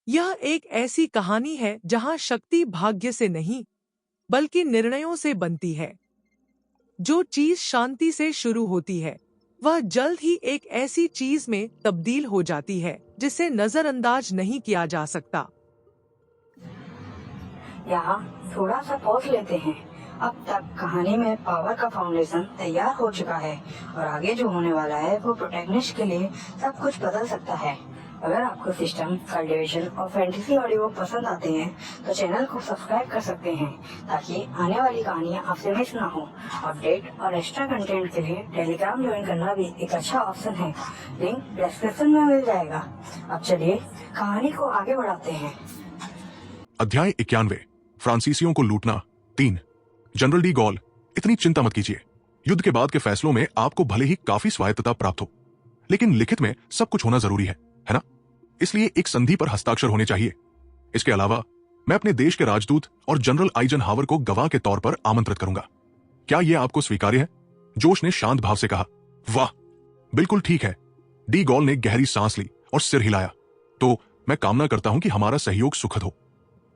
यह एक ऐसी कहानी है जहां शक्ति भाग्य से नहीं, बल्कि निर्णयों से बनती है। जो चीज शांति से शुरू होती है, वह जल्द ही एक ऐसी चीज में तब्दील हो जाती है जिसे नजरअंदाज नहीं किया जा सकता। यहाँ थोड़ा सा पॉज लेते हैं। अब तक कहानी में पावर का फाउंडेशन तैयार हो चुका है और आगे जो होने वाला है वो प्रोटैगनिस्ट के लिए सब कुछ बदल सकता है। अगर आपको सिस्टम, कल्टिवेशन और फैंटेसी ऑडियो पसंद आते हैं तो चैनल को सब्सक्राइब कर सकते हैं ताकि आने वाली कहानियाँ आपसे मिस ना हो। अपडेट और एक्स्ट्रा कंटेंट के लिए टेलीग्राम ज्वाइन करना भी एक अच्छा ऑप्शन है, लिंक डिस्क्रिप्शन में मिल जाएगा। अब चलिए कहानी को आगे बढ़ाते हैं। अध्याय 91, फ्रांसीसियों को लूटना 3। जनरल डी गॉल, इतनी चिंता मत कीजिए। युद्ध के बाद के फैसलों में आपको भले ही काफी स्वायत्तता प्राप्त हो, लेकिन लिखित में सब कुछ होना जरूरी है ना? इसलिए एक संधि पर हस्ताक्षर होने चाहिए। इसके अलावा मैं अपने देश के राजदूत और जनरल आइजनहावर को गवाह के तौर पर आमंत्रित करूंगा। क्या यह आपको स्वीकार्य है? जोश ने शांत भाव से कहा। वाह, बिल्कुल ठीक है। डी गॉल ने गहरी सांस ली और सिर हिलाया। तो मैं कामना करता हूं कि हमारा सहयोग सुखद हो।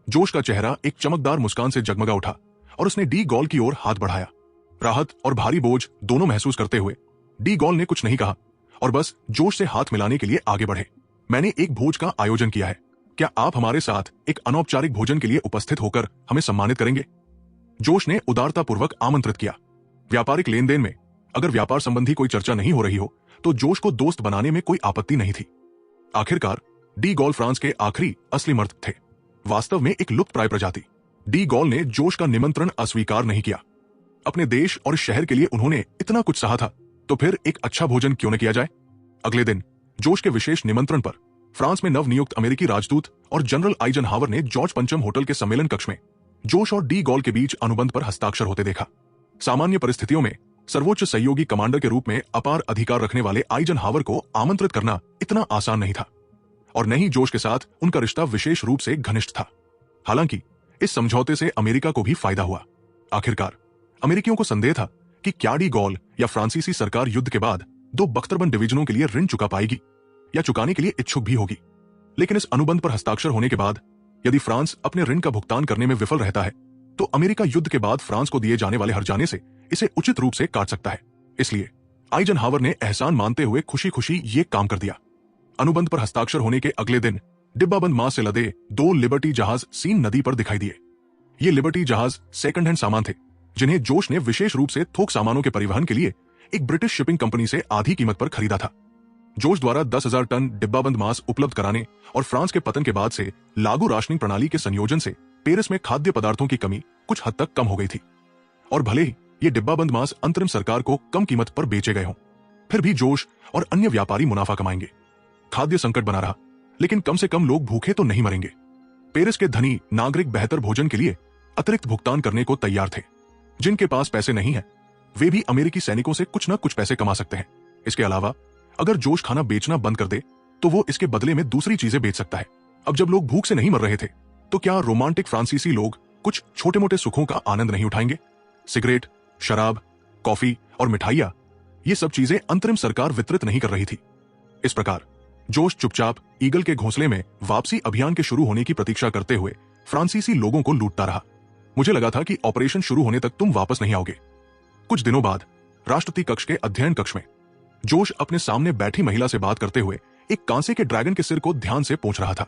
जोश का चेहरा एक चमकदार मुस्कान से जगमगा उठा और उसने डी गॉल की ओर हाथ बढ़ाया। राहत और भारी बोझ दोनों महसूस करते हुए डी गॉल ने कुछ नहीं कहा और बस जोश से हाथ मिलाने के लिए आगे बढ़े। मैंने एक भोज का आयोजन किया है, क्या आप हमारे साथ एक अनौपचारिक भोजन के लिए उपस्थित होकर हमें सम्मानित करेंगे? जोश ने उदारतापूर्वक आमंत्रित किया। व्यापारिक लेन देन में अगर व्यापार संबंधी कोई चर्चा नहीं हो रही हो तो जोश को दोस्त बनाने में कोई आपत्ति नहीं थी। आखिरकार डी गॉल फ्रांस के आखिरी असली मर्द थे, वास्तव में एक लुप्तप्राय प्रजाति। डी गॉल ने जोश का निमंत्रण अस्वीकार नहीं किया। अपने देश और शहर के लिए उन्होंने इतना कुछ सहा था, तो फिर एक अच्छा भोजन क्यों न किया जाए? अगले दिन जोश के विशेष निमंत्रण पर फ्रांस में नवनियुक्त अमेरिकी राजदूत और जनरल आइजनहावर ने जॉर्ज पंचम होटल के सम्मेलन कक्ष में जोश और डी गॉल के बीच अनुबंध पर हस्ताक्षर होते देखा। सामान्य परिस्थितियों में सर्वोच्च सहयोगी कमांडर के रूप में अपार अधिकार रखने वाले आइजनहावर को आमंत्रित करना इतना आसान नहीं था, और न ही जोश के साथ उनका रिश्ता विशेष रूप से घनिष्ठ था। हालांकि इस समझौते से अमेरिका को भी फायदा हुआ। आखिरकार अमेरिकियों को संदेह था कि क्या डी गॉल या फ्रांसीसी सरकार युद्ध के बाद 2 बख्तरबंद डिवीजनों के लिए ऋण चुका पाएगी या चुकाने के लिए इच्छुक भी होगी। लेकिन इस अनुबंध पर हस्ताक्षर होने के बाद यदि फ्रांस अपने ऋण का भुगतान करने में विफल रहता है तो अमेरिका युद्ध के बाद फ्रांस को दिए जाने वाले हर्जाने से इसे उचित रूप से काट सकता है। इसलिए आइजनहावर ने एहसान मानते हुए खुशी खुशी ये काम कर दिया। अनुबंध पर हस्ताक्षर होने के अगले दिन डिब्बाबंद मांस से लदे 2 लिबर्टी जहाज सीन नदी पर दिखाई दिए। ये लिबर्टी जहाज सेकंड हैंड सामान थे, जिन्हें जोश ने विशेष रूप से थोक सामानों के परिवहन के लिए एक ब्रिटिश शिपिंग कंपनी से आधी कीमत पर खरीदा था। जोश द्वारा 10,000 टन डिब्बाबंद मांस उपलब्ध कराने और फ्रांस के पतन के बाद से लागू राशनिंग प्रणाली के संयोजन से पेरिस में खाद्य पदार्थों की कमी कुछ हद तक कम हो गई थी। और भले ही ये डिब्बाबंद मांस अंतरिम सरकार को कम कीमत पर बेचे गए हों, फिर भी जोश और अन्य व्यापारी मुनाफा कमाएंगे। खाद्य संकट बना रहा, लेकिन कम से कम लोग भूखे तो नहीं मरेंगे। पेरिस के धनी नागरिक बेहतर भोजन के लिए अतिरिक्त भुगतान करने को तैयार थे। जिनके पास पैसे नहीं है वे भी अमेरिकी सैनिकों से कुछ न कुछ पैसे कमा सकते हैं। इसके अलावा अगर जोश खाना बेचना बंद कर दे तो वो इसके बदले में दूसरी चीजें बेच सकता है। अब जब लोग भूख से नहीं मर रहे थे तो क्या रोमांटिक फ्रांसीसी लोग कुछ छोटे मोटे सुखों का आनंद नहीं उठाएंगे? सिगरेट, शराब, कॉफी और मिठाइयां, ये सब चीजें अंतरिम सरकार वितरित नहीं कर रही थी। इस प्रकार जोश चुपचाप ईगल के घोंसले में वापसी अभियान के शुरू होने की प्रतीक्षा करते हुए फ्रांसीसी लोगों को लूटता रहा। मुझे लगा था कि ऑपरेशन शुरू होने तक तुम वापस नहीं आओगे। कुछ दिनों बाद राष्ट्रपति कक्ष के अध्ययन कक्ष में जोश अपने सामने बैठी महिला से बात करते हुए एक कांसे के ड्रैगन के सिर को ध्यान से पोंछ रहा था।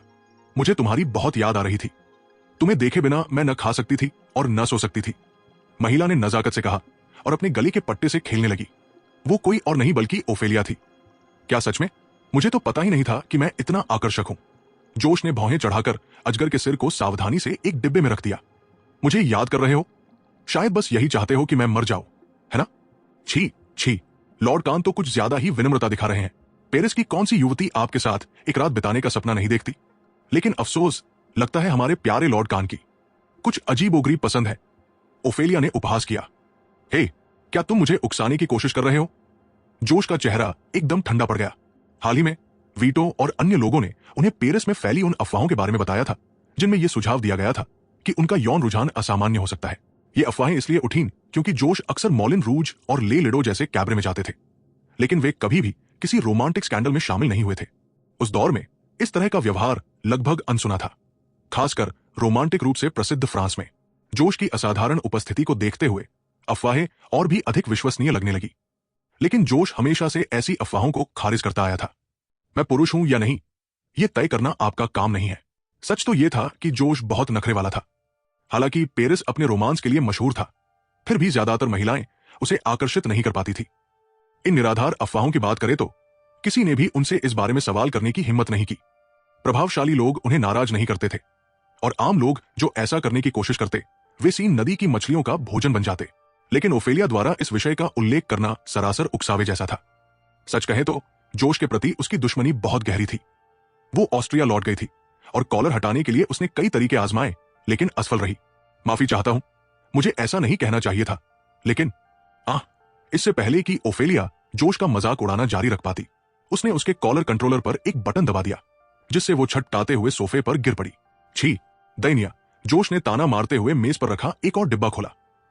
मुझे तुम्हारी बहुत याद आ रही थी। तुम्हें देखे बिना मैं न खा सकती थी और न सो सकती थी, महिला ने नजाकत से कहा और अपने गले के पट्टे से खेलने लगी। वो कोई और नहीं बल्कि ओफेलिया थी। क्या सच में? मुझे तो पता ही नहीं था कि मैं इतना आकर्षक हूं। जोश ने भौहें चढ़ाकर अजगर के सिर को सावधानी से एक डिब्बे में रख दिया। मुझे याद कर रहे हो? शायद बस यही चाहते हो कि मैं मर जाऊं, है ना? छी छी, लॉर्ड कान तो कुछ ज्यादा ही विनम्रता दिखा रहे हैं। पेरिस की कौन सी युवती आपके साथ एक रात बिताने का सपना नहीं देखती? लेकिन अफसोस, लगता है हमारे प्यारे लॉर्ड कान की कुछ अजीबोगरीब पसंद है। ओफेलिया ने उपहास किया। हे, क्या तुम मुझे उकसाने की कोशिश कर रहे हो? जोश का चेहरा एकदम ठंडा पड़ गया। हाल ही में वीटो और अन्य लोगों ने उन्हें पेरिस में फैली उन अफवाहों के बारे में बताया था जिनमें यह सुझाव दिया गया था कि उनका यौन रुझान असामान्य हो सकता है। ये अफवाहें इसलिए उठीं क्योंकि जोश अक्सर मॉलिन रूज और ले लिडो जैसे कैबरे में जाते थे, लेकिन वे कभी भी किसी रोमांटिक स्कैंडल में शामिल नहीं हुए थे। उस दौर में इस तरह का व्यवहार लगभग अनसुना था, खासकर रोमांटिक रूप से प्रसिद्ध फ्रांस में। जोश की असाधारण उपस्थिति को देखते हुए अफवाहें और भी अधिक विश्वसनीय लगने लगी। लेकिन जोश हमेशा से ऐसी अफवाहों को खारिज करता आया था। मैं पुरुष हूं या नहीं, यह तय करना आपका काम नहीं है। सच तो यह था कि जोश बहुत नखरे वाला था। हालांकि पेरिस अपने रोमांस के लिए मशहूर था, फिर भी ज्यादातर महिलाएं उसे आकर्षित नहीं कर पाती थी। इन निराधार अफवाहों की बात करें तो किसी ने भी उनसे इस बारे में सवाल करने की हिम्मत नहीं की। प्रभावशाली लोग उन्हें नाराज नहीं करते थे, और आम लोग जो ऐसा करने की कोशिश करते वे सीन नदी की मछलियों का भोजन बन जाते। लेकिन ओफेलिया द्वारा इस विषय का उल्लेख करना सरासर उकसावे जैसा था। सच कहे तो जोश के प्रति उसकी दुश्मनी बहुत गहरी थी। वो ऑस्ट्रिया लौट गई थी और कॉलर हटाने के लिए उसने कई तरीके आजमाए, लेकिन असफल रही। माफी चाहता हूं, मुझे ऐसा नहीं कहना चाहिए था, लेकिन इससे पहले कि ओफेलिया जोश का मजाक उड़ाना जारी रख पाती, उसने उसके कॉलर कंट्रोलर पर एक बटन दबा दिया, जिससे वो छटपटाते हुए सोफे पर गिर पड़ी। छी, दैनिया। जोश ने ताना मारते हुए मेज पर रखा एक और डिब्बा खोला,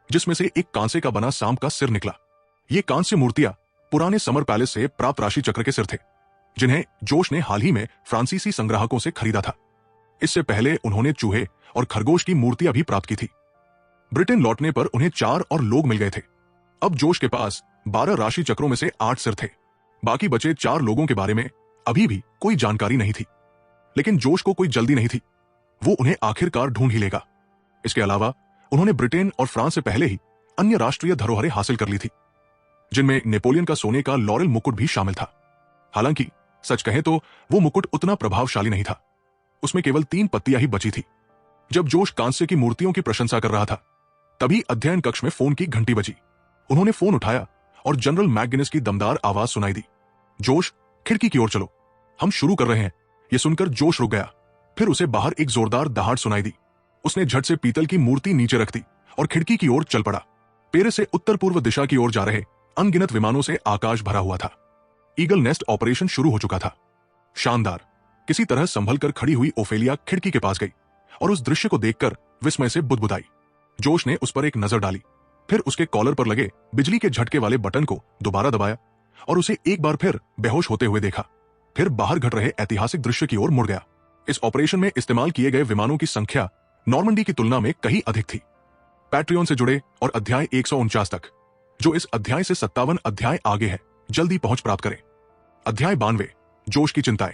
जिसमें से एक कांसे का बना सांप का सिर निकला। ये कांस्य मूर्तियां पुराने समर पैलेस से प्राप्त राशि चक्र के सिर थे, जिन्हें जोश ने हाल ही में फ्रांसीसी संग्राहकों से खरीदा था। इससे पहले उन्होंने चूहे और खरगोश की मूर्तियां भी प्राप्त की थी। ब्रिटेन लौटने पर उन्हें 4 और लोग मिल गए थे। अब जोश के पास 12 राशि चक्रों में से 8 सिर थे। बाकी बचे 4 लोगों के बारे में अभी भी कोई जानकारी नहीं थी। लेकिन जोश को कोई जल्दी नहीं थी, वो उन्हें आखिरकार ढूंढ ही लेगा। इसके अलावा उन्होंने ब्रिटेन और फ्रांस से पहले ही अन्य राष्ट्रीय धरोहरें हासिल कर ली थी, जिनमें नेपोलियन का सोने का लॉरेल मुकुट भी शामिल था। हालांकि सच कहें तो वो मुकुट उतना प्रभावशाली नहीं था, उसमें केवल 3 पत्तियां ही बची थी। जब जोश कांस्य की मूर्तियों की प्रशंसा कर रहा था, तभी अध्ययन कक्ष में फोन की घंटी बजी। उन्होंने फोन उठाया और जनरल मैकगिनेस की दमदार आवाज सुनाई दी, जोश, खिड़की की ओर चलो, हम शुरू कर रहे हैं। यह सुनकर जोश रुक गया। फिर उसे बाहर एक जोरदार दहाड़ सुनाई दी। उसने झट से पीतल की मूर्ति नीचे रख दी और खिड़की की ओर चल पड़ा। पेरिस से उत्तर पूर्व दिशा की ओर जा रहे अनगिनत विमानों से आकाश भरा हुआ था। ईगल नेस्ट ऑपरेशन शुरू हो चुका था। शानदार। किसी तरह संभल कर खड़ी हुई ओफेलिया खिड़की के पास गई और उस दृश्य को देखकर विस्मय से बुदबुदाई। जोश ने उस पर एक नजर डाली, फिर उसके कॉलर पर लगे बिजली के झटके वाले बटन को दोबारा दबाया और उसे एक बार फिर बेहोश होते हुए देखा। फिर बाहर घट रहे ऐतिहासिक दृश्य की ओर मुड़ गया। इस ऑपरेशन में इस्तेमाल किए गए विमानों की संख्या नॉर्मंडी की तुलना में कहीं अधिक थी। पैट्रियन से जुड़े और अध्याय 149 तक, जो इस अध्याय से 57 अध्याय आगे है, जल्दी पहुंच प्राप्त करें। अध्याय 92, जोश की चिंताएं।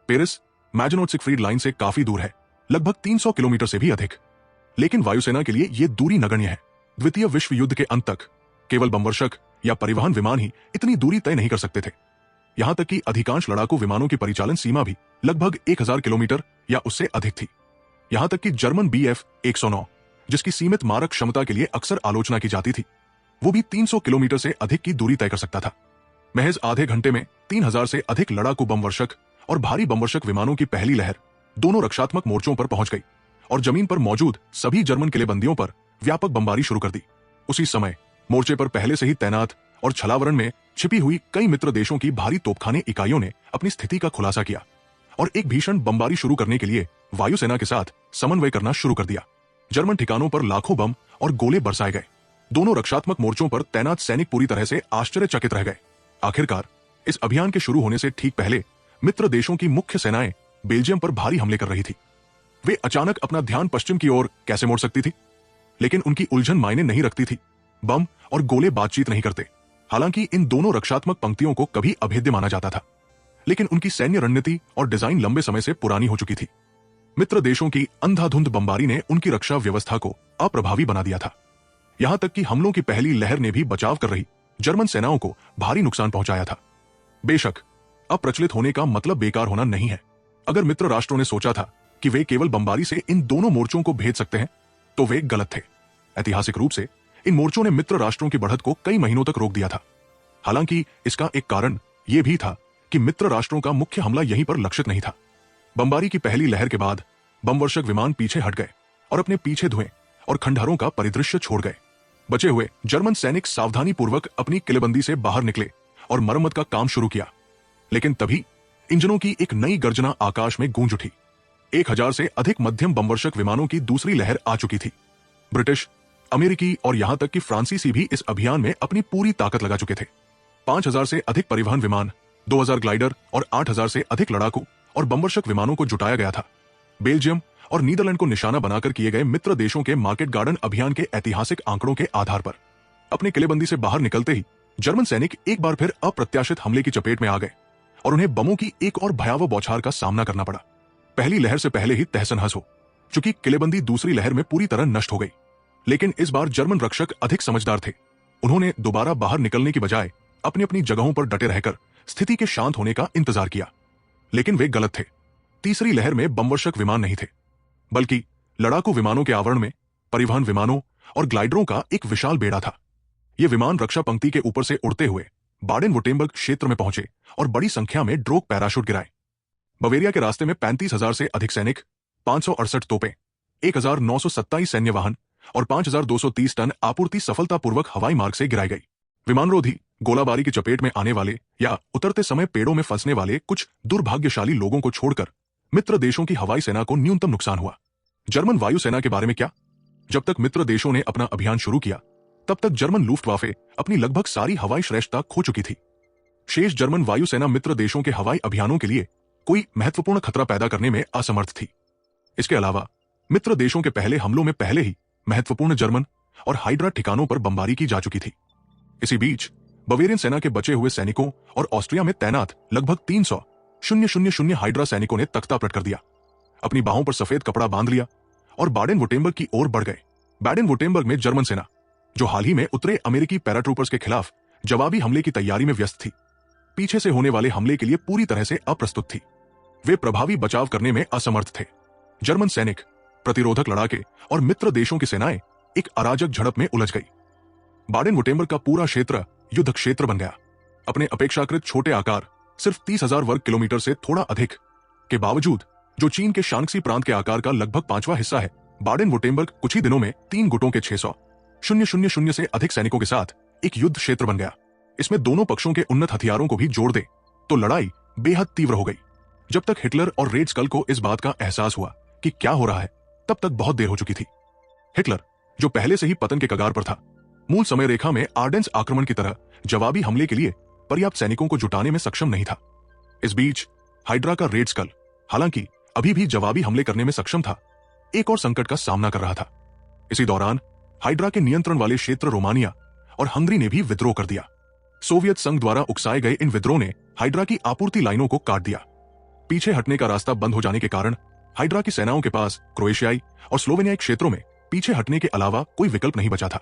पेरिस मैजनोट सिगफ्रीड लाइन से काफी दूर है, लगभग 300 किलोमीटर से भी अधिक। लेकिन वायुसेना के लिए यह दूरी नगण्य है। द्वितीय विश्व युद्ध के अंत तक केवल बमवर्षक या परिवहन विमान ही इतनी दूरी तय नहीं कर सकते थे। यहां तक कि अधिकांश लड़ाकू विमानों की परिचालन सीमा भी लगभग 1000 किलोमीटर या उससे अधिक थी। यहां तक कि जर्मन BF-109, जिसकी सीमित मारक क्षमता के लिए अक्सर आलोचना की जाती थी, वो भी 300 किलोमीटर से अधिक की दूरी तय कर सकता था। महज आधे घंटे में 3000 से अधिक लड़ाकू बमवर्षक और भारी बमवर्षक विमानों की पहली लहर दोनों रक्षात्मक मोर्चों पर पहुंच गई और जमीन पर मौजूद सभी जर्मन किलेबंदियों पर व्यापक बमबारी शुरू कर दी। उसी समय मोर्चे पर पहले से ही तैनात और छलावरण में छिपी हुई कई मित्र देशों की भारी तोपखाने इकाइयों ने अपनी स्थिति का खुलासा किया और एक भीषण बमबारी शुरू करने के लिए वायुसेना के साथ समन्वय करना शुरू कर दिया। जर्मन ठिकानों पर लाखों बम और गोले बरसाए गए। दोनों रक्षात्मक मोर्चों पर तैनात सैनिक पूरी तरह से आश्चर्यचकित रह गए। आखिरकार इस अभियान के शुरू होने से ठीक पहले मित्र देशों की मुख्य सेनाएं बेल्जियम पर भारी हमले कर रही थी। वे अचानक अपना ध्यान पश्चिम की ओर कैसे मोड़ सकती थी? लेकिन उनकी उलझन मायने नहीं रखती थी। बम और गोले बातचीत नहीं करते। हालांकि इन दोनों रक्षात्मक पंक्तियों को कभी अभेद्य माना जाता था, लेकिन उनकी सैन्य रणनीति और डिजाइन लंबे समय से पुरानी हो चुकी थी। मित्र देशों की अंधाधुंध बमबारी ने उनकी रक्षा व्यवस्था को अप्रभावी बना दिया था। यहां तक कि हमलों की पहली लहर ने भी बचाव कर रही जर्मन सेनाओं को भारी नुकसान पहुंचाया था। बेशक अप्रचलित होने का मतलब बेकार होना नहीं है। अगर मित्र राष्ट्रों ने सोचा था कि वे केवल बमबारी से इन दोनों मोर्चों को भेद सकते हैं, तो वे गलत थे। ऐतिहासिक रूप से इन मोर्चों ने मित्र राष्ट्रों की बढ़त को कई महीनों तक रोक दिया था। हालांकि इसका एक कारण यह भी था कि मित्र राष्ट्रों का मुख्य हमला यहीं पर लक्षित नहीं था। बमबारी की पहली लहर के बाद बमवर्षक विमान पीछे हट गए और अपने पीछे धुएं और खंडहरों का परिदृश्य छोड़ गए। बचे हुए जर्मन सैनिक सावधानी पूर्वक अपनी किलेबंदी से बाहर निकले और मरम्मत का काम शुरू किया। लेकिन तभी इंजनों की एक नई गर्जना आकाश में गूंज उठी। 1000 से अधिक मध्यम बमवर्षक विमानों की दूसरी लहर आ चुकी थी। ब्रिटिश, अमेरिकी और यहां तक कि फ्रांसीसी भी इस अभियान में अपनी पूरी ताकत लगा चुके थे। 5000 से अधिक परिवहन विमान, 2000 ग्लाइडर और 8000 से अधिक लड़ाकू और बमवर्षक विमानों को जुटाया गया था। बेल्जियम और नीदरलैंड को निशाना बनाकर किए गए मित्र देशों के मार्केट गार्डन अभियान के ऐतिहासिक आंकड़ों के आधार पर अपने किलेबंदी से बाहर निकलते ही जर्मन सैनिक एक बार फिर अप्रत्याशित हमले की चपेट में आ गए और उन्हें बमों की एक और भयावह बौछार का सामना करना पड़ा। पहली लहर से पहले ही तहस-नहस हो चुकी किलेबंदी दूसरी लहर में पूरी तरह नष्ट हो गई। लेकिन इस बार जर्मन रक्षक अधिक समझदार थे। उन्होंने दोबारा बाहर निकलने की बजाय अपनी अपनी जगहों पर डटे रहकर स्थिति के शांत होने का इंतजार किया। लेकिन वे गलत थे। तीसरी लहर में बमवर्षक विमान नहीं थे, बल्कि लड़ाकू विमानों के आवरण में परिवहन विमानों और ग्लाइडरों का एक विशाल बेड़ा था। ये विमान रक्षा पंक्ति के ऊपर से उड़ते हुए बाडेन-वुर्टेम्बर्ग क्षेत्र में पहुंचे और बड़ी संख्या में ड्रोक पैराशूट गिराए। बवेरिया के रास्ते में 35,000 से अधिक सैनिक, 568 तोपें, 1,927 सैन्य वाहन और 5,230 टन आपूर्ति सफलतापूर्वक हवाई मार्ग से गिराई गई। विमानरोधी गोलाबारी की चपेट में आने वाले या उतरते समय पेड़ों में फंसने वाले कुछ दुर्भाग्यशाली लोगों को छोड़कर मित्र देशों की हवाई सेना को न्यूनतम नुकसान हुआ। जर्मन वायुसेना के बारे में क्या? जब तक मित्र देशों ने अपना अभियान शुरू किया तब तक जर्मन लुफ्टवाफे अपनी लगभग सारी हवाई श्रेष्ठता खो चुकी थी। शेष जर्मन वायुसेना मित्र देशों के हवाई अभियानों के लिए कोई महत्वपूर्ण खतरा पैदा करने में असमर्थ थी। इसके अलावा मित्र देशों के पहले हमलों में पहले ही महत्वपूर्ण जर्मन और हाइड्रा ठिकानों पर बमबारी की जा चुकी थी। इसी बीच बवेरियन सेना के बचे हुए सैनिकों और ऑस्ट्रिया में तैनात लगभग 300,000 हाइड्रा सैनिकों ने तख्ता पलट कर दिया, अपनी बाहों पर सफेद कपड़ा बांध लिया और बाडेन-वुर्टेम्बर्ग की ओर बढ़ गए। बाडेन-वुर्टेम्बर्ग में जर्मन सेना, जो हाल ही में उतरे अमेरिकी पैराट्रूपर्स के खिलाफ जवाबी हमले की तैयारी में व्यस्त थी, पीछे से होने वाले हमले के लिए पूरी तरह से अप्रस्तुत थी। वे प्रभावी बचाव करने में असमर्थ थे। जर्मन सैनिक, प्रतिरोधक लड़ाके और मित्र देशों की सेनाएं एक अराजक झड़प में उलझ गई। बाडेन-वुर्टेम्बर्ग का पूरा क्षेत्र युद्ध क्षेत्र बन गया। अपने अपेक्षाकृत छोटे आकार, सिर्फ 30,000 वर्ग किलोमीटर से थोड़ा अधिक के बावजूद, जो चीन के शांक्सी प्रांत के आकार का लगभग 5वां हिस्सा है, बाडेन-वुर्टेम्बर्ग कुछ ही दिनों में 3 गुटों के 600,000 से अधिक सैनिकों के साथ एक युद्ध क्षेत्र बन गया। इसमें दोनों पक्षों के उन्नत हथियारों को भी जोड़ दे तो लड़ाई बेहद तीव्र हो गई। जब तक हिटलर और रेड्सकल को इस बात का एहसास हुआ कि क्या हो रहा है, तब तक बहुत देर हो चुकी थी। हिटलर, जो पहले से ही पतन के कगार पर था, मूल समय रेखा में आर्डेंस आक्रमण की तरह जवाबी हमले के लिए पर्याप्त सैनिकों को जुटाने में सक्षम नहीं था। इस बीच हाइड्रा का रेड्सकल, हालांकि अभी भी जवाबी हमले करने में सक्षम था, एक और संकट का सामना कर रहा था। इसी दौरान हाइड्रा के नियंत्रण वाले क्षेत्र रोमानिया और हंगरी ने भी विद्रोह कर दिया। सोवियत संघ द्वारा उकसाए गए इन विद्रोह ने हाइड्रा की आपूर्ति लाइनों को काट दिया। पीछे हटने का रास्ता बंद हो जाने के कारण हाइड्रा की सेनाओं के पास क्रोएशियाई और स्लोवेनियाई क्षेत्रों में पीछे हटने के अलावा कोई विकल्प नहीं बचा था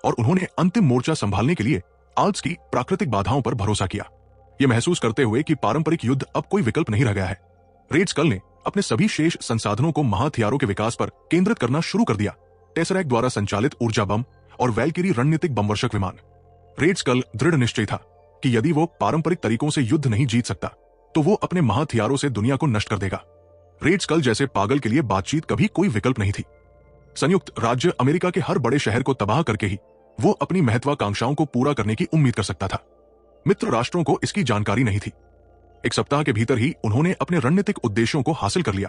और उन्होंने अंतिम मोर्चा संभालने के लिए आल्प्स की प्राकृतिक बाधाओं पर भरोसा किया, ये महसूस करते हुए कि पारंपरिक युद्ध अब कोई विकल्प नहीं रह गया है। रेड्सकल ने अपने सभी शेष संसाधनों को महाहथियारों के विकास पर केंद्रित करना शुरू कर दिया। टेसरैक्ट द्वारा संचालित ऊर्जा बम और वैल्किरी रणनीतिक बमवर्षक विमान। रेड्सकल दृढ़ निश्चय था कि यदि वो पारंपरिक तरीकों से युद्ध नहीं जीत सकता तो वो अपने महाहथियारों से दुनिया को नष्ट कर देगा। रेड्सकल जैसे पागल के लिए बातचीत कभी कोई विकल्प नहीं थी। संयुक्त राज्य अमेरिका के हर बड़े शहर को तबाह करके ही वो अपनी महत्वाकांक्षाओं को पूरा करने की उम्मीद कर सकता था। मित्र राष्ट्रों को इसकी जानकारी नहीं थी। एक सप्ताह के भीतर ही उन्होंने अपने रणनीतिक उद्देश्यों को हासिल कर लिया।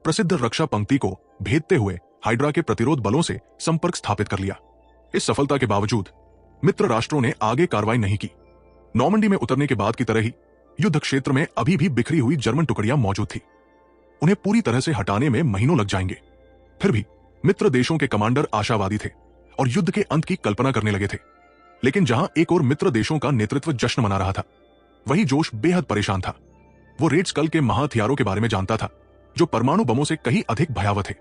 प्रसिद्ध रक्षा पंक्ति को भेदते हुए हाइड्रा के प्रतिरोध बलों से संपर्क स्थापित कर लिया। इस सफलता के बावजूद मित्र राष्ट्रों ने आगे कार्रवाई नहीं की। नॉर्मंडी में उतरने के बाद की तरह ही युद्ध क्षेत्र में अभी भी बिखरी हुई जर्मन टुकड़ियां मौजूद थी। उन्हें पूरी तरह से हटाने में महीनों लग जाएंगे। फिर भी मित्र देशों के कमांडर आशावादी थे और युद्ध के अंत की कल्पना करने लगे थे। लेकिन जहां एक और मित्र देशों का नेतृत्व जश्न मना रहा था, वही जोश बेहद परेशान था। वो रेड्सकल के महाहथियारों के बारे में जानता था, जो परमाणु बमों से कहीं अधिक भयावह थे।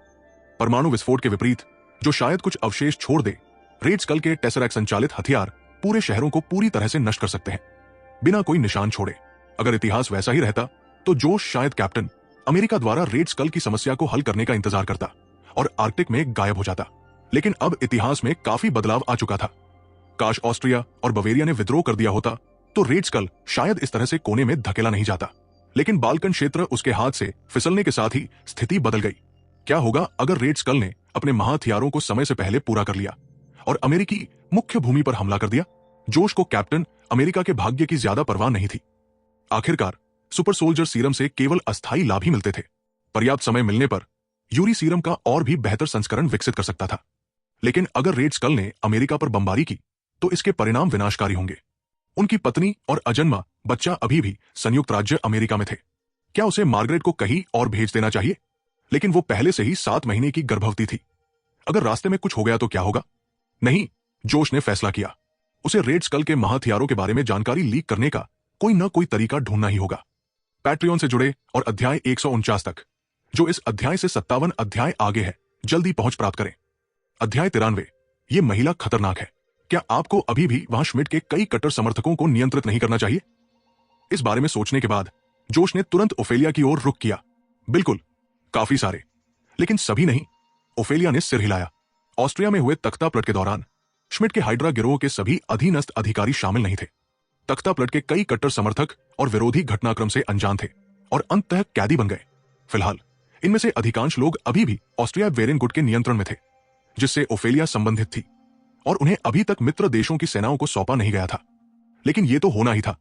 परमाणु विस्फोट के विपरीत, जो शायद कुछ अवशेष छोड़ दे, रेड्सकल के टेसरैक्ट संचालित हथियार पूरे शहरों को पूरी तरह से नष्ट कर सकते हैं, बिना कोई निशान छोड़े। अगर इतिहास वैसा ही रहता तो जोश शायद कैप्टन अमेरिका द्वारा रेड्सकल की समस्या को हल करने का इंतजार करता और आर्कटिक में गायब हो जाता। लेकिन अब इतिहास में काफी बदलाव आ चुका था। काश ऑस्ट्रिया और बवेरिया ने विद्रोह कर दिया होता तो रेड्सकल शायद इस तरह से कोने में धकेला नहीं जाता। लेकिन बाल्कन क्षेत्र उसके हाथ से फिसलने के साथ ही स्थिति बदल गई। क्या होगा अगर रेड्सकल ने अपने महाहथियारों को समय से पहले पूरा कर लिया और अमेरिकी मुख्य भूमि पर हमला कर दिया? जोश को कैप्टन अमेरिका के भाग्य की ज्यादा परवाह नहीं थी। आखिरकार सुपर सोल्जर सीरम से केवल अस्थायी लाभ ही मिलते थे। पर्याप्त समय मिलने पर यूरी सीरम का और भी बेहतर संस्करण विकसित कर सकता था। लेकिन अगर रेड्सकल ने अमेरिका पर बमबारी की तो इसके परिणाम विनाशकारी होंगे। उनकी पत्नी और अजन्मा बच्चा अभी भी संयुक्त राज्य अमेरिका में थे। क्या उसे मार्गरेट को कहीं और भेज देना चाहिए? लेकिन वो पहले से ही 7 महीने की गर्भवती थी। अगर रास्ते में कुछ हो गया तो क्या होगा? नहीं, जोश ने फैसला किया, उसे रेड स्कल के महाहथियारों के बारे में जानकारी लीक करने का कोई न कोई तरीका ढूंढना ही होगा। पैट्रियन से जुड़े और अध्याय 149 तक, जो इस अध्याय से 57 अध्याय आगे है, जल्दी पहुंच प्राप्त करें। अध्याय 93, ये महिला खतरनाक है। क्या आपको अभी भी वहां श्मिट के कई कट्टर समर्थकों को नियंत्रित नहीं करना चाहिए? इस बारे में सोचने के बाद जोश ने तुरंत ओफेलिया की ओर रुख किया। बिल्कुल, काफी सारे, लेकिन सभी नहीं। ओफेलिया ने सिर हिलाया। ऑस्ट्रिया में हुए तख्तापलट के दौरान श्मिट के हाइड्रा गिरोह के सभी अधीनस्थ अधिकारी शामिल नहीं थे। तख्तापलट के कई कट्टर समर्थक और विरोधी घटनाक्रम से अनजान थे और अंततः कैदी बन गए। फिलहाल इनमें से अधिकांश लोग अभी भी ऑस्ट्रिया वेरेनगुट के नियंत्रण में थे, जिससे ओफेलिया संबंधित थी, और उन्हें अभी तक मित्र देशों की सेनाओं को सौंपा नहीं गया था। लेकिन यह तो होना ही था।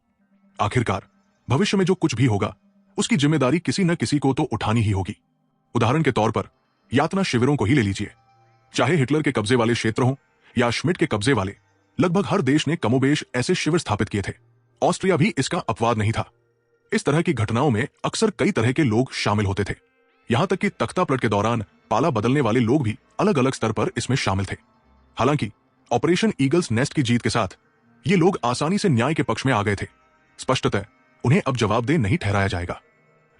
आखिरकार भविष्य में जो कुछ भी होगा, उसकी जिम्मेदारी किसी न किसी को तो उठानी ही होगी। उदाहरण के तौर पर यातना शिविरों को ही ले लीजिए। चाहे हिटलर के कब्जे वाले क्षेत्र हों या श्मिट के कब्जे वाले, लगभग हर देश ने कमोबेश ऐसे शिविर स्थापित किए थे। ऑस्ट्रिया भी इसका अपवाद नहीं था। इस तरह की घटनाओं में अक्सर कई तरह के लोग शामिल होते थे। यहां तक कि तख्तापलट के दौरान पाला बदलने वाले लोग भी अलग अलग स्तर पर इसमें शामिल थे। हालांकि ऑपरेशन ईगल्स नेस्ट की जीत के साथ ये लोग आसानी से न्याय के पक्ष में आ गए थे। स्पष्टतः उन्हें अब जवाबदेह नहीं ठहराया जाएगा।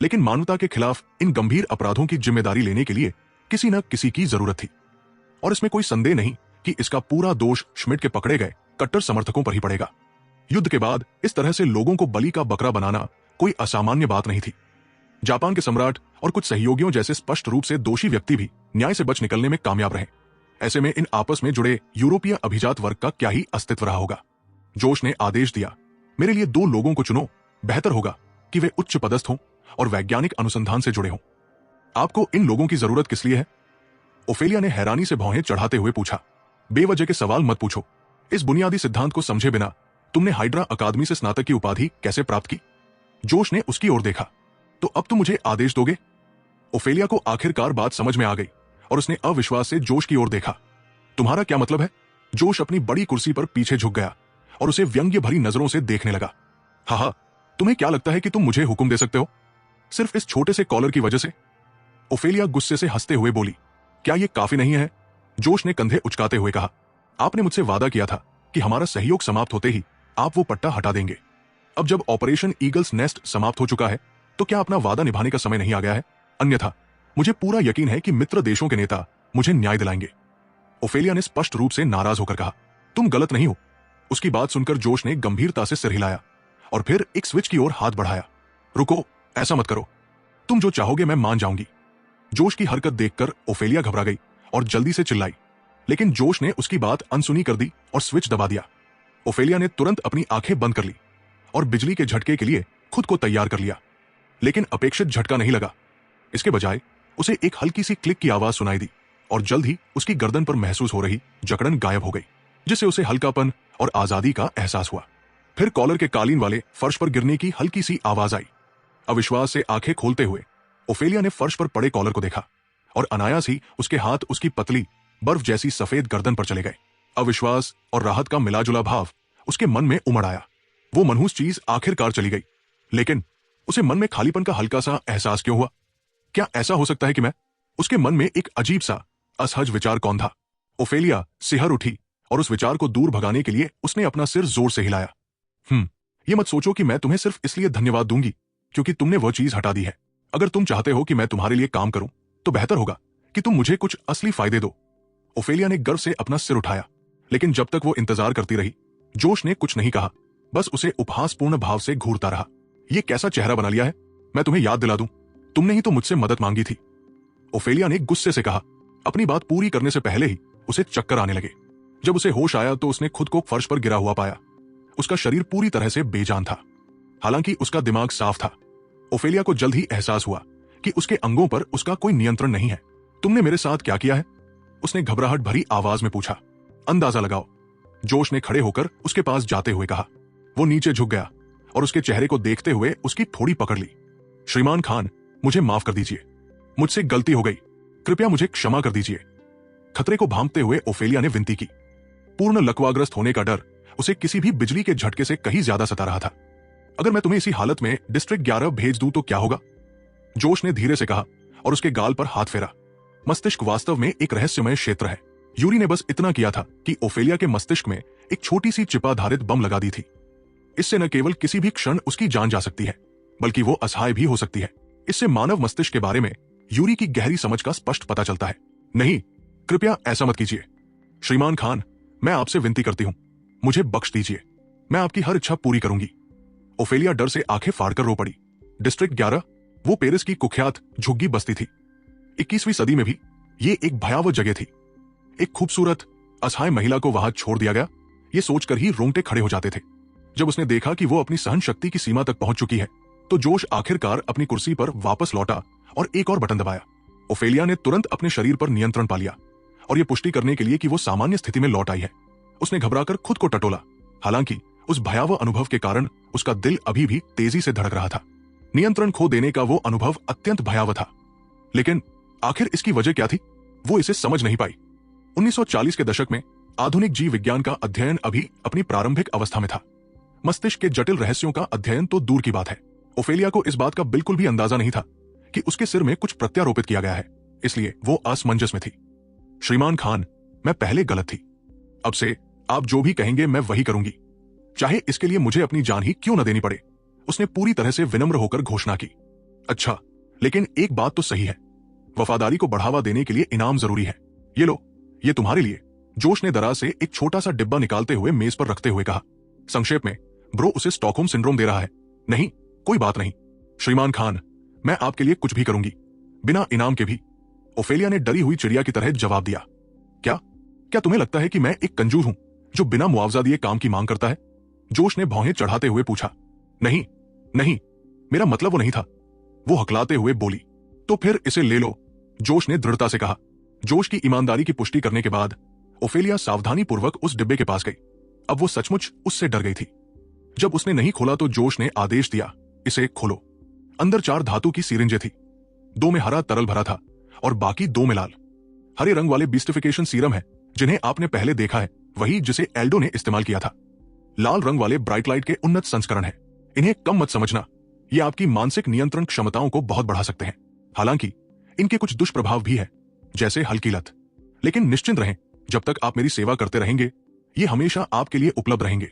लेकिन मानवता के खिलाफ इन गंभीर अपराधों की जिम्मेदारी लेने के लिए किसी न किसी की जरूरत थी, और इसमें कोई संदेह नहीं कि इसका पूरा दोष श्मिट के पकड़े गए कट्टर समर्थकों पर ही पड़ेगा। युद्ध के बाद इस तरह से लोगों को बलि का बकरा बनाना कोई असामान्य बात नहीं थी। जापान के सम्राट और कुछ सहयोगियों जैसे स्पष्ट रूप से दोषी व्यक्ति भी न्याय से बच निकलने में कामयाब रहे। ऐसे में इन आपस में जुड़े यूरोपीय अभिजात वर्ग का क्या ही अस्तित्व रहा होगा। जोश ने आदेश दिया, मेरे लिए 2 लोगों को चुनो। बेहतर होगा कि वे उच्च पदस्थ हों और वैज्ञानिक अनुसंधान से जुड़े हों। आपको इन लोगों की जरूरत किस लिए है? ओफेलिया ने हैरानी से भौहें चढ़ाते हुए पूछा। बेवजह के सवाल मत पूछो। इस बुनियादी सिद्धांत को समझे बिना तुमने हाइड्रा अकादमी से स्नातक की उपाधि कैसे प्राप्त की? जोश ने उसकी ओर देखा। तो अब तुम मुझे आदेश दोगे? ओफेलिया को आखिरकार बात समझ में आ गई और उसने अविश्वास से जोश की ओर देखा। तुम्हारा क्या मतलब है? जोश अपनी बड़ी कुर्सी पर पीछे झुक गया और उसे व्यंग्य भरी नजरों से देखने लगा। हाँ, तुम्हें क्या लगता है कि तुम मुझे हुक्म दे सकते हो सिर्फ इस छोटे से कॉलर की वजह से? ओफेलिया गुस्से से हंसते हुए बोली। क्या यह काफी नहीं है? जोश ने कंधे उचकाते हुए कहा। आपने मुझसे वादा किया था कि हमारा सहयोग समाप्त होते ही आप वो पट्टा हटा देंगे। अब जब ऑपरेशन ईगल्स नेस्ट समाप्त हो चुका है, तो क्या अपना वादा निभाने का समय नहीं आ गया है? अन्यथा मुझे पूरा यकीन है कि मित्र देशों के नेता मुझे न्याय दिलाएंगे। ओफेलिया ने स्पष्ट रूप से नाराज होकर कहा। तुम गलत नहीं हो। उसकी बात सुनकर जोश ने गंभीरता से सिर हिलाया और फिर एक स्विच की ओर हाथ बढ़ाया। रुको, ऐसा मत करो। तुम जो चाहोगे मैं मान जाऊंगी। जोश की हरकत देखकर ओफेलिया घबरा गई और जल्दी से चिल्लाई, लेकिन जोश ने उसकी बात अनसुनी कर दी और स्विच दबा दिया। ओफेलिया ने तुरंत अपनी आंखें बंद कर ली और बिजली के झटके के लिए खुद को तैयार कर लिया। लेकिन अपेक्षित झटका नहीं लगा। इसके बजाय उसे एक हल्की सी क्लिक की आवाज सुनाई दी और जल्द ही उसकी गर्दन पर महसूस हो रही जकड़न गायब हो गई, जिससे उसे हल्कापन और आजादी का एहसास हुआ। फिर कॉलर के कालीन वाले फर्श पर गिरने की हल्की सी आवाज आई। अविश्वास से आंखें खोलते हुए ओफेलिया ने फर्श पर पड़े कॉलर को देखा और अनायास ही उसके हाथ उसकी पतली बर्फ जैसी सफेद गर्दन पर चले गए। अविश्वास और राहत का मिलाजुला भाव उसके मन में उमड़ आया। वो मनहूस चीज आखिरकार चली गई, लेकिन उसे मन में खालीपन का हल्का सा एहसास क्यों हुआ? क्या ऐसा हो सकता है कि मैं? उसके मन में एक अजीब सा असहज विचार कौन था? ओफेलिया सिहर उठी और उस विचार को दूर भगाने के लिए उसने अपना सिर जोर से हिलाया। ये मत सोचो कि मैं तुम्हें सिर्फ इसलिए धन्यवाद दूंगी क्योंकि तुमने वह चीज हटा दी है। अगर तुम चाहते हो कि मैं तुम्हारे लिए काम करूं, तो बेहतर होगा कि तुम मुझे कुछ असली फायदे दो। ओफेलिया ने गर्व से अपना सिर उठाया, लेकिन जब तक वो इंतजार करती रही, जोश ने कुछ नहीं कहा, बस उसे उपहासपूर्ण भाव से घूरता रहा। ये कैसा चेहरा बना लिया है? मैं तुम्हें याद दिला दूं, तुमने ही तो मुझसे मदद मांगी थी। ओफेलिया ने गुस्से से कहा। अपनी बात पूरी करने से पहले ही उसे चक्कर आने लगे। जब उसे होश आया तो उसने खुद को फर्श पर गिरा हुआ पाया। उसका शरीर पूरी तरह से बेजान था, हालांकि उसका दिमाग साफ था। ओफेलिया को जल्द ही एहसास हुआ कि उसके अंगों पर उसका कोई नियंत्रण नहीं है। तुमने मेरे साथ क्या किया है? उसने घबराहट भरी आवाज में पूछा। अंदाजा लगाओ, जोश ने खड़े होकर उसके पास जाते हुए कहा। वो नीचे झुक गया और उसके चेहरे को देखते हुए उसकी थोड़ी पकड़ ली। श्रीमान खान, मुझे माफ कर दीजिए, मुझसे गलती हो गई, कृपया मुझे क्षमा कर दीजिए। खतरे को भांपते हुए ओफेलिया ने विनती की। पूर्ण लकवाग्रस्त होने का डर उसे किसी भी बिजली के झटके से कहीं ज्यादा सता रहा था। अगर मैं तुम्हें इसी हालत में डिस्ट्रिक्ट 11 भेज दूं तो क्या होगा? जोश ने धीरे से कहा और उसके गाल पर हाथ फेरा। मस्तिष्क वास्तव में एक रहस्यमय क्षेत्र है। यूरी ने बस इतना किया था कि ओफेलिया के मस्तिष्क में एक छोटी सी चिप आधारित बम लगा दी थी। इससे न केवल किसी भी क्षण उसकी जान जा सकती है, बल्कि वो असहाय भी हो सकती है। इससे मानव मस्तिष्क के बारे में यूरी की गहरी समझ का स्पष्ट पता चलता है। नहीं, कृपया ऐसा मत कीजिए श्रीमान खान, मैं आपसे विनती करती हूं, मुझे बख्श दीजिए, मैं आपकी हर इच्छा पूरी करूंगी। ओफेलिया डर से आंखें फाड़कर रो पड़ी। डिस्ट्रिक्ट 11 वो पेरिस की कुख्यात झुग्गी बस्ती थी। 21वीं सदी में भी ये एक भयावह जगह थी। एक खूबसूरत असहाय महिला को वहां छोड़ दिया गया, ये सोचकर ही रोंगटे खड़े हो जाते थे। जब उसने देखा कि वो अपनी सहन शक्ति की सीमा तक पहुंच चुकी है, तो जोश आखिरकार अपनी कुर्सी पर वापस लौटा और एक और बटन दबाया। ओफेलिया ने तुरंत अपने शरीर पर नियंत्रण पा लिया और यह पुष्टि करने के लिए कि वो सामान्य स्थिति में लौट आई है, उसने घबराकर खुद को टटोला। हालांकि उस भयावह अनुभव के कारण उसका दिल अभी भी तेजी से धड़क रहा था। नियंत्रण खो देने का वो अनुभव अत्यंत भयावह था, लेकिन आखिर इसकी वजह क्या थी, वो इसे समझ नहीं पाई। 1940 के दशक में आधुनिक जीव विज्ञान का अध्ययन अभी अपनी प्रारंभिक अवस्था में था। मस्तिष्क के जटिल रहस्यों का अध्ययन तो दूर की बात है, ओफेलिया को इस बात का बिल्कुल भी अंदाजा नहीं था कि उसके सिर में कुछ प्रत्यारोपित किया गया है, इसलिए वो असमंजस में थी। श्रीमान खान, मैं पहले गलत थी, अब से आप जो भी कहेंगे मैं वही करूंगी, चाहे इसके लिए मुझे अपनी जान ही क्यों न देनी पड़े, उसने पूरी तरह से विनम्र होकर घोषणा की। अच्छा, लेकिन एक बात तो सही है, वफादारी को बढ़ावा देने के लिए इनाम जरूरी है। ये लो, ये तुम्हारे लिए, जोश ने दराज से एक छोटा सा डिब्बा निकालते हुए मेज पर रखते हुए कहा। संक्षेप में, ब्रो उसे स्टॉकहोम सिंड्रोम दे रहा है। नहीं, कोई बात नहीं श्रीमान खान, मैं आपके लिए कुछ भी करूंगी, बिना इनाम के भी, ओफेलिया ने डरी हुई चिड़िया की तरह जवाब दिया। क्या तुम्हें लगता है कि मैं एक कंजूस हूं जो बिना मुआवजा दिए काम की मांग करता है? जोश ने भौहें चढ़ाते हुए पूछा। नहीं नहीं, मेरा मतलब वो नहीं था, वो हकलाते हुए बोली। तो फिर इसे ले लो, जोश ने दृढ़ता से कहा। जोश की ईमानदारी की पुष्टि करने के बाद ओफेलिया सावधानी पूर्वक उस डिब्बे के पास गई। अब वो सचमुच उससे डर गई थी। जब उसने नहीं खोला तो जोश ने आदेश दिया, इसे खोलो। अंदर 4 धातु की सिरिंजें थी। 2 में हरा तरल भरा था और बाकी 2 में लाल। हरे रंग वाले बीस्टिफिकेशन सीरम है जिन्हें आपने पहले देखा है, वही जिसे एल्डो ने इस्तेमाल किया था। लाल रंग वाले ब्राइट लाइट के उन्नत संस्करण है। इन्हें कम मत समझना, ये आपकी मानसिक नियंत्रण क्षमताओं को बहुत बढ़ा सकते हैं। हालांकि इनके कुछ दुष्प्रभाव भी है, जैसे हल्की लत, लेकिन निश्चिंत रहें, जब तक आप मेरी सेवा करते रहेंगे ये हमेशा आपके लिए उपलब्ध रहेंगे,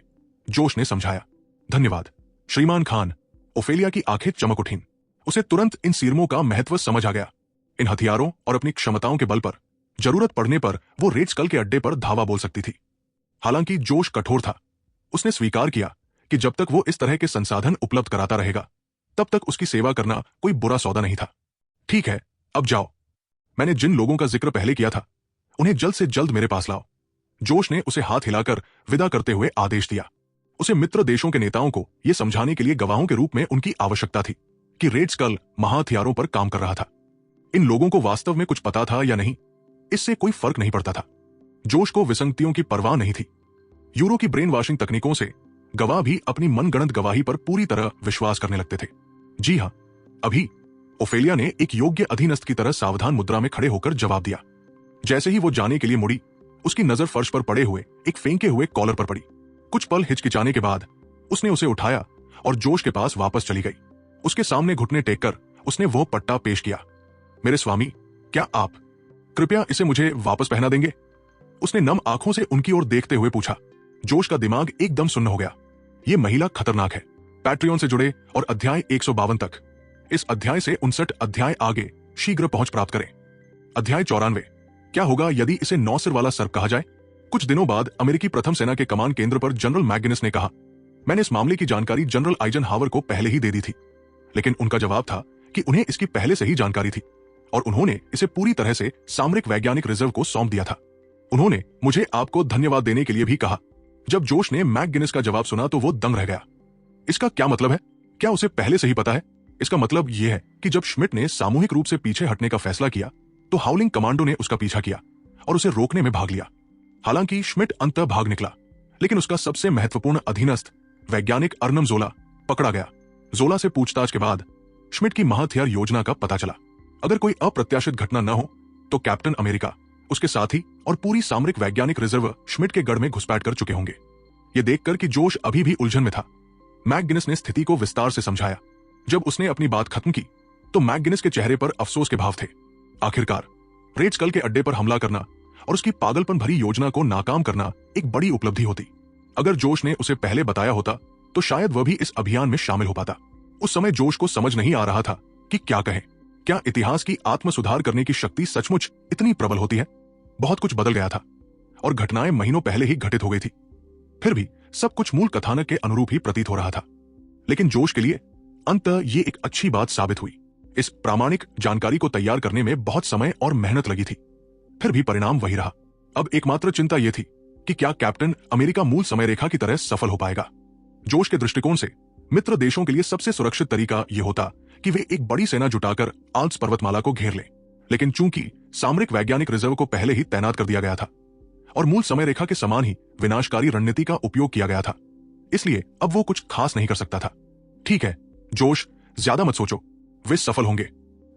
जोश ने समझाया। धन्यवाद श्रीमान खान, ओफेलिया की आंखें चमक उठीं। उसे तुरंत इन सीरमों का महत्व समझ आ गया। इन हथियारों और अपनी क्षमताओं के बल पर जरूरत पड़ने पर वो रेड स्कल के अड्डे पर धावा बोल सकती थी। हालांकि जोश कठोर था, उसने स्वीकार किया कि जब तक वो इस तरह के संसाधन उपलब्ध कराता रहेगा तब तक उसकी सेवा करना कोई बुरा सौदा नहीं था। ठीक है, अब जाओ, मैंने जिन लोगों का जिक्र पहले किया था उन्हें जल्द से जल्द मेरे पास लाओ। जोश ने उसे हाथ हिलाकर विदा करते हुए आदेश दिया। उसे मित्र देशों के नेताओं को यह समझाने के लिए गवाहों के रूप में उनकी आवश्यकता थी कि रेड स्कल महाहथियारों पर काम कर रहा था। इन लोगों को वास्तव में कुछ पता था या नहीं, इससे कोई फर्क नहीं पड़ता था। जोश को विसंगतियों की परवाह नहीं थी। यूरो की ब्रेन वॉशिंग तकनीकों से गवाह भी अपनी मनगढ़ंत गवाही पर पूरी तरह विश्वास करने लगते थे। जी हां, अभी ओफेलिया ने एक योग्य अधीनस्थ की तरह सावधान मुद्रा में खड़े होकर जवाब दिया। जैसे ही वो जाने के लिए मुड़ी, उसकी नजर फर्श पर पड़े हुए एक फेंके हुए कॉलर पर पड़ी। कुछ पल हिचकिचाने के बाद उसने उसे उठाया और जोश के पास वापस चली गई। उसके सामने घुटने टेककर उसने वो पट्टा पेश किया। मेरे स्वामी, क्या आप कृपया इसे मुझे वापस पहना देंगे? उसने नम आंखों से उनकी ओर देखते हुए पूछा। जोश का दिमाग एकदम सुन्न हो गया। ये महिला खतरनाक है। पैट्रियन से जुड़े और अध्याय 152 तक। इस अध्याय से 59 अध्याय आगे शीघ्र पहुंच प्राप्त करें। अध्याय 94, क्या होगा यदि इसे 9 सिर वाला सर्प कहा जाए? कुछ दिनों बाद अमेरिकी प्रथम सेना के कमान केंद्र पर जनरल मैकगिनस ने कहा, मैंने इस मामले की जानकारी जनरल आइजनहावर को पहले ही दे दी थी, लेकिन उनका जवाब था कि उन्हें इसकी पहले से ही जानकारी थी और उन्होंने इसे पूरी तरह से सामरिक वैज्ञानिक रिजर्व को सौंप दिया था। उन्होंने मुझे आपको धन्यवाद देने के लिए भी कहा। जब जोश ने मैकगिनस का जवाब सुना तो वो दंग रह गया। इसका क्या मतलब है? क्या उसे पहले से ही पता है? इसका मतलब यह है कि जब श्मिट ने सामूहिक रूप से पीछे हटने का फैसला किया तो हाउलिंग कमांडो ने उसका पीछा किया और उसे रोकने में भाग लिया। हालांकि श्मिट अंततः भाग निकला, लेकिन उसका सबसे महत्वपूर्ण अधीनस्थ वैज्ञानिक अर्नम जोला पकड़ा गया। जोला से पूछताछ के बाद श्मिट की महाहथियार योजना का पता चला। अगर कोई अप्रत्याशित घटना न हो तो कैप्टन अमेरिका, उसके साथी और पूरी सामरिक वैज्ञानिक रिजर्व श्मिट के गढ़ में घुसपैठ कर चुके होंगे। यह देखकर कि जोश अभी भी उलझन में था, मैकगिनस ने स्थिति को विस्तार से समझाया। जब उसने अपनी बात खत्म की तो मैकगिनिस के चेहरे पर अफसोस के भाव थे। आखिरकार रेड्सकल के अड्डे पर हमला करना और उसकी पागलपन भरी योजना को नाकाम करना एक बड़ी उपलब्धि होती। अगर जोश ने उसे पहले बताया होता तो शायद वह भी इस अभियान में शामिल हो पाता। उस समय जोश को समझ नहीं आ रहा था कि क्या कहे। क्या इतिहास की आत्म सुधार करने की शक्ति सचमुच इतनी प्रबल होती है? बहुत कुछ बदल गया था और घटनाएं महीनों पहले ही घटित हो गई थी। फिर भी सब कुछ मूल कथानक के अनुरूप ही प्रतीत हो रहा था। लेकिन जोश के लिए अंततः ये एक अच्छी बात साबित हुई। इस प्रामाणिक जानकारी को तैयार करने में बहुत समय और मेहनत लगी थी, फिर भी परिणाम वही रहा। अब एकमात्र चिंता यह थी कि क्या कैप्टन अमेरिका मूल समय रेखा की तरह सफल हो पाएगा। जोश के दृष्टिकोण से मित्र देशों के लिए सबसे सुरक्षित तरीका यह होता कि वे एक बड़ी सेना जुटाकर आल्प्स पर्वतमाला को घेर लें। लेकिन चूंकि सामरिक वैज्ञानिक रिजर्व को पहले ही तैनात कर दिया गया था और मूल समय रेखा के समान ही विनाशकारी रणनीति का उपयोग किया गया था, इसलिए अब वो कुछ खास नहीं कर सकता था। ठीक है जोश, ज्यादा मत सोचो, वे सफल होंगे।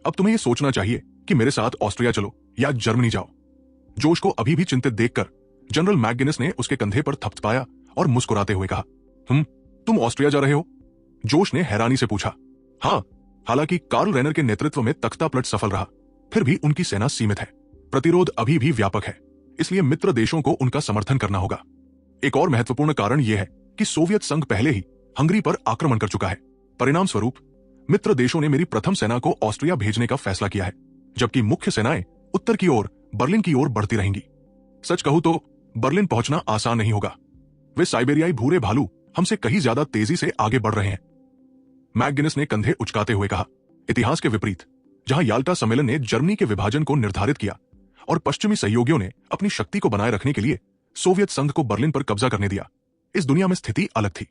अब तुम्हें यह सोचना चाहिए कि मेरे साथ ऑस्ट्रिया चलो या जर्मनी जाओ। जोश को अभी भी चिंतित देखकर जनरल मैकगिनिस ने उसके कंधे पर थपथपाया और मुस्कुराते हुए कहा, तुम ऑस्ट्रिया जा रहे हो? जोश ने हैरानी से पूछा। हाँ, हालांकि कार्ल रेनर के नेतृत्व में तख्तापलट सफल रहा, फिर भी उनकी सेना सीमित है। प्रतिरोध अभी भी व्यापक है, इसलिए मित्र देशों को उनका समर्थन करना होगा। एक और महत्वपूर्ण कारण यह है कि सोवियत संघ पहले ही हंगरी पर आक्रमण कर चुका है। परिणाम स्वरूप मित्र देशों ने मेरी प्रथम सेना को ऑस्ट्रिया भेजने का फैसला किया है, जबकि मुख्य सेनाएं उत्तर की ओर बर्लिन की ओर बढ़ती रहेंगी। सच कहूं तो बर्लिन पहुंचना आसान नहीं होगा। वे साइबेरियाई भूरे भालू हमसे कहीं ज्यादा तेजी से आगे बढ़ रहे हैं। मैकगिनिस ने कंधे उचकाते हुए कहा। इतिहास के विपरीत, जहां याल्टा सम्मेलन ने जर्मनी के विभाजन को निर्धारित किया और पश्चिमी सहयोगियों ने अपनी शक्ति को बनाए रखने के लिए सोवियत संघ को बर्लिन पर कब्जा करने दिया, इस दुनिया में स्थिति अलग थी।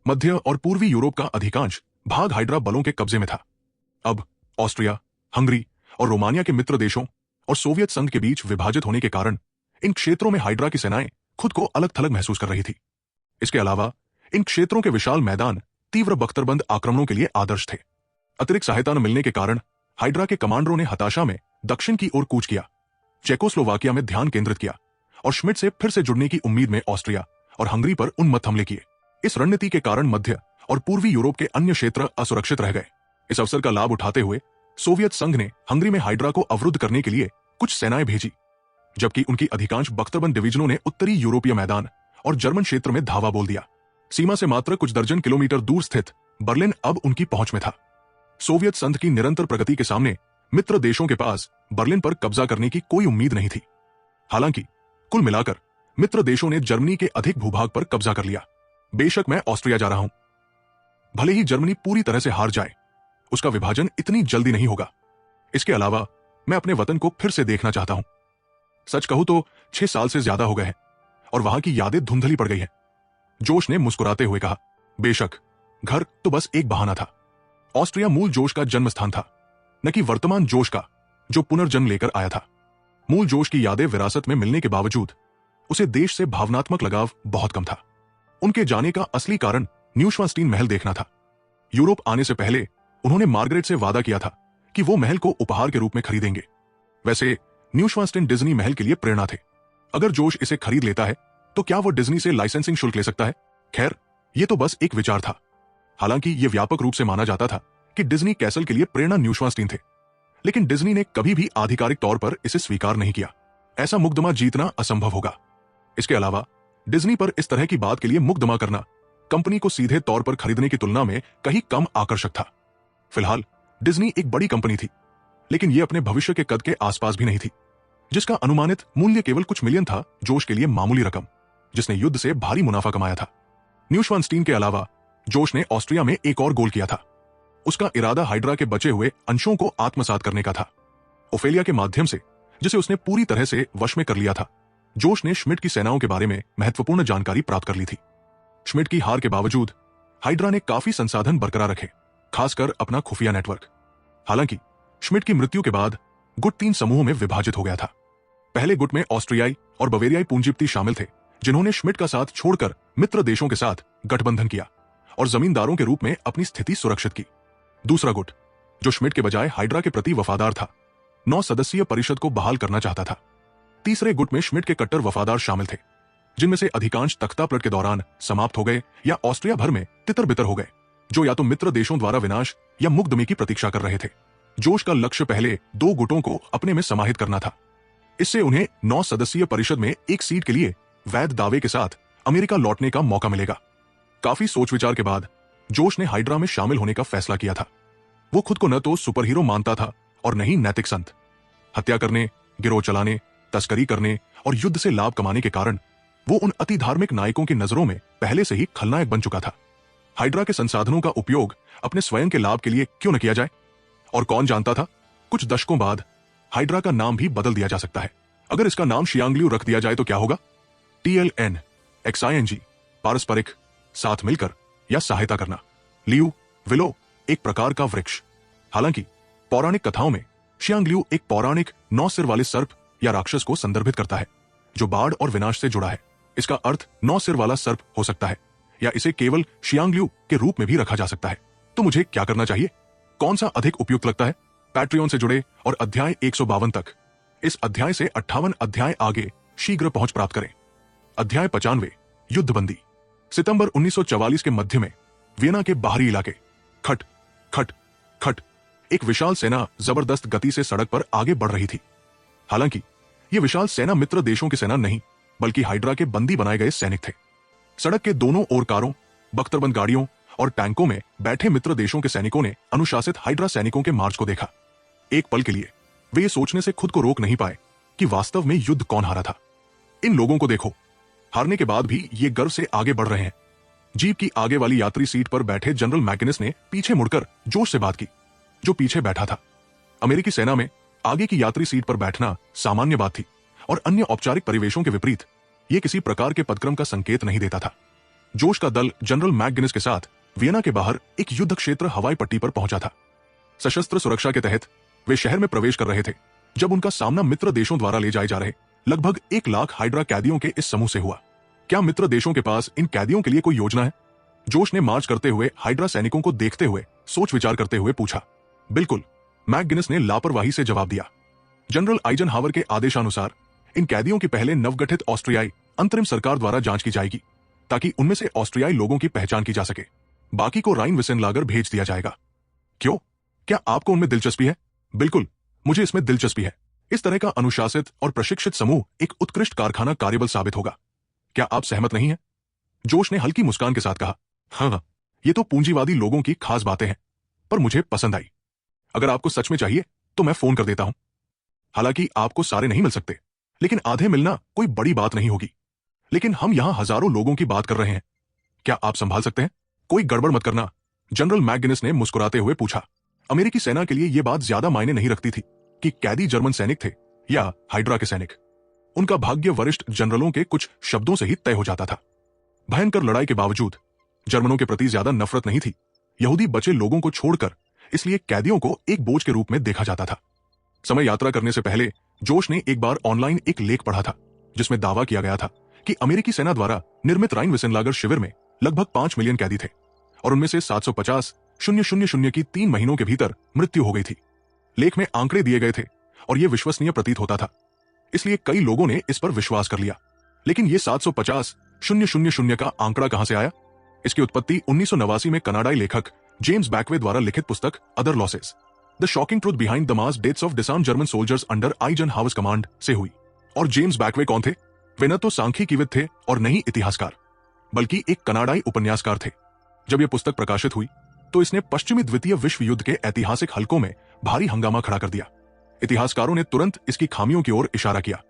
मध्य और पूर्वी यूरोप का अधिकांश भाग हाइड्रा बलों के कब्जे में था। अब ऑस्ट्रिया, हंगरी और रोमानिया के मित्र देशों और सोवियत संघ के बीच विभाजित होने के कारण इन क्षेत्रों में हाइड्रा की सेनाएं खुद को अलग थलग महसूस कर रही थी। इसके अलावा इन क्षेत्रों के विशाल मैदान तीव्र बख्तरबंद आक्रमणों के लिए आदर्श थे। अतिरिक्त सहायता न मिलने के कारण हाइड्रा के कमांडरों ने हताशा में दक्षिण की ओर कूच किया, चेकोस्लोवाकिया में ध्यान केंद्रित किया और श्मिट से फिर से जुड़ने की उम्मीद में ऑस्ट्रिया और हंगरी पर उन्मत्त हमले किए। इस रणनीति के कारण मध्य और पूर्वी यूरोप के अन्य क्षेत्र असुरक्षित रह गए। इस अवसर का लाभ उठाते हुए सोवियत संघ ने हंगरी में हाइड्रा को अवरुद्ध करने के लिए कुछ सेनाएं भेजी, जबकि उनकी अधिकांश बख्तरबंद डिवीजनों ने उत्तरी यूरोपीय मैदान और जर्मन क्षेत्र में धावा बोल दिया। सीमा से मात्र कुछ दर्जन किलोमीटर दूर स्थित बर्लिन अब उनकी पहुंच में था। सोवियत संघ की निरंतर प्रगति के सामने मित्र देशों के पास बर्लिन पर कब्जा करने की कोई उम्मीद नहीं थी। हालांकि कुल मिलाकर मित्र देशों ने जर्मनी के अधिक भूभाग पर कब्जा कर लिया। बेशक मैं ऑस्ट्रिया जा रहा हूं, भले ही जर्मनी पूरी तरह से हार जाए, उसका विभाजन इतनी जल्दी नहीं होगा। इसके अलावा मैं अपने वतन को फिर से देखना चाहता हूं। सच कहूं तो 6 साल से ज्यादा हो गए हैं और वहां की यादें धुंधली पड़ गई हैं। जोश ने मुस्कुराते हुए कहा। बेशक, घर तो बस एक बहाना था। ऑस्ट्रिया मूल जोश का जन्म स्थान था, न कि वर्तमान जोश का जो पुनर्जन्म लेकर आया था। मूल जोश की यादें विरासत में मिलने के बावजूद उसे देश से भावनात्मक लगाव बहुत कम था। उनके जाने का असली कारण न्यूश्वास्टीन महल देखना था। यूरोप आने से पहले उन्होंने मार्गरेट से वादा किया था कि वो महल को उपहार के रूप में खरीदेंगे। वैसे न्यूश्वास्टीन डिज्नी महल के लिए प्रेरणा थे। अगर जोश इसे खरीद लेता है तो क्या वो डिज्नी से लाइसेंसिंग शुल्क ले सकता है? खैर, ये तो बस एक विचार था। हालांकि ये व्यापक रूप से माना जाता था कि डिज्नी कैसल के लिए प्रेरणा न्यूश्वास्टीन थे, लेकिन डिज्नी ने कभी भी आधिकारिक तौर पर इसे स्वीकार नहीं किया। ऐसा मुकदमा जीतना असंभव होगा। इसके अलावा डिज्नी पर इस तरह की बात के लिए मुकदमा करना कंपनी को सीधे तौर पर खरीदने की तुलना में कहीं कम आकर्षक था। फिलहाल डिज्नी एक बड़ी कंपनी थी, लेकिन यह अपने भविष्य के कद के आसपास भी नहीं थी, जिसका अनुमानित मूल्य केवल कुछ मिलियन था। जोश के लिए मामूली रकम, जिसने युद्ध से भारी मुनाफा कमाया था। न्यूश्वास्टीन के अलावा जोश ने ऑस्ट्रिया में एक और गोल किया था। उसका इरादा हाइड्रा के बचे हुए अंशों को आत्मसात करने का था। ओफेलिया के माध्यम से, जिसे उसने पूरी तरह से वश में कर लिया था, जोश ने श्मिट की सेनाओं के बारे में महत्वपूर्ण जानकारी प्राप्त कर ली थी। श्मिट की हार के बावजूद हाइड्रा ने काफी संसाधन बरकरार रखे, खासकर अपना खुफिया नेटवर्क। हालांकि श्मिट की मृत्यु के बाद गुट 3 समूहों में विभाजित हो गया था। पहले गुट में ऑस्ट्रियाई और बवेरियाई पूंजीपति शामिल थे, जिन्होंने श्मिट का साथ छोड़कर मित्र देशों के साथ गठबंधन किया और जमींदारों के रूप में अपनी स्थिति सुरक्षित की। दूसरा गुट, जो श्मिट के बजाय हाइड्रा के प्रति वफादार था, 9 सदस्यीय परिषद को बहाल करना चाहता था। तीसरे गुट में श्मिट के कट्टर वफादार शामिल थे, जिनमें से अधिकांश तख्तापलट के दौरान समाप्त हो गए या ऑस्ट्रिया भर में तितर बितर हो गए, जो या तो मित्र देशों द्वारा विनाश या मुकदमे की प्रतीक्षा कर रहे थे। जोश का लक्ष्य पहले 2 गुटों को अपने में समाहित करना था। इससे उन्हें 9 सदस्यीय परिषद में एक सीट के लिए वैध दावे के साथ अमेरिका लौटने का मौका मिलेगा। काफी सोच विचार के बाद जोश ने हाइड्रा में शामिल होने का फैसला किया था। वो खुद को न तो सुपर हीरो मानता था और न ही नैतिक संत। हत्या करने, गिरोह चलाने, तस्करी करने और युद्ध से लाभ कमाने के कारण वो उन अति धार्मिक नायकों की नजरों में पहले से ही खलनायक बन चुका था। हाइड्रा के संसाधनों का उपयोग अपने स्वयं के लाभ के लिए क्यों न किया जाए? और कौन जानता था, कुछ दशकों बाद हाइड्रा का नाम भी बदल दिया जा सकता है। अगर इसका नाम शियांग लियू रख दिया जाए तो क्या होगा? TLN, XING, पारस्परिक, साथ मिलकर या सहायता करना। लियू, विलो, एक प्रकार का वृक्ष। हालांकि पौराणिक कथाओं में शियांग लियू एक पौराणिक 9 सिर वाले सर्प या राक्षस को संदर्भित करता है जो बाढ़ और विनाश से जुड़ा है। इसका अर्थ 9 सिर वाला सर्प हो सकता है या इसे केवल शियांग लियू के रूप में भी रखा जा सकता है। तो मुझे क्या करना चाहिए? कौन सा अधिक उपयुक्त लगता है? पैट्रियन से जुड़े और अध्याय 152 तक। इस अध्याय से 58 अध्याय आगे शीघ्र पहुंच प्राप्त करें। अध्याय 95, युद्धबंदी। सितंबर 1944 के मध्य में वियना के बाहरी इलाके खट खट खट एक विशाल सेना जबरदस्त गति से सड़क पर आगे बढ़ रही थी। हालांकि यह विशाल सेना मित्र देशों की सेना नहीं बल्कि हाइड्रा के बंदी बनाए गए सैनिक थे। सड़क के दोनों ओर कारों, बख्तरबंद गाड़ियों और टैंकों में बैठे मित्र देशों के सैनिकों ने अनुशासित हाइड्रा सैनिकों के मार्च को देखा। एक पल के लिए वे ये सोचने से खुद को रोक नहीं पाए कि वास्तव में युद्ध कौन हारा था। इन लोगों को देखो, हारने के बाद भी ये गर्व से आगे बढ़ रहे हैं। जीप की आगे वाली यात्री सीट पर बैठे जनरल मैकेनिस ने पीछे मुड़कर जोश से बात की, जो पीछे बैठा था। अमेरिकी सेना में आगे की यात्री सीट पर बैठना सामान्य बात थी और अन्य औपचारिक परिवेशों के विपरीत यह किसी प्रकार के पदक्रम का संकेत नहीं देता था। जोश का दल जनरल मैकगिनिस के साथ वियना के बाहर एक युद्ध क्षेत्र हवाई पट्टी पर पहुंचा था। सशस्त्र सुरक्षा के तहत वे शहर में प्रवेश कर रहे थे जब उनका सामना मित्र देशों द्वारा ले जाए जा रहे लगभग 1 लाख हाइड्रा कैदियों के इस समूह से हुआ। क्या मित्र देशों के पास इन कैदियों के लिए कोई योजना है? जोश ने मार्च करते हुए हाइड्रा सैनिकों को देखते हुए सोच विचार करते हुए पूछा। बिल्कुल, मैकगिनिस ने लापरवाही से जवाब दिया। जनरल आइजनहावर के आदेशानुसार इन कैदियों की पहले नवगठित ऑस्ट्रियाई अंतरिम सरकार द्वारा जांच की जाएगी ताकि उनमें से ऑस्ट्रियाई लोगों की पहचान की जा सके। बाकी को राइन विसेनलागर भेज दिया जाएगा। क्यों? क्या आपको उनमें दिलचस्पी है? बिल्कुल, मुझे इसमें दिलचस्पी है। इस तरह का अनुशासित और प्रशिक्षित समूह एक उत्कृष्ट कारखाना कार्यबल साबित होगा। क्या आप सहमत नहीं हैं? जोश ने हल्की मुस्कान के साथ कहा। हाँ, ये तो पूंजीवादी लोगों की खास बातें हैं, पर मुझे पसंद आई। अगर आपको सच में चाहिए तो मैं फोन कर देता हूं। हालांकि आपको सारे नहीं मिल सकते, लेकिन आधे मिलना कोई बड़ी बात नहीं होगी। लेकिन हम यहां हजारों लोगों की बात कर रहे हैं। क्या आप संभाल सकते हैं? कोई गड़बड़ मत करना, जनरल मैकगिनिस ने मुस्कुराते हुए पूछा। अमेरिकी सेना के लिए यह बात ज्यादा मायने नहीं रखती थी कि कैदी जर्मन सैनिक थे या हाइड्रा के सैनिक। उनका भाग्य वरिष्ठ जनरलों के कुछ शब्दों से ही तय हो जाता था। भयंकर लड़ाई के बावजूद जर्मनों के प्रति ज्यादा नफरत नहीं थी। यहूदी बचे लोगों को छोड़कर, इसलिए कैदियों को एक बोझ के रूप में देखा जाता था। समय यात्रा करने से पहले जोश ने एक बार ऑनलाइन एक लेख पढ़ा था जिसमें दावा किया गया था कि अमेरिकी सेना द्वारा निर्मित राइन विसेनलागर शिविर में लगभग 5 मिलियन कैदी थे और उनमें से 750,000 की 3 महीनों के भीतर मृत्यु हो गई थी। लेख में आंकड़े दिए गए थे और यह विश्वसनीय प्रतीत होता था, इसलिए कई लोगों ने इस पर विश्वास कर लिया। लेकिन यह 750,000 का आंकड़ा कहां से आया? इसकी उत्पत्ति 1989 में कनाडाई लेखक जेम्स बैकवे द्वारा लिखित पुस्तक other losses, the shocking truth behind the mass deaths of disarmed German soldiers under Eisenhower's command से हुई। और जेम्स बैकवे कौन थे? वे न तो सांख्यिकीविद थे और न ही इतिहासकार, बल्कि एक कनाडाई उपन्यासकार थे। जब यह पुस्तक प्रकाशित हुई तो इसने पश्चिमी द्वितीय विश्व युद्ध के ऐतिहासिक हलकों में भारी हंगामा खड़ा कर दिया। इतिहासकारों ने तुरंत इसकी खामियों की ओर इशारा किया।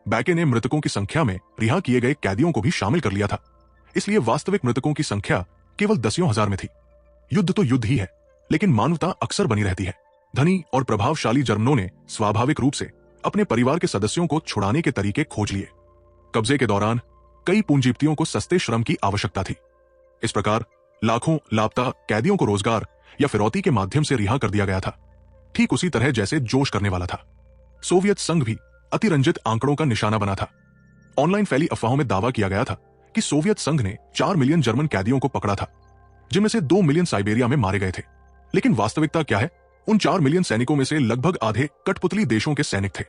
बैके ने मृतकों की संख्या में रिहा किए गए कैदियों को भी शामिल कर लिया था, इसलिए वास्तविक मृतकों की संख्या केवल दसियों हजार में थी। युद्ध तो युद्ध ही है, लेकिन मानवता अक्सर बनी रहती है। धनी और प्रभावशाली जर्मनों ने स्वाभाविक रूप से अपने परिवार के सदस्यों को छुड़ाने के तरीके खोज लिए। कब्जे के दौरान कई पूंजीपतियों को सस्ते श्रम की आवश्यकता थी। इस प्रकार लाखों लापता कैदियों को रोजगार या फिरौती के माध्यम से रिहा कर दिया गया था, ठीक उसी तरह जैसे जोश करने वाला था। सोवियत संघ भी अतिरंजित आंकड़ों का निशाना बना था। ऑनलाइन फैली अफवाहों में दावा किया गया था कि सोवियत संघ ने 4 मिलियन जर्मन कैदियों को पकड़ा था, जिनमें से 2 मिलियन साइबेरिया में मारे गए थे। लेकिन वास्तविकता क्या है? उन 4 मिलियन सैनिकों में से लगभग आधे कठपुतली देशों के सैनिक थे।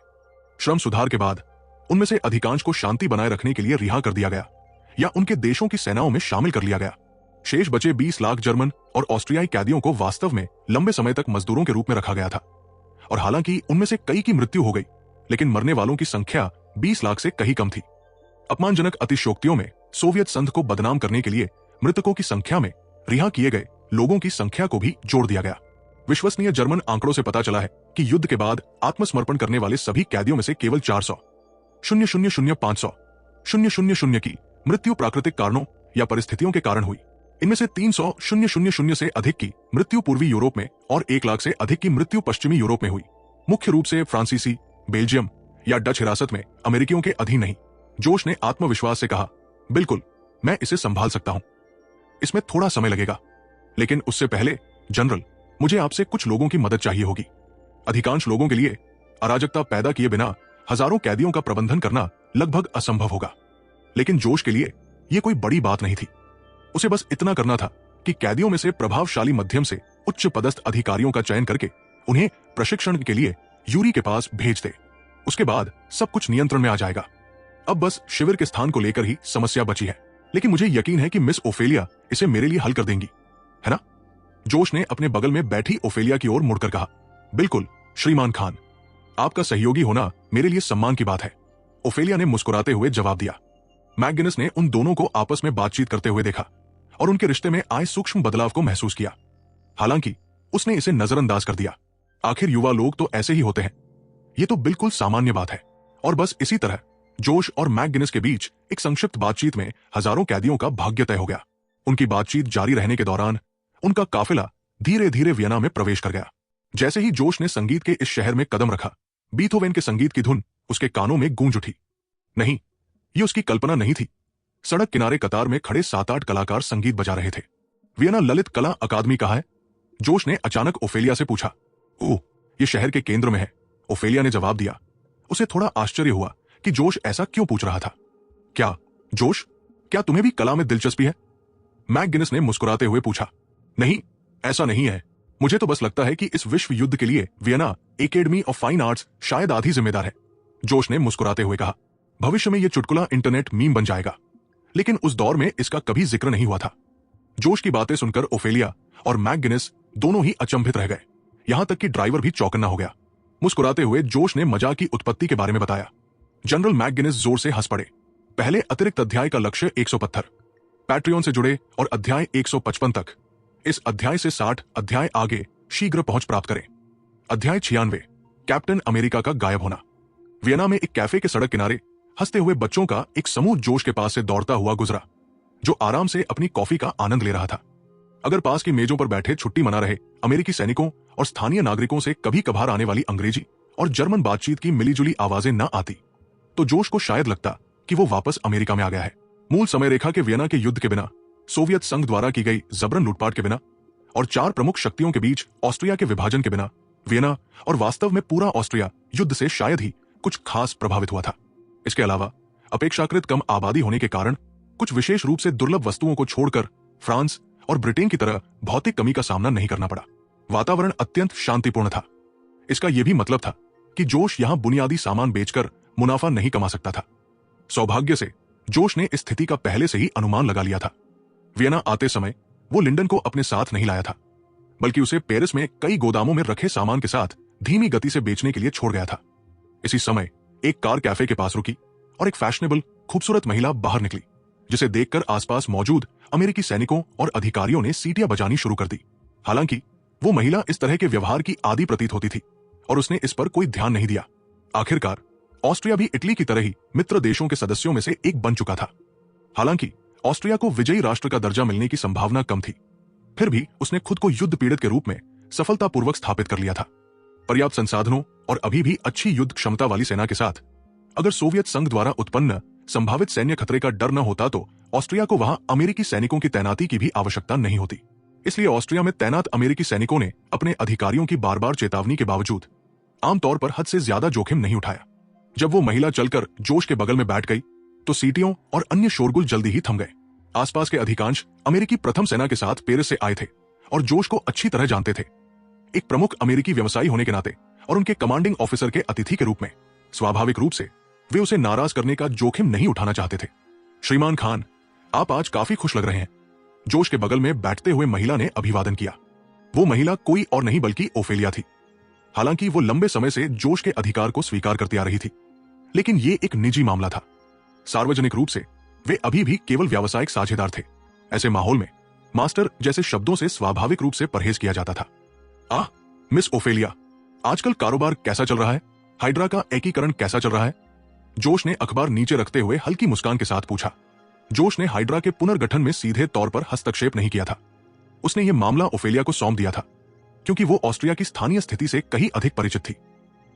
श्रम सुधार के बाद उनमें से अधिकांश को शांति बनाए रखने के लिए रिहा कर दिया गया या उनके देशों की सेनाओं में शामिल कर लिया गया। शेष बचे 20 लाख जर्मन और ऑस्ट्रियाई कैदियों को वास्तव में लंबे समय तक मजदूरों के रूप में रखा गया था। और हालांकि उनमें से कई की मृत्यु हो गई, लेकिन मरने वालों की संख्या 20 लाख से कहीं कम थी। अपमानजनक अतिशयोक्तियों में सोवियत संघ को बदनाम करने के लिए मृतकों की संख्या में रिहा किए गए लोगों की संख्या को भी जोड़ दिया गया। विश्वसनीय जर्मन आंकड़ों से पता चला है कि युद्ध के बाद आत्मसमर्पण करने वाले सभी कैदियों में से केवल 400,000 की मृत्यु प्राकृतिक कारणों या परिस्थितियों के कारण हुई। इनमें से 300,000 से अधिक की मृत्यु पूर्वी यूरोप में और 1 लाख से अधिक की मृत्यु पश्चिमी यूरोप में हुई, मुख्य रूप से फ्रांसीसी, बेल्जियम या डच हिरासत में अमेरिकियों के अधीन नहीं। जोश ने आत्मविश्वास से कहा, बिल्कुल, मैं इसे संभाल सकता हूं। इसमें थोड़ा समय लगेगा, लेकिन उससे पहले जनरल, मुझे आपसे कुछ लोगों की मदद चाहिए होगी। अधिकांश लोगों के लिए अराजकता पैदा किए बिना हजारों कैदियों का प्रबंधन करना लगभग असंभव होगा, लेकिन जोश के लिए यह कोई बड़ी बात नहीं थी। उसे बस इतना करना था कि कैदियों में से प्रभावशाली मध्यम से उच्च पदस्थ अधिकारियों का चयन करके उन्हें प्रशिक्षण के लिए यूरी के पास भेज दे। उसके बाद सब कुछ नियंत्रण में आ जाएगा। अब बस शिविर के स्थान को लेकर ही समस्या बची है, लेकिन मुझे यकीन है कि मिस ओफेलिया इसे मेरे लिए हल कर देंगी, है ना? जोश ने अपने बगल में बैठी ओफेलिया की ओर मुड़कर कहा, बिल्कुल श्रीमान खान, आपका सहयोगी होना मेरे लिए सम्मान की बात है। ओफेलिया ने मुस्कुराते हुए जवाब दिया। मैकगिनस ने उन दोनों को आपस में बातचीत करते हुए देखा और उनके रिश्ते में आए सूक्ष्म बदलाव को महसूस किया। हालांकि उसने इसे नजरअंदाज कर दिया। आखिर युवा लोग तो ऐसे ही होते हैं, ये तो बिल्कुल सामान्य बात है। और बस इसी तरह जोश और मैकगिनस के बीच एक संक्षिप्त बातचीत में हजारों कैदियों का भाग्य तय हो गया। उनकी बातचीत जारी रहने के दौरान उनका काफिला धीरे धीरे वियना में प्रवेश कर गया। जैसे ही जोश ने संगीत के इस शहर में कदम रखा, बीथोवेन के संगीत की धुन उसके कानों में गूंज उठी। नहीं, ये उसकी कल्पना नहीं थी। सड़क किनारे कतार में खड़े 7-8 कलाकार संगीत बजा रहे थे। वियना ललित कला अकादमी कहाँ है? जोश ने अचानक ओफेलिया से पूछा। ओह, ये शहर के केंद्र में है, ओफेलिया ने जवाब दिया। उसे थोड़ा आश्चर्य हुआ कि जोश ऐसा क्यों पूछ रहा था। क्या जोश, क्या तुम्हें भी कला में दिलचस्पी है? मैकगिनस ने मुस्कुराते हुए पूछा। नहीं, ऐसा नहीं है। मुझे तो बस लगता है कि इस विश्व युद्ध के लिए Vienna academy of fine arts शायद आधी जिम्मेदार है। जोश ने मुस्कुराते हुए कहा, भविष्य में यह चुटकुला इंटरनेट मीम बन जाएगा, लेकिन उस दौर में इसका कभी जिक्र नहीं हुआ था। जोश की बातें सुनकर ओफेलिया और मैकगिनस दोनों ही अचंभित रह गए। यहां तक कि ड्राइवर भी चौकन्ना हो गया। मुस्कुराते हुए जोश ने मजाक की उत्पत्ति के बारे में बताया। जनरल मैकगिनस जोर से हंस पड़े। पहले अतिरिक्त अध्याय का लक्ष्य 175 पैट्रियन से जुड़े और अध्याय 155 तक। इस अध्याय से 60 अध्याय आगे शीघ्र पहुंच प्राप्त करें। अध्याय 96 कैप्टन अमेरिका का गायब होना। वियना में एक कैफे के सड़क किनारे हंसते हुए बच्चों का एक समूह जोश के पास से दौड़ता हुआ गुजरा, जो आराम से अपनी कॉफी का आनंद ले रहा था। अगर पास की मेजों पर बैठे छुट्टी मना रहे अमेरिकी सैनिकों और स्थानीय नागरिकों से कभी कभार आने वाली अंग्रेजी और जर्मन बातचीत की मिलीजुली आवाजें न आती, तो जोश को शायद लगता कि वो वापस अमेरिका में आ गया है। मूल समय रेखा के वियना के युद्ध के बिना, सोवियत संघ द्वारा की गई जबरन लूटपाट के बिना और 4 प्रमुख शक्तियों के बीच ऑस्ट्रिया के विभाजन के बिना वियना और वास्तव में पूरा ऑस्ट्रिया युद्ध से शायद ही कुछ खास प्रभावित हुआ था। इसके अलावा अपेक्षाकृत कम आबादी होने के कारण कुछ विशेष रूप से दुर्लभ वस्तुओं को छोड़कर फ्रांस और ब्रिटेन की तरह भौतिक कमी का सामना नहीं करना पड़ा। वातावरण अत्यंत शांतिपूर्ण था। इसका यह भी मतलब था कि जोश यहां बुनियादी सामान बेचकर मुनाफा नहीं कमा सकता था। सौभाग्य से जोश ने इस स्थिति का पहले से ही अनुमान लगा लिया था। वियना आते समय वो लिंडन को अपने साथ नहीं लाया था, बल्कि उसे पेरिस में कई गोदामों में रखे सामान के साथ धीमी गति से बेचने के लिए छोड़ गया था। इसी समय एक कार कैफे के पास रुकी और एक फैशनेबल खूबसूरत महिला बाहर निकली, जिसे देखकर आसपास मौजूद अमेरिकी सैनिकों और अधिकारियों ने सीटियां बजानी शुरू कर दी। हालांकि वो महिला इस तरह के व्यवहार की आदी प्रतीत होती थी और उसने इस पर कोई ध्यान नहीं दिया। आखिरकार ऑस्ट्रिया भी इटली की तरह ही मित्र देशों के सदस्यों में से एक बन चुका था। हालांकि ऑस्ट्रिया को विजयी राष्ट्र का दर्जा मिलने की संभावना कम थी, फिर भी उसने खुद को युद्ध पीड़ित के रूप में सफलतापूर्वक स्थापित कर लिया था। पर्याप्त संसाधनों और अभी भी अच्छी युद्ध क्षमता वाली सेना के साथ अगर सोवियत संघ द्वारा उत्पन्न संभावित सैन्य खतरे का डर न होता तो ऑस्ट्रिया को वहां अमेरिकी सैनिकों की तैनाती की भी आवश्यकता नहीं होती। इसलिए ऑस्ट्रिया में तैनात अमेरिकी सैनिकों ने अपने अधिकारियों की बार बार चेतावनी के बावजूद आमतौर पर हद से ज्यादा जोखिम नहीं उठाया। जब वो महिला चलकर जोश के बगल में बैठ गई तो सीटियों और अन्य शोरगुल जल्दी ही थम गए। आसपास के अधिकांश अमेरिकी प्रथम सेना के साथ पेरिस से आए थे और जोश को अच्छी तरह जानते थे। एक प्रमुख अमेरिकी व्यवसायी होने के नाते और उनके कमांडिंग ऑफिसर के अतिथि के रूप में स्वाभाविक रूप से वे उसे नाराज करने का जोखिम नहीं उठाना चाहते थे। श्रीमान खान, आप आज काफी खुश लग रहे हैं, जोश के बगल में बैठते हुए महिला ने अभिवादन किया। वो महिला कोई और नहीं बल्कि ओफेलिया थी। हालांकि वो लंबे समय से जोश के अधिकार को स्वीकार करती आ रही थी, लेकिन ये एक निजी मामला था। सार्वजनिक रूप से वे अभी भी केवल व्यावसायिक साझेदार थे। ऐसे माहौल में मास्टर जैसे शब्दों से स्वाभाविक रूप से परहेज किया जाता था। मिस ओफेलिया, आजकल कारोबार कैसा चल रहा है? हाइड्रा का एकीकरण कैसा चल रहा है? जोश ने अखबार नीचे रखते हुए हल्की मुस्कान के साथ पूछा। जोश ने हाइड्रा के पुनर्गठन में सीधे तौर पर हस्तक्षेप नहीं किया था। उसने यह मामला ओफेलिया को सौंप दिया था, क्योंकि वो ऑस्ट्रिया की स्थानीय स्थिति से कहीं अधिक परिचित थी।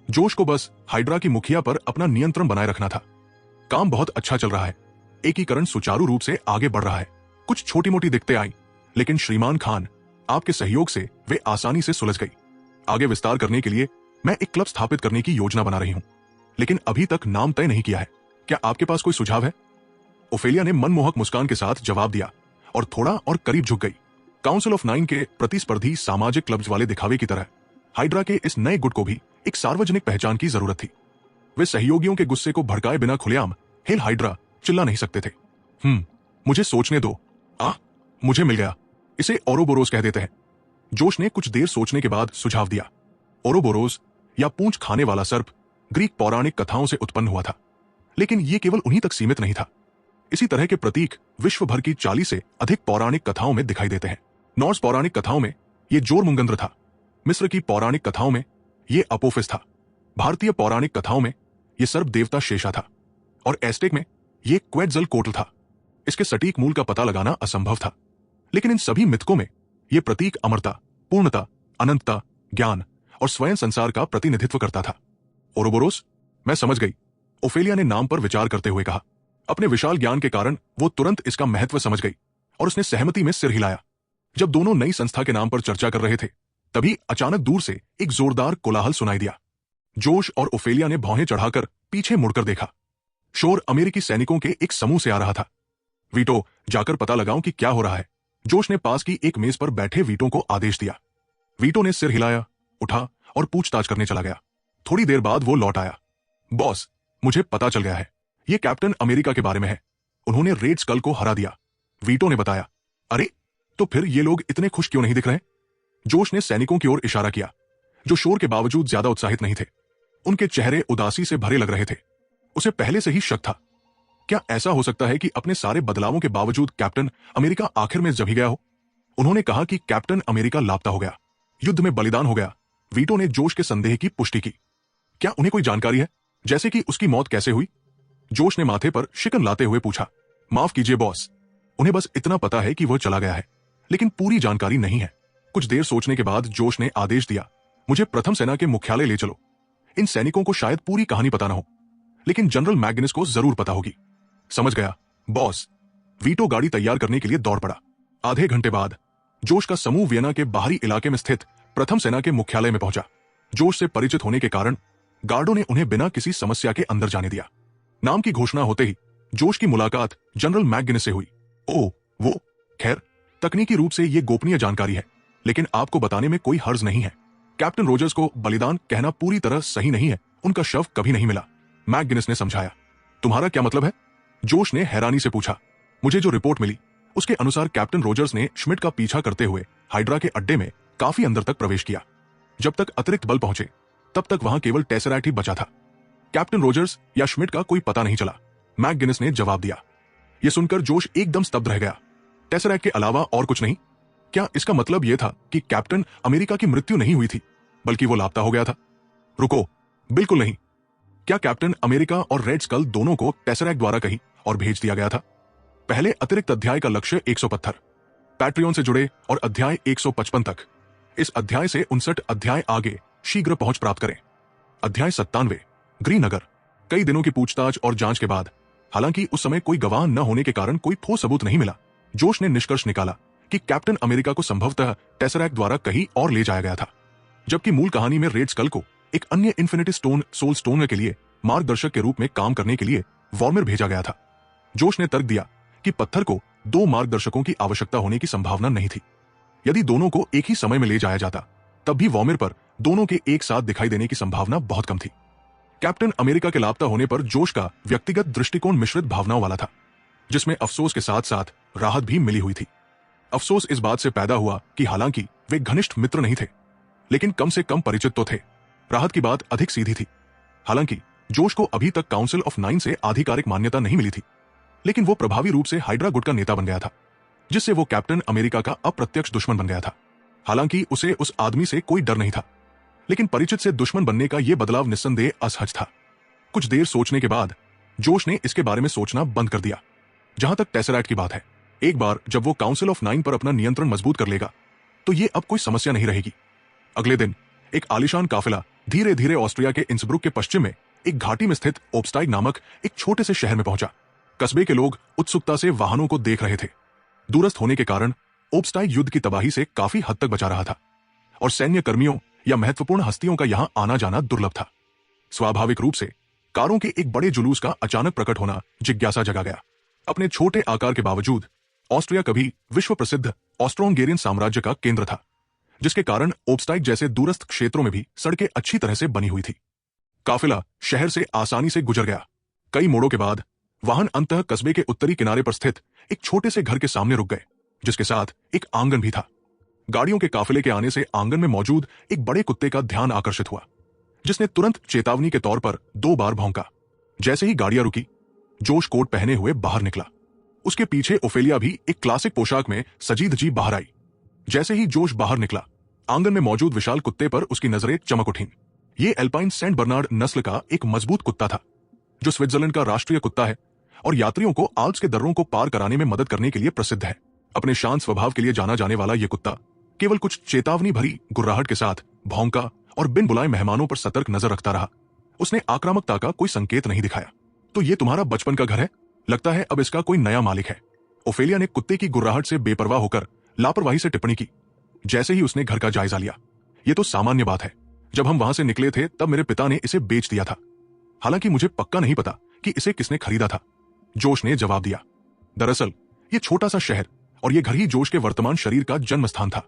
जोश को बस हाइड्रा की मुखिया पर अपना नियंत्रण बनाए रखना था। काम बहुत अच्छा चल रहा है, एकीकरण सुचारू रूप से आगे बढ़ रहा है। कुछ छोटी मोटी दिक्कतें आई, लेकिन श्रीमान खान, आपके सहयोग से वे आसानी से सुलझ गई। आगे विस्तार करने के लिए मैं एक क्लब स्थापित करने की योजना बना रही हूं, लेकिन अभी तक नाम तय नहीं किया है। क्या आपके पास कोई सुझाव है? ओफेलिया ने मनमोहक मुस्कान के साथ जवाब दिया और थोड़ा और करीब झुक गई। काउंसिल ऑफ 9 के प्रतिस्पर्धी सामाजिक क्लब्स वाले दिखावे की तरह हाइड्रा के इस नए गुट को भी एक सार्वजनिक पहचान की जरूरत थी। वे सहयोगियों के गुस्से को भड़काए बिना खुलेआम हेल हाइड्रा चिल्ला नहीं सकते थे। मुझे सोचने दो। मुझे मिल गया। इसे ओरोबोरोस कह देते हैं। जोश ने कुछ देर सोचने के बाद सुझाव दिया। ओरोबोरोस या पूंछ खाने वाला सर्प ग्रीक पौराणिक कथाओं से उत्पन्न हुआ था, लेकिन यह केवल उन्हीं तक सीमित नहीं था। इसी तरह के प्रतीक विश्व भर की 40 से अधिक पौराणिक कथाओं में दिखाई देते हैं। नॉर्स पौराणिक कथाओं में यह जोरमुंगंद्र था। मिस्र की पौराणिक कथाओं में यह अपोफिस था। भारतीय पौराणिक कथाओं में यह सर्प देवता शेषा था, और एस्टेक में यह क्वेट्ज़लकोट्ल था। इसके सटीक मूल का पता लगाना असंभव था, लेकिन इन सभी मिथकों में यह प्रतीक अमरता, पूर्णता, अनंतता, ज्ञान और स्वयं संसार का प्रतिनिधित्व करता था। ओरोबोरोस, मैं समझ गई, ओफेलिया ने नाम पर विचार करते हुए कहा। अपने विशाल ज्ञान के कारण वो तुरंत इसका महत्व समझ गई और उसने सहमति में सिर हिलाया। जब दोनों नई संस्था के नाम पर चर्चा कर रहे थे, तभी अचानक दूर से एक जोरदार कोलाहल सुनाई दिया। जोश और ओफेलिया ने भौहें चढ़ाकर पीछे मुड़कर देखा। शोर अमेरिकी सैनिकों के एक समूह से आ रहा था। वीटो, जाकर पता लगाओ कि क्या हो रहा है। जोश ने पास की एक मेज पर बैठे वीटो को आदेश दिया। वीटो ने सिर हिलाया, उठा और पूछताछ करने चला गया। थोड़ी देर बाद वो लौट आया। बॉस, मुझे पता चल गया है, ये कैप्टन अमेरिका के बारे में है। उन्होंने रेड स्कल को हरा दिया, वीटो ने बताया। अरे, तो फिर ये लोग इतने खुश क्यों नहीं दिख रहे? जोश ने सैनिकों की ओर इशारा किया, जो शोर के बावजूद ज्यादा उत्साहित नहीं थे। उनके चेहरे उदासी से भरे लग रहे थे। उसे पहले से ही शक था, क्या ऐसा हो सकता है कि अपने सारे बदलावों के बावजूद कैप्टन अमेरिका आखिर में जब ही गया हो? उन्होंने कहा कि कैप्टन अमेरिका लापता हो गया, युद्ध में बलिदान हो गया। वीटो ने जोश के संदेह की पुष्टि की। क्या उन्हें कोई जानकारी है, जैसे कि उसकी मौत कैसे हुई? जोश ने माथे पर शिकन लाते हुए पूछा। माफ कीजिए बॉस, उन्हें बस इतना पता है कि वह चला गया है, लेकिन पूरी जानकारी नहीं है। कुछ देर सोचने के बाद जोश ने आदेश दिया, मुझे प्रथम सेना के मुख्यालय ले चलो। इन सैनिकों को शायद पूरी कहानी पता न हो, लेकिन जनरल मैग्निस को जरूर पता होगी। समझ गया बॉस। वीटो गाड़ी तैयार करने के लिए दौड़ पड़ा। आधे घंटे बाद जोश का समूह वियना के बाहरी इलाके में स्थित प्रथम सेना के मुख्यालय में पहुंचा। जोश से परिचित होने के कारण गार्डों ने उन्हें बिना किसी समस्या के अंदर जाने दिया। नाम की घोषणा होते ही जोश की मुलाकात जनरल मैकगिनेस से हुई। वो खैर, तकनीकी रूप से ये गोपनीय जानकारी है, लेकिन आपको बताने में कोई हर्ज नहीं है। कैप्टन रोजर्स को बलिदान कहना पूरी तरह सही नहीं है। उनका शव कभी नहीं मिला, मैकगिनेस ने समझाया। तुम्हारा क्या मतलब है? जोश ने हैरानी से पूछा। मुझे जो रिपोर्ट मिली उसके अनुसार कैप्टन रोजर्स ने श्मिट का पीछा करते हुए हाइड्रा के अड्डे में काफी अंदर तक प्रवेश किया। जब तक अतिरिक्त बल पहुंचे, तब तक वहां केवल टेसरैक्ट ही बचा था। कैप्टन रोजर्स या श्मिट का कोई पता नहीं चला, मैकगिनेस ने जवाब दिया। यह सुनकर जोश एकदम स्तब्ध रह गया। टेसरैक्ट के अलावा और कुछ नहीं? क्या इसका मतलब यह था कि कैप्टन अमेरिका की मृत्यु नहीं हुई थी, बल्कि वो लापता हो गया था? रुको, बिल्कुल नहीं। क्या कैप्टन अमेरिका और रेड स्कल दोनों को टेसरैक्ट द्वारा कहीं और भेज दिया गया था? पहले अतिरिक्त अध्याय का लक्ष्य 100 पत्थर, पैट्रियन से जुड़े और अध्याय 155 तक। इस अध्याय से 59 अध्याय आगे शीघ्र पहुंच प्राप्त करें। अध्याय 97 ग्रीनगर। कई दिनों की पूछताछ और जांच के बाद, हालांकि उस समय कोई गवाह न होने के कारण कोई ठोस सबूत नहीं मिला, जोश ने निष्कर्ष निकाला कि कैप्टन अमेरिका को संभवतः टेसरैक्ट द्वारा कहीं और ले जाया गया था, जबकि मूल कहानी में रेड स्कल को एक अन्य इन्फिनिटी स्टोन सोल स्टोन के लिए मार्गदर्शक के रूप में काम करने के लिए वॉर्मिर भेजा गया था। जोश ने तर्क दिया कि पत्थर को 2 मार्गदर्शकों की आवश्यकता होने की संभावना नहीं थी। यदि दोनों को एक ही समय में ले जाया जाता, तब भी वॉर्मिर पर दोनों के एक साथ दिखाई देने की संभावना बहुत कम थी। कैप्टन अमेरिका के लापता होने पर जोश का व्यक्तिगत दृष्टिकोण मिश्रित भावनाओं वाला था, जिसमें अफसोस के साथ साथ राहत भी मिली हुई थी। अफसोस इस बात से पैदा हुआ कि हालांकि वे घनिष्ठ मित्र नहीं थे, लेकिन कम से कम परिचित तो थे। राहत की बात अधिक सीधी थी। हालांकि जोश को अभी तक काउंसिल ऑफ 9 से आधिकारिक मान्यता नहीं मिली थी, लेकिन वो प्रभावी रूप से हाइड्रा गुट का नेता बन गया था, जिससे वो कैप्टन अमेरिका का अप्रत्यक्ष दुश्मन बन गया था। हालांकि उसे उस आदमी से कोई डर नहीं था, लेकिन परिचित से दुश्मन बनने का यह बदलाव निस्संदेह असहज था। कुछ देर सोचने के बाद जोश ने इसके बारे में सोचना बंद कर दिया। जहां तक टेसरैक्ट की बात है, एक बार जब वो काउंसिल ऑफ 9 पर अपना नियंत्रण मजबूत कर लेगा तो ये अब कोई समस्या नहीं रहेगी। अगले दिन एक आलीशान काफिला धीरे धीरे ऑस्ट्रिया के इंसब्रुक के पश्चिम में एक घाटी में स्थित ओब्स्टाइग नामक एक छोटे से शहर में पहुंचा। कस्बे के लोग उत्सुकता से वाहनों को देख रहे थे। दूरस्थ होने के कारण ओब्स्टाइग युद्ध की तबाही से काफी हद तक बचा रहा था और सैन्य कर्मियों या महत्वपूर्ण हस्तियों का यहां आना जाना दुर्लभ था। स्वाभाविक रूप से कारों के एक बड़े जुलूस का अचानक प्रकट होना जिज्ञासा जगा गया। अपने छोटे आकार के बावजूद ऑस्ट्रिया कभी विश्व प्रसिद्ध ऑस्ट्रो-हंगेरियन साम्राज्य का केंद्र था, जिसके कारण ओब्स्टाइग जैसे दूरस्थ क्षेत्रों में भी सड़कें अच्छी तरह से बनी हुई थी। काफिला शहर से आसानी से गुजर गया। कई मोड़ों के बाद वाहन अंततः कस्बे के उत्तरी किनारे पर स्थित एक छोटे से घर के सामने रुक गए, जिसके साथ एक आंगन भी था। गाड़ियों के काफिले के आने से आंगन में मौजूद एक बड़े कुत्ते का ध्यान आकर्षित हुआ, जिसने तुरंत चेतावनी के तौर पर 2 बार भौंका। जैसे ही गाड़ियां रुकी, जोश कोट पहने हुए बाहर निकला। उसके पीछे ओफेलिया भी एक क्लासिक पोशाक में सजीद जी बाहर आई। जैसे ही जोश बाहर निकला, आंगन में मौजूद विशाल कुत्ते पर उसकी नजरें चमक उठीं। ये एल्पाइन सेंट बर्नार्ड नस्ल का एक मजबूत कुत्ता था, जो स्विट्जरलैंड का राष्ट्रीय कुत्ता है और यात्रियों को आल्प्स के दर्रों को पार कराने में मदद करने के लिए प्रसिद्ध है। अपने शांत स्वभाव के लिए जाना जाने वाला यह कुत्ता केवल कुछ चेतावनी भरी गुर्राहट के साथ भौंका और बिन बुलाए मेहमानों पर सतर्क नजर रखता रहा। उसने आक्रामकता का कोई संकेत नहीं दिखाया। तो ये तुम्हारा बचपन का घर है? लगता है अब इसका कोई नया मालिक है। ओफेलिया ने कुत्ते की गुर्राहट से बेपरवाह होकर लापरवाही से टिप्पणी की। जैसे ही उसने घर का जायजा लिया, ये तो सामान्य बात है। जब हम वहां से निकले थे तब मेरे पिता ने इसे बेच दिया था। हालांकि मुझे पक्का नहीं पता कि इसे किसने खरीदा था, जोश ने जवाब दिया। दरअसल ये छोटा सा शहर और ये घर ही जोश के वर्तमान शरीर का जन्म स्थान था।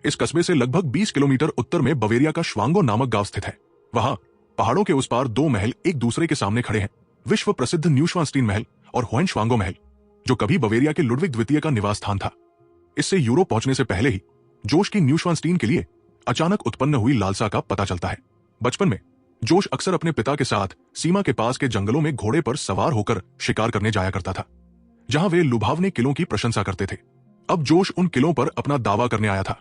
इस कस्बे से लगभग 20 किलोमीटर उत्तर में बवेरिया का श्वांगो नामक गांव स्थित है। वहां पहाड़ों के उस पार 2 महल एक दूसरे के सामने खड़े हैं, विश्व प्रसिद्ध न्यूश्वानस्टीन महल और होहेनश्वांगो महल, जो कभी बवेरिया के लुडविग द्वितीय का निवास स्थान था। इससे यूरोप पहुंचने से पहले ही जोश की न्यूश्वानस्टीन के लिए अचानक उत्पन्न हुई लालसा का पता चलता है। बचपन में जोश अक्सर अपने पिता के साथ सीमा के पास के जंगलों में घोड़े पर सवार होकर शिकार करने जाया करता था, जहां वे लुभावने किलों की प्रशंसा करते थे। अब जोश उन किलों पर अपना दावा करने आया था।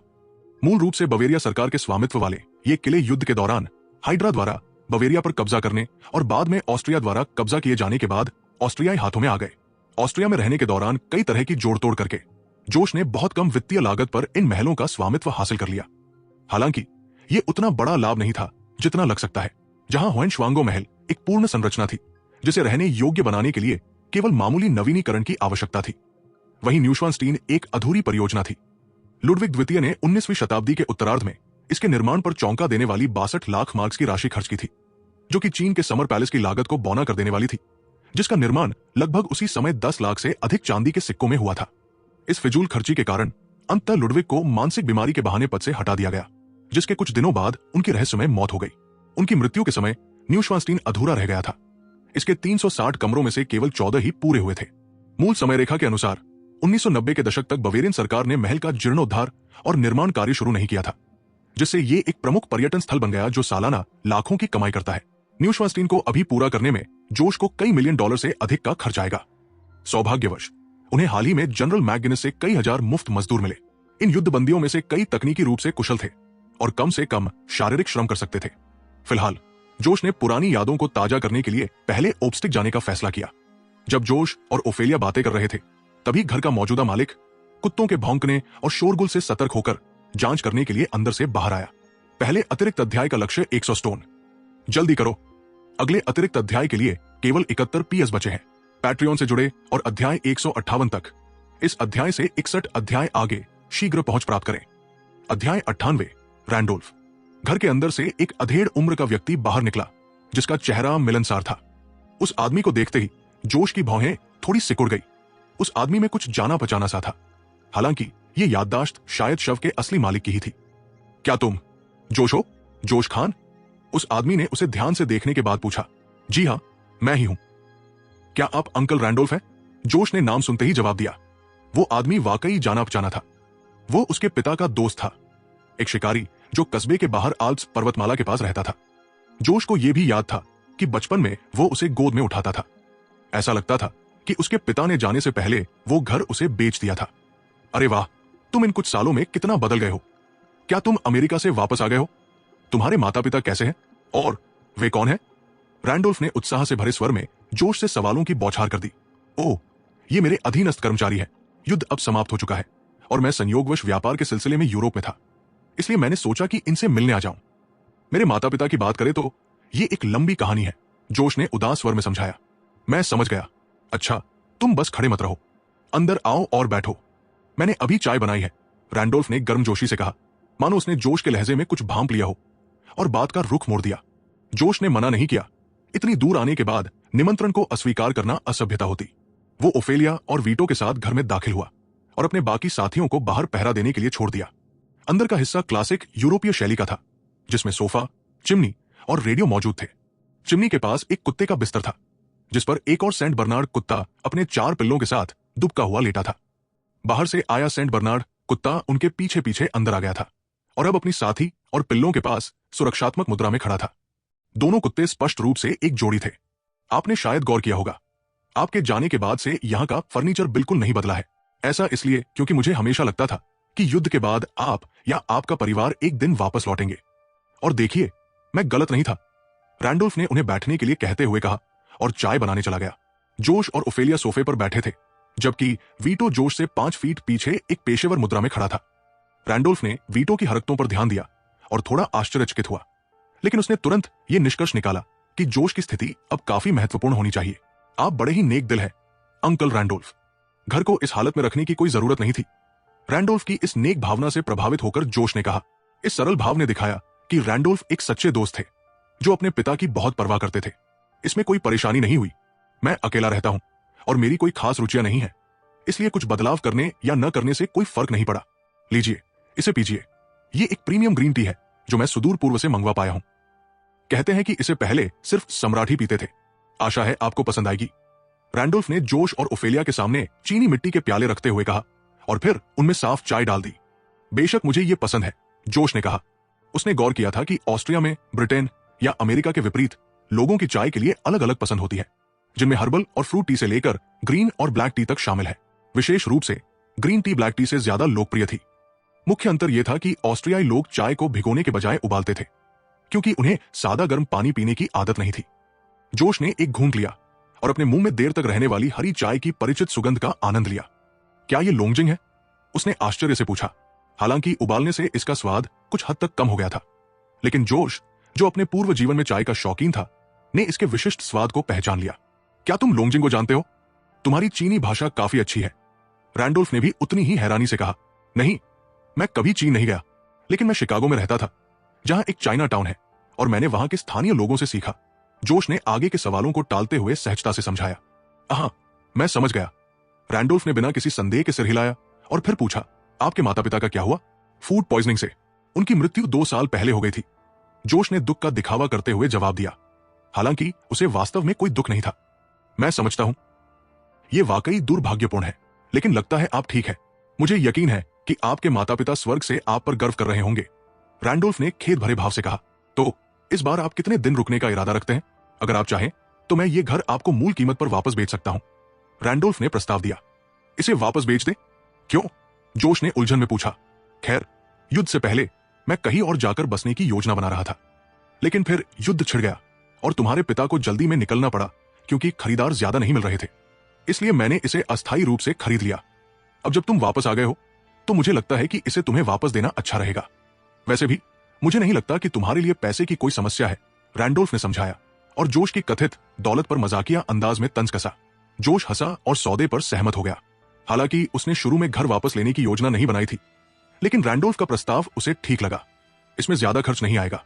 मूल रूप से बवेरिया सरकार के स्वामित्व वाले ये किले युद्ध के दौरान हाइड्रा द्वारा बवेरिया पर कब्जा करने और बाद में ऑस्ट्रिया द्वारा कब्जा किए जाने के बाद ऑस्ट्रियाई हाथों में आ गए। ऑस्ट्रिया में रहने के दौरान कई तरह की जोड़तोड़ करके जोश ने बहुत कम वित्तीय लागत पर इन महलों का स्वामित्व हासिल कर लिया। हालांकि ये उतना बड़ा लाभ नहीं था जितना लग सकता है। जहां होहेनश्वांगो महल एक पूर्ण संरचना थी, जिसे रहने योग्य बनाने के लिए केवल मामूली नवीनीकरण की आवश्यकता थी, वहीं न्यूश्वानस्टीन एक अधूरी परियोजना थी। लुडविग द्वितीय ने 19वीं शताब्दी के उत्तरार्ध में इसके निर्माण पर चौंका देने वाली 62 लाख मार्क्स की राशि खर्च की थी, जो कि चीन के समर पैलेस की लागत को बौना कर देने वाली थी, जिसका निर्माण लगभग उसी समय 10 लाख से अधिक चांदी के सिक्कों में हुआ था। इस फिजूल खर्ची के कारण अंततः लुडविग को मानसिक बीमारी के बहाने पद से हटा दिया गया, जिसके कुछ दिनों बाद उनकी रहस्यमय मौत हो गई। उनकी मृत्यु के समय न्यूश्वानस्टीन अधूरा रह गया था। इसके 360 कमरों में से केवल 14 ही पूरे हुए थे। मूल समय रेखा के अनुसार 1990 के दशक तक बवेरियन सरकार ने महल का जीर्णोद्धार और निर्माण कार्य शुरू नहीं किया था, जिससे ये एक प्रमुख पर्यटन स्थल बन गया जो सालाना लाखों की कमाई करता है। न्यूश्वानस्टीन को अभी पूरा करने में जोश को कई मिलियन डॉलर से अधिक का खर्च आएगा। सौभाग्यवश उन्हें हाल ही में जनरल मैकगिनेस से कई हजार मुफ्त मजदूर मिले। इन युद्धबंदियों में से कई तकनीकी रूप से कुशल थे और कम से कम शारीरिक श्रम कर सकते थे। फिलहाल जोश ने पुरानी यादों को ताजा करने के लिए पहले ओब्स्टिक जाने का फैसला किया। जब जोश और ओफेलिया बातें कर रहे थे, तभी घर का मौजूदा मालिक कुत्तों के भौंकने और शोरगुल से सतर्क होकर जांच करने के लिए अंदर से बाहर आया। पहले अतिरिक्त अध्याय का लक्ष्य 100 स्टोन। जल्दी करो, अगले अतिरिक्त अध्याय के लिए केवल 71 पीएस बचे हैं। पैट्रियन से जुड़े और अध्याय 158 तक इस अध्याय से 61 अध्याय आगे शीघ्र पहुंच प्राप्त करें। अध्याय 98 रैंडोल्फ। घर के अंदर से एक अधेड़ उम्र का व्यक्ति बाहर निकला, जिसका चेहरा मिलनसार था। उस आदमी को देखते ही जोश की भौहें थोड़ी सिकुड़ गई। उस आदमी में कुछ जाना पहचाना सा था, हालांकि ये याददाश्त शायद शव के असली मालिक की ही थी। क्या तुम जोश हो? जोश खान? उस आदमी ने उसे ध्यान से देखने के बाद पूछा। जी हाँ, मैं ही हूं। क्या आप अंकल रैंडोल्फ हैं? जोश ने नाम सुनते ही जवाब दिया। वो आदमी वाकई जाना पहचाना था। वो उसके पिता का दोस्त था, एक शिकारी जो कस्बे के बाहर आल्प्स पर्वतमाला के पास रहता था। जोश को यह भी याद था कि बचपन में वो उसे गोद में उठाता था। ऐसा लगता था कि उसके पिता ने जाने से पहले वो घर उसे बेच दिया था। अरे वाह, तुम इन कुछ सालों में कितना बदल गए हो। क्या तुम अमेरिका से वापस आ गए हो? तुम्हारे माता पिता कैसे हैं और वे कौन हैं? रैंडोल्फ ने उत्साह से भरे स्वर में जोश से सवालों की बौछार कर दी। ओह, ये मेरे अधीनस्थ कर्मचारी हैं। युद्ध अब समाप्त हो चुका है और मैं संयोगवश व्यापार के सिलसिले में यूरोप में था, इसलिए मैंने सोचा कि इनसे मिलने आ जाऊं। मेरे माता पिता की बात करें तो ये एक लंबी कहानी है, जोश ने उदास स्वर में समझाया। मैं समझ गया। अच्छा, तुम बस खड़े मत रहो, अंदर आओ और बैठो। मैंने अभी चाय बनाई है, रैंडोल्फ ने गर्मजोशी से कहा, मानो उसने जोश के लहजे में कुछ भांप लिया हो और बात का रुख मोड़ दिया। जोश ने मना नहीं किया। इतनी दूर आने के बाद निमंत्रण को अस्वीकार करना असभ्यता होती। वो ओफेलिया और वीटो के साथ घर में दाखिल हुआ और अपने बाकी साथियों को बाहर पहरा देने के लिए छोड़ दिया। अंदर का हिस्सा क्लासिक यूरोपीय शैली का था, जिसमें सोफा, चिमनी और रेडियो मौजूद थे। चिमनी के पास एक कुत्ते का बिस्तर था, जिस पर एक और सेंट बर्नार्ड कुत्ता अपने 4 पिल्लों के साथ दुबका हुआ लेटा था। बाहर से आया सेंट बर्नार्ड कुत्ता उनके पीछे पीछे अंदर आ गया था और अब अपनी साथी और पिल्लों के पास सुरक्षात्मक मुद्रा में खड़ा था। दोनों कुत्ते स्पष्ट रूप से एक जोड़ी थे। आपने शायद गौर किया होगा, आपके जाने के बाद से यहां का फर्नीचर बिल्कुल नहीं बदला है। ऐसा इसलिए क्योंकि मुझे हमेशा लगता था कि युद्ध के बाद आप या आपका परिवार एक दिन वापस लौटेंगे। और देखिए, मैं गलत नहीं था, रैंडोल्फ ने उन्हें बैठने के लिए कहते हुए कहा और चाय बनाने चला गया। जोश और ओफेलिया सोफे पर बैठे थे, जबकि वीटो जोश से 5 फीट पीछे एक पेशेवर मुद्रा में खड़ा था। रैंडोल्फ ने वीटो की हरकतों पर ध्यान दिया और थोड़ा आश्चर्यचकित हुआ, लेकिन उसने तुरंत यह निष्कर्ष निकाला कि जोश की स्थिति अब काफी महत्वपूर्ण होनी चाहिए। आप बड़े ही नेक दिल हैं, अंकल रैंडोल्फ। घर को इस हालत में रखने की कोई जरूरत नहीं थी। रैंडोल्फ की इस नेक भावना से प्रभावित होकर जोश ने कहा। इस सरल भाव ने दिखाया कि रैंडोल्फ एक सच्चे दोस्त थे, जो अपने पिता की बहुत परवाह करते थे। इसमें कोई परेशानी नहीं हुई। मैं अकेला रहता हूं और मेरी कोई खास रुचियां नहीं है, इसलिए कुछ बदलाव करने या न करने से कोई फर्क नहीं पड़ा। लीजिए, इसे पीजिए। ये एक प्रीमियम ग्रीन टी है जो मैं सुदूर पूर्व से मंगवा पाया हूं। कहते हैं कि इसे पहले सिर्फ सम्राट ही पीते थे। आशा है आपको पसंद आएगी। रैंडोल्फ ने जोश और ओफेलिया के सामने चीनी मिट्टी के प्याले रखते हुए कहा और फिर उनमें साफ चाय डाल दी। बेशक मुझे ये पसंद है, जोश ने कहा। उसने गौर किया था कि ऑस्ट्रिया में, ब्रिटेन या अमेरिका के विपरीत लोगों की चाय के लिए अलग अलग पसंद होती है, जिनमें हर्बल और फ्रूट टी से लेकर ग्रीन और ब्लैक टी तक शामिल है। विशेष रूप से ग्रीन टी ब्लैक टी से ज्यादा लोकप्रिय थी। मुख्य अंतर यह था कि ऑस्ट्रियाई लोग चाय को भिगोने के बजाय उबालते थे, क्योंकि उन्हें सादा गर्म पानी पीने की आदत नहीं थी। जोश ने एक घूंट लिया और अपने मुंह में देर तक रहने वाली हरी चाय की परिचित सुगंध का आनंद लिया। क्या ये लोंगजिंग है? उसने आश्चर्य से पूछा। हालांकि उबालने से इसका स्वाद कुछ हद तक कम हो गया था, लेकिन जोश, जो अपने पूर्व जीवन में चाय का शौकीन था, ने इसके विशिष्ट स्वाद को पहचान लिया। क्या तुम लोंगजिंग को जानते हो? तुम्हारी चीनी भाषा काफी अच्छी है। रैंडोल्फ ने भी उतनी ही हैरानी से कहा। नहीं, मैं कभी चीन नहीं गया, लेकिन मैं शिकागो में रहता था, जहां एक चाइना टाउन है, और मैंने वहां के स्थानीय लोगों से सीखा। जोश ने आगे के सवालों को टालते हुए सहजता से समझाया। हाँ, मैं समझ गया। रैंडोल्फ ने बिना किसी संदेह के सिर हिलाया और फिर पूछा, आपके माता पिता का क्या हुआ? फूड पॉइजनिंग से उनकी मृत्यु 2 साल पहले हो गई थी। जोश ने दुख का दिखावा करते हुए जवाब दिया, हालांकि उसे वास्तव में कोई दुख नहीं था। मैं समझता हूं, यह वाकई दुर्भाग्यपूर्ण है, लेकिन लगता है आप ठीक है। मुझे यकीन है कि आपके माता पिता स्वर्ग से आप पर गर्व कर रहे होंगे। रैंडोल्फ ने खेद भरे भाव से कहा। तो इस बार आप कितने दिन रुकने का इरादा रखते हैं? अगर आप चाहें तो मैं ये घर आपको मूल कीमत पर वापस बेच सकता हूं, रैंडोल्फ ने प्रस्ताव दिया। इसे वापस बेच दे? क्यों? जोश ने उलझन में पूछा। खैर, युद्ध से पहले मैं कहीं और जाकर बसने की योजना बना रहा था, लेकिन फिर युद्ध छिड़ गया और तुम्हारे पिता को जल्दी में निकलना पड़ा क्योंकि खरीदार ज्यादा नहीं मिल रहे थे। इसलिए मैंने इसे अस्थायी रूप से खरीद लिया। अब जब तुम वापस आ गए हो तो मुझे लगता है कि इसे तुम्हें वापस देना अच्छा रहेगा। वैसे भी मुझे नहीं लगता कि तुम्हारे लिए पैसे की कोई समस्या है, रैंडोल्फ ने समझाया और जोश की कथित दौलत पर मजाकिया अंदाज में तंज कसा। जोश हंसा और सौदे पर सहमत हो गया। हालांकि उसने शुरू में घर वापस लेने की योजना नहीं बनाई थी, लेकिन रैंडोल्फ का प्रस्ताव उसे ठीक लगा। इसमें ज्यादा खर्च नहीं आएगा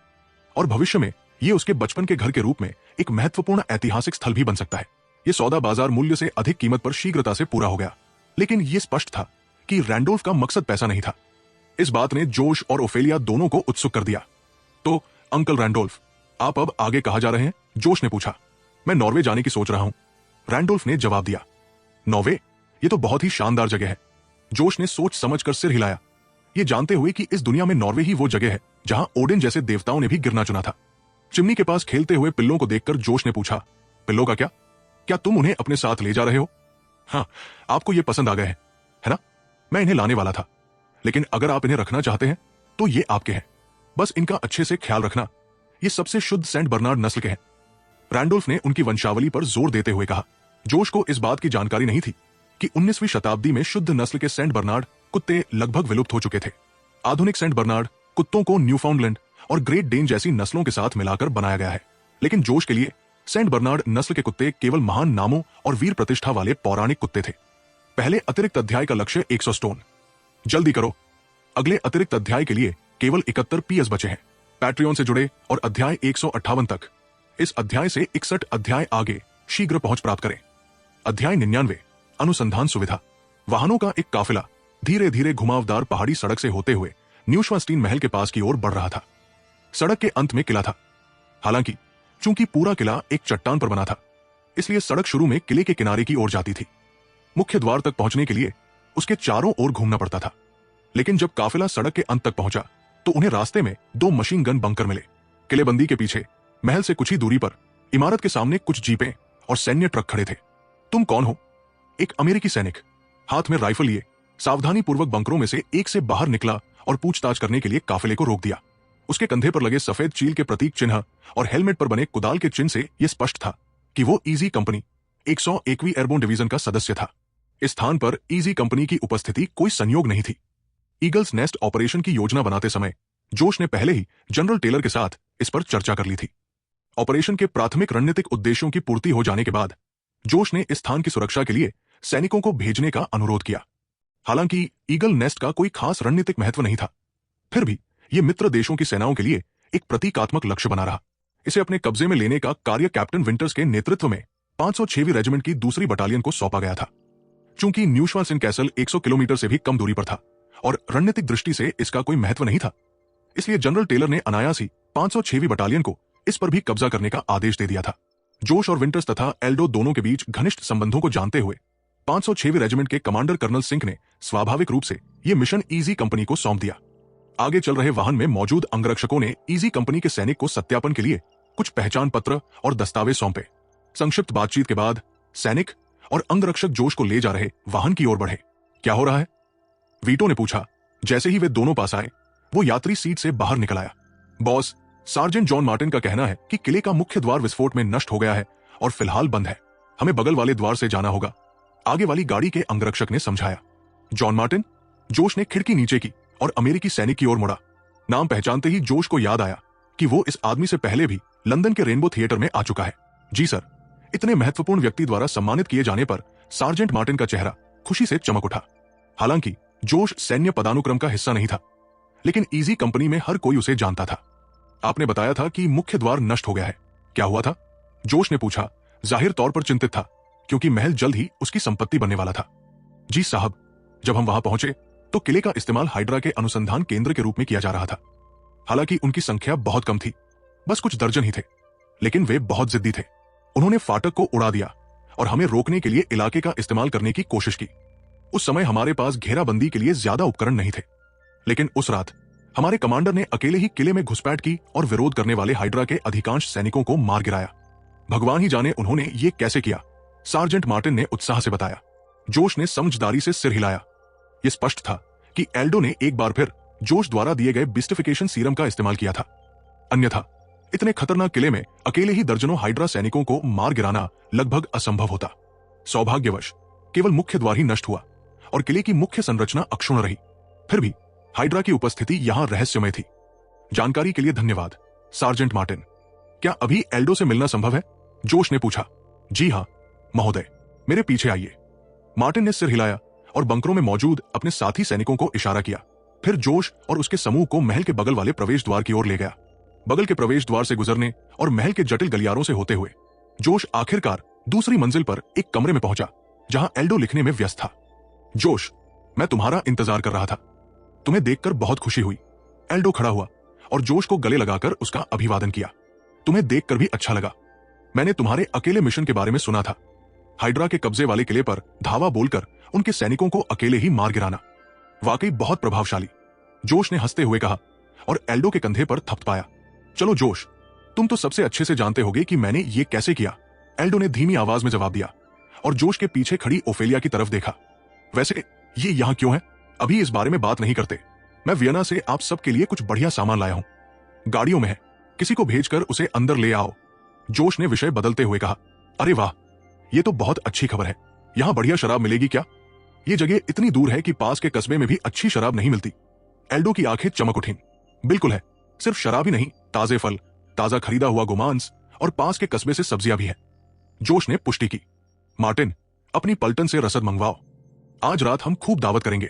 और भविष्य में यह उसके बचपन के घर के रूप में एक महत्वपूर्ण ऐतिहासिक स्थल भी बन सकता है। यह सौदा बाजार मूल्य से अधिक कीमत पर शीघ्रता से पूरा हो गया, लेकिन यह स्पष्ट था कि रैंडोल्फ का मकसद पैसा नहीं था। इस बात ने जोश और ओफेलिया दोनों को उत्सुक कर दिया। तो अंकल रैंडोल्फ, आप अब आगे कहां जा रहे हैं? जोश ने पूछा। मैं नॉर्वे जाने की सोच रहा हूं, रैंडोल्फ ने जवाब दिया। नॉर्वे? ये तो बहुत ही शानदार जगह है। जोश ने सोच समझकर सिर हिलाया, ये जानते हुए कि इस दुनिया में नॉर्वे ही वो जगह है जहां ओडिन जैसे देवताओं ने भी गिरना चुना था। चिमनी के पास खेलते हुए पिल्लों को देखकर जोश ने पूछा, पिल्लों का क्या? क्या तुम उन्हें अपने साथ ले जा रहे हो? हाँ, आपको ये पसंद आ गए हैं, है ना? मैं इन्हें लाने वाला था, लेकिन अगर आप इन्हें रखना चाहते हैं तो ये आपके हैं। बस इनका अच्छे से ख्याल रखना। ये सबसे शुद्ध सेंट बर्नार्ड नस्ल के हैं। रैंडोल्फ ने उनकी वंशावली पर जोर देते हुए कहा। जोश को इस बात की जानकारी नहीं थी कि 19वीं शताब्दी में शुद्ध नस्ल के सेंट बर्नार्ड कुत्ते लगभग विलुप्त हो चुके थे। आधुनिक सेंट बर्नार्ड कुत्तों को न्यूफाउंडलैंड और ग्रेट डेन जैसी नस्लों के साथ मिलाकर बनाया गया है, लेकिन जोश के लिए सेंट बर्नार्ड नस्ल के कुत्ते केवल महान नामों और वीर प्रतिष्ठा वाले पौराणिक कुत्ते थे। पहले अतिरिक्त अध्याय का लक्ष्य 100 स्टोन। जल्दी करो, अगले अतिरिक्त अध्याय के लिए केवल 71 PS बचे हैं। पैट्रियन से जुड़े और अध्याय 158 तक। इस अध्याय से 61 अध्याय आगे शीघ्र पहुंच प्राप्त करें। अध्याय 99 अनुसंधान सुविधा। वाहनों का एक काफिला धीरे धीरे घुमावदार पहाड़ी सड़क से होते हुए न्यूश्वास्टीन महल के पास की ओर बढ़ रहा था। सड़क के अंत में किला था। हालांकि चूंकि पूरा किला एक चट्टान पर बना था, इसलिए सड़क शुरू में किले के किनारे की ओर जाती थी। मुख्य द्वार तक पहुंचने के लिए उसके चारों ओर घूमना पड़ता था। लेकिन जब काफिला सड़क के अंत तक पहुंचा तो उन्हें रास्ते में 2 मशीन गन बंकर मिले। किलेबंदी के पीछे महल से कुछ ही दूरी पर इमारत के सामने कुछ जीपें और सैन्य ट्रक खड़े थे। तुम कौन हो? एक अमेरिकी सैनिक हाथ में राइफल लिए सावधानी पूर्वक बंकरों में से एक से बाहर निकला और पूछताछ करने के लिए काफिले को रोक दिया। उसके कंधे पर लगे सफेद चील के प्रतीक चिन्ह और हेलमेट पर बने कुदाल के चिन्ह से यह स्पष्ट था कि वो ईजी कंपनी 101वीं एयरबोर्न डिवीजन का सदस्य था। इस स्थान पर ईजी कंपनी की उपस्थिति कोई संयोग नहीं थी। ईगल्स नेस्ट ऑपरेशन की योजना बनाते समय जोश ने पहले ही जनरल टेलर के साथ इस पर चर्चा कर ली थी। ऑपरेशन के प्राथमिक रणनीतिक उद्देश्यों की पूर्ति हो जाने के बाद जोश ने इस स्थान की सुरक्षा के लिए सैनिकों को भेजने का अनुरोध किया। हालांकि ईगल नेस्ट का कोई खास रणनीतिक महत्व नहीं था, फिर भी यह मित्र देशों की सेनाओं के लिए एक प्रतीकात्मक लक्ष्य बना रहा। इसे अपने कब्जे में लेने का कार्य कैप्टन विंटर्स के नेतृत्व में 506वीं रेजिमेंट की दूसरी बटालियन को सौंपा गया था। चूंकि न्यूश्वासिन कैसल 100 किलोमीटर से भी कम दूरी पर था और रणनीतिक दृष्टि से इसका कोई महत्व नहीं था, इसलिए जनरल टेलर ने अनायास ही 506वीं बटालियन को इस पर भी कब्जा करने का आदेश दे दिया था। जोश और विंटर्स तथा एल्डो दोनों के बीच घनिष्ठ संबंधों को जानते हुए 506वीं रेजिमेंट के कमांडर कर्नल सिंह ने स्वाभाविक रूप से यह मिशन ईजी कंपनी को सौंप दिया। आगे चल रहे वाहन में मौजूद अंगरक्षकों ने ईजी कंपनी के सैनिक को सत्यापन के लिए कुछ पहचान पत्र और दस्तावेज सौंपे। संक्षिप्त बातचीत के बाद सैनिक और अंगरक्षक जोश को ले जा रहे वाहन की ओर बढ़े। क्या हो रहा है? वीटो ने पूछा। जैसे ही वे दोनों पास आए, वो यात्री सीट से बाहर निकल आया। बॉस, सार्जेंट जॉन मार्टिन का कहना है कि किले का मुख्य द्वार विस्फोट में नष्ट हो गया है और फिलहाल बंद है। हमें बगल वाले द्वार से जाना होगा, आगे वाली गाड़ी के अंगरक्षक ने समझाया। John Martin? जोश ने खिड़की नीचे की और अमेरिकी सैनिक की ओर मुड़ा। नाम पहचानते ही जोश को याद आया कि वो इस आदमी से पहले भी लंदन के रेनबो थिएटर में आ चुका है। जी सर। इतने महत्वपूर्ण व्यक्ति द्वारा सम्मानित किए जाने पर सार्जेंट मार्टिन का चेहरा खुशी से चमक उठा। हालांकि जोश सैन्य पदानुक्रम का हिस्सा नहीं था, लेकिन ईजी कंपनी में हर कोई उसे जानता था। आपने बताया था कि मुख्य द्वार नष्ट हो गया है, क्या हुआ था? जोश ने पूछा, जाहिर तौर पर चिंतित था क्योंकि महल जल्द ही उसकी संपत्ति बनने वाला था। जी साहब, जब हम वहां पहुंचे तो किले का इस्तेमाल हाइड्रा के अनुसंधान केंद्र के रूप में किया जा रहा था। हालांकि उनकी संख्या बहुत कम थी, बस कुछ दर्जन ही थे, लेकिन वे बहुत जिद्दी थे। उन्होंने फाटक को उड़ा दिया और हमें रोकने के लिए इलाके का इस्तेमाल करने की कोशिश की। उस समय हमारे पास घेराबंदी के लिए ज्यादा उपकरण नहीं थे, लेकिन उस रात हमारे कमांडर ने अकेले ही किले में घुसपैठ की और विरोध करने वाले हाइड्रा के अधिकांश सैनिकों को मार गिराया। भगवान ही जाने उन्होंने ये कैसे किया, सार्जेंट मार्टिन ने उत्साह से बताया। जोश ने समझदारी से सिर हिलाया। यह स्पष्ट था कि एल्डो ने एक बार फिर जोश द्वारा दिए गए बिस्टिफिकेशन सीरम का इस्तेमाल किया था। अन्यथा इतने खतरनाक किले में अकेले ही दर्जनों हाइड्रा सैनिकों को मार गिराना लगभग असंभव होता। सौभाग्यवश केवल मुख्य द्वार ही नष्ट हुआ और किले की मुख्य संरचना अक्षुण्ण रही। फिर भी हाइड्रा की उपस्थिति यहां रहस्यमय थी। जानकारी के लिए धन्यवाद, सार्जेंट मार्टिन। क्या अभी एल्डो से मिलना संभव है? जोश ने पूछा। जी हां महोदय, मेरे पीछे आइए। मार्टिन ने सिर हिलाया और बंकरों में मौजूद अपने साथी सैनिकों को इशारा किया। फिर जोश और उसके समूह को महल के बगल वाले प्रवेश द्वार की ओर ले गया। बगल के प्रवेश द्वार से गुजरने और महल के जटिल गलियारों से होते हुए जोश आखिरकार दूसरी मंजिल पर एक कमरे में पहुंचा जहां एल्डो लिखने में व्यस्त था। जोश, मैं तुम्हारा इंतजार कर रहा था। तुम्हें देखकर बहुत खुशी हुई। एल्डो खड़ा हुआ और जोश को गले लगाकर उसका अभिवादन किया। तुम्हें देखकर भी अच्छा लगा। मैंने तुम्हारे अकेले मिशन के बारे में सुना था, हाइड्रा के कब्जे वाले किले पर धावा बोलकर उनके सैनिकों को अकेले ही मार गिराना। वाकई बहुत प्रभावशाली, जोश ने हंसते हुए कहा और एल्डो के कंधे पर थपथपाया। चलो जोश, तुम तो सबसे अच्छे से जानते होगे कि मैंने ये कैसे किया, एल्डो ने धीमी आवाज में जवाब दिया और जोश के पीछे खड़ी ओफेलिया की तरफ देखा। वैसे ये यहां क्यों है? अभी इस बारे में बात नहीं करते। मैं वियना से आप सबके लिए कुछ बढ़िया सामान लाया हूं, गाड़ियों में है, किसी को भेजकर उसे अंदर ले आओ। जोश ने विषय बदलते हुए कहा। अरे वाह, ये तो बहुत अच्छी खबर है। यहां बढ़िया शराब मिलेगी क्या? ये जगह इतनी दूर है कि पास के कस्बे में भी अच्छी शराब नहीं मिलती। एल्डो की आंखें चमक उठीं। बिल्कुल है, सिर्फ शराब ही नहीं, ताजे फल, ताजा खरीदा हुआ गोमांस और पास के कस्बे से सब्जियां भी है। जोश ने पुष्टि की। मार्टिन, अपनी पलटन से रसद मंगवाओ, आज रात हम खूब दावत करेंगे।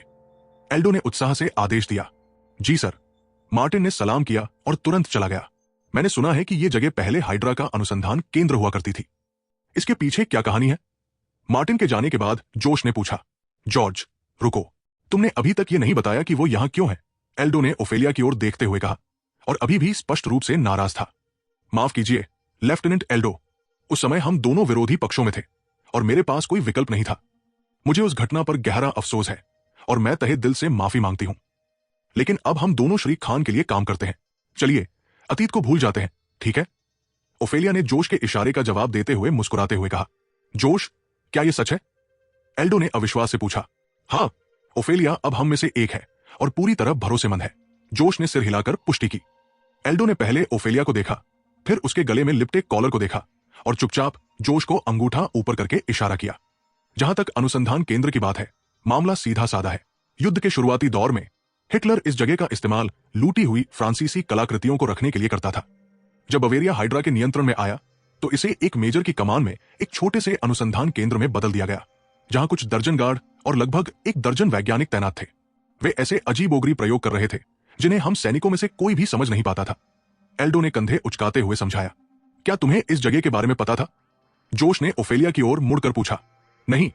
एल्डो ने उत्साह से आदेश दिया। जी सर। मार्टिन ने सलाम किया और तुरंत चला गया। मैंने सुना है कि यह जगह पहले हाइड्रा का अनुसंधान केंद्र हुआ करती थी। इसके पीछे क्या कहानी है? मार्टिन के जाने के बाद जोश ने पूछा। जॉर्ज, रुको, तुमने अभी तक ये नहीं बताया कि वो यहां क्यों है? एल्डो ने ओफेलिया की ओर देखते हुए कहा और अभी भी स्पष्ट रूप से नाराज था। माफ कीजिए लेफ्टिनेंट एल्डो, उस समय हम दोनों विरोधी पक्षों में थे और मेरे पास कोई विकल्प नहीं था। मुझे उस घटना पर गहरा अफसोस है और मैं तहे दिल से माफी मांगती हूं। लेकिन अब हम दोनों श्री खान के लिए काम करते हैं। चलिए अतीत को भूल जाते हैं, ठीक है? ओफेलिया ने जोश के इशारे का जवाब देते हुए मुस्कुराते हुए कहा। जोश, क्या यह सच है? एल्डो ने अविश्वास से पूछा। हाँ, ओफेलिया अब हम में से एक है और पूरी तरह भरोसेमंद है। जोश ने सिर हिलाकर पुष्टि की। एल्डो ने पहले ओफेलिया को देखा, फिर उसके गले में लिपटे कॉलर को देखा और चुपचाप जोश को अंगूठा ऊपर करके इशारा किया। जहां तक अनुसंधान केंद्र की बात है, मामला सीधा साधा है। युद्ध के शुरुआती दौर में हिटलर इस जगह का इस्तेमाल लूटी हुई फ्रांसीसी कलाकृतियों को रखने के लिए करता था। जब बवेरिया हाइड्रा के नियंत्रण में आया तो इसे एक मेजर की कमान में एक छोटे से अनुसंधान केंद्र में बदल दिया गया, जहां कुछ दर्जन गार्ड और लगभग 1 दर्जन वैज्ञानिक तैनात थे। वे ऐसे अजीबोगरी प्रयोग कर रहे थे जिन्हें हम सैनिकों में से कोई भी समझ नहीं पाता था। एल्डो ने कंधे उचकाते हुए समझाया। क्या तुम्हें इस जगह के बारे में पता था? जोश ने ओफेलिया की ओर मुड़कर पूछा। नहीं,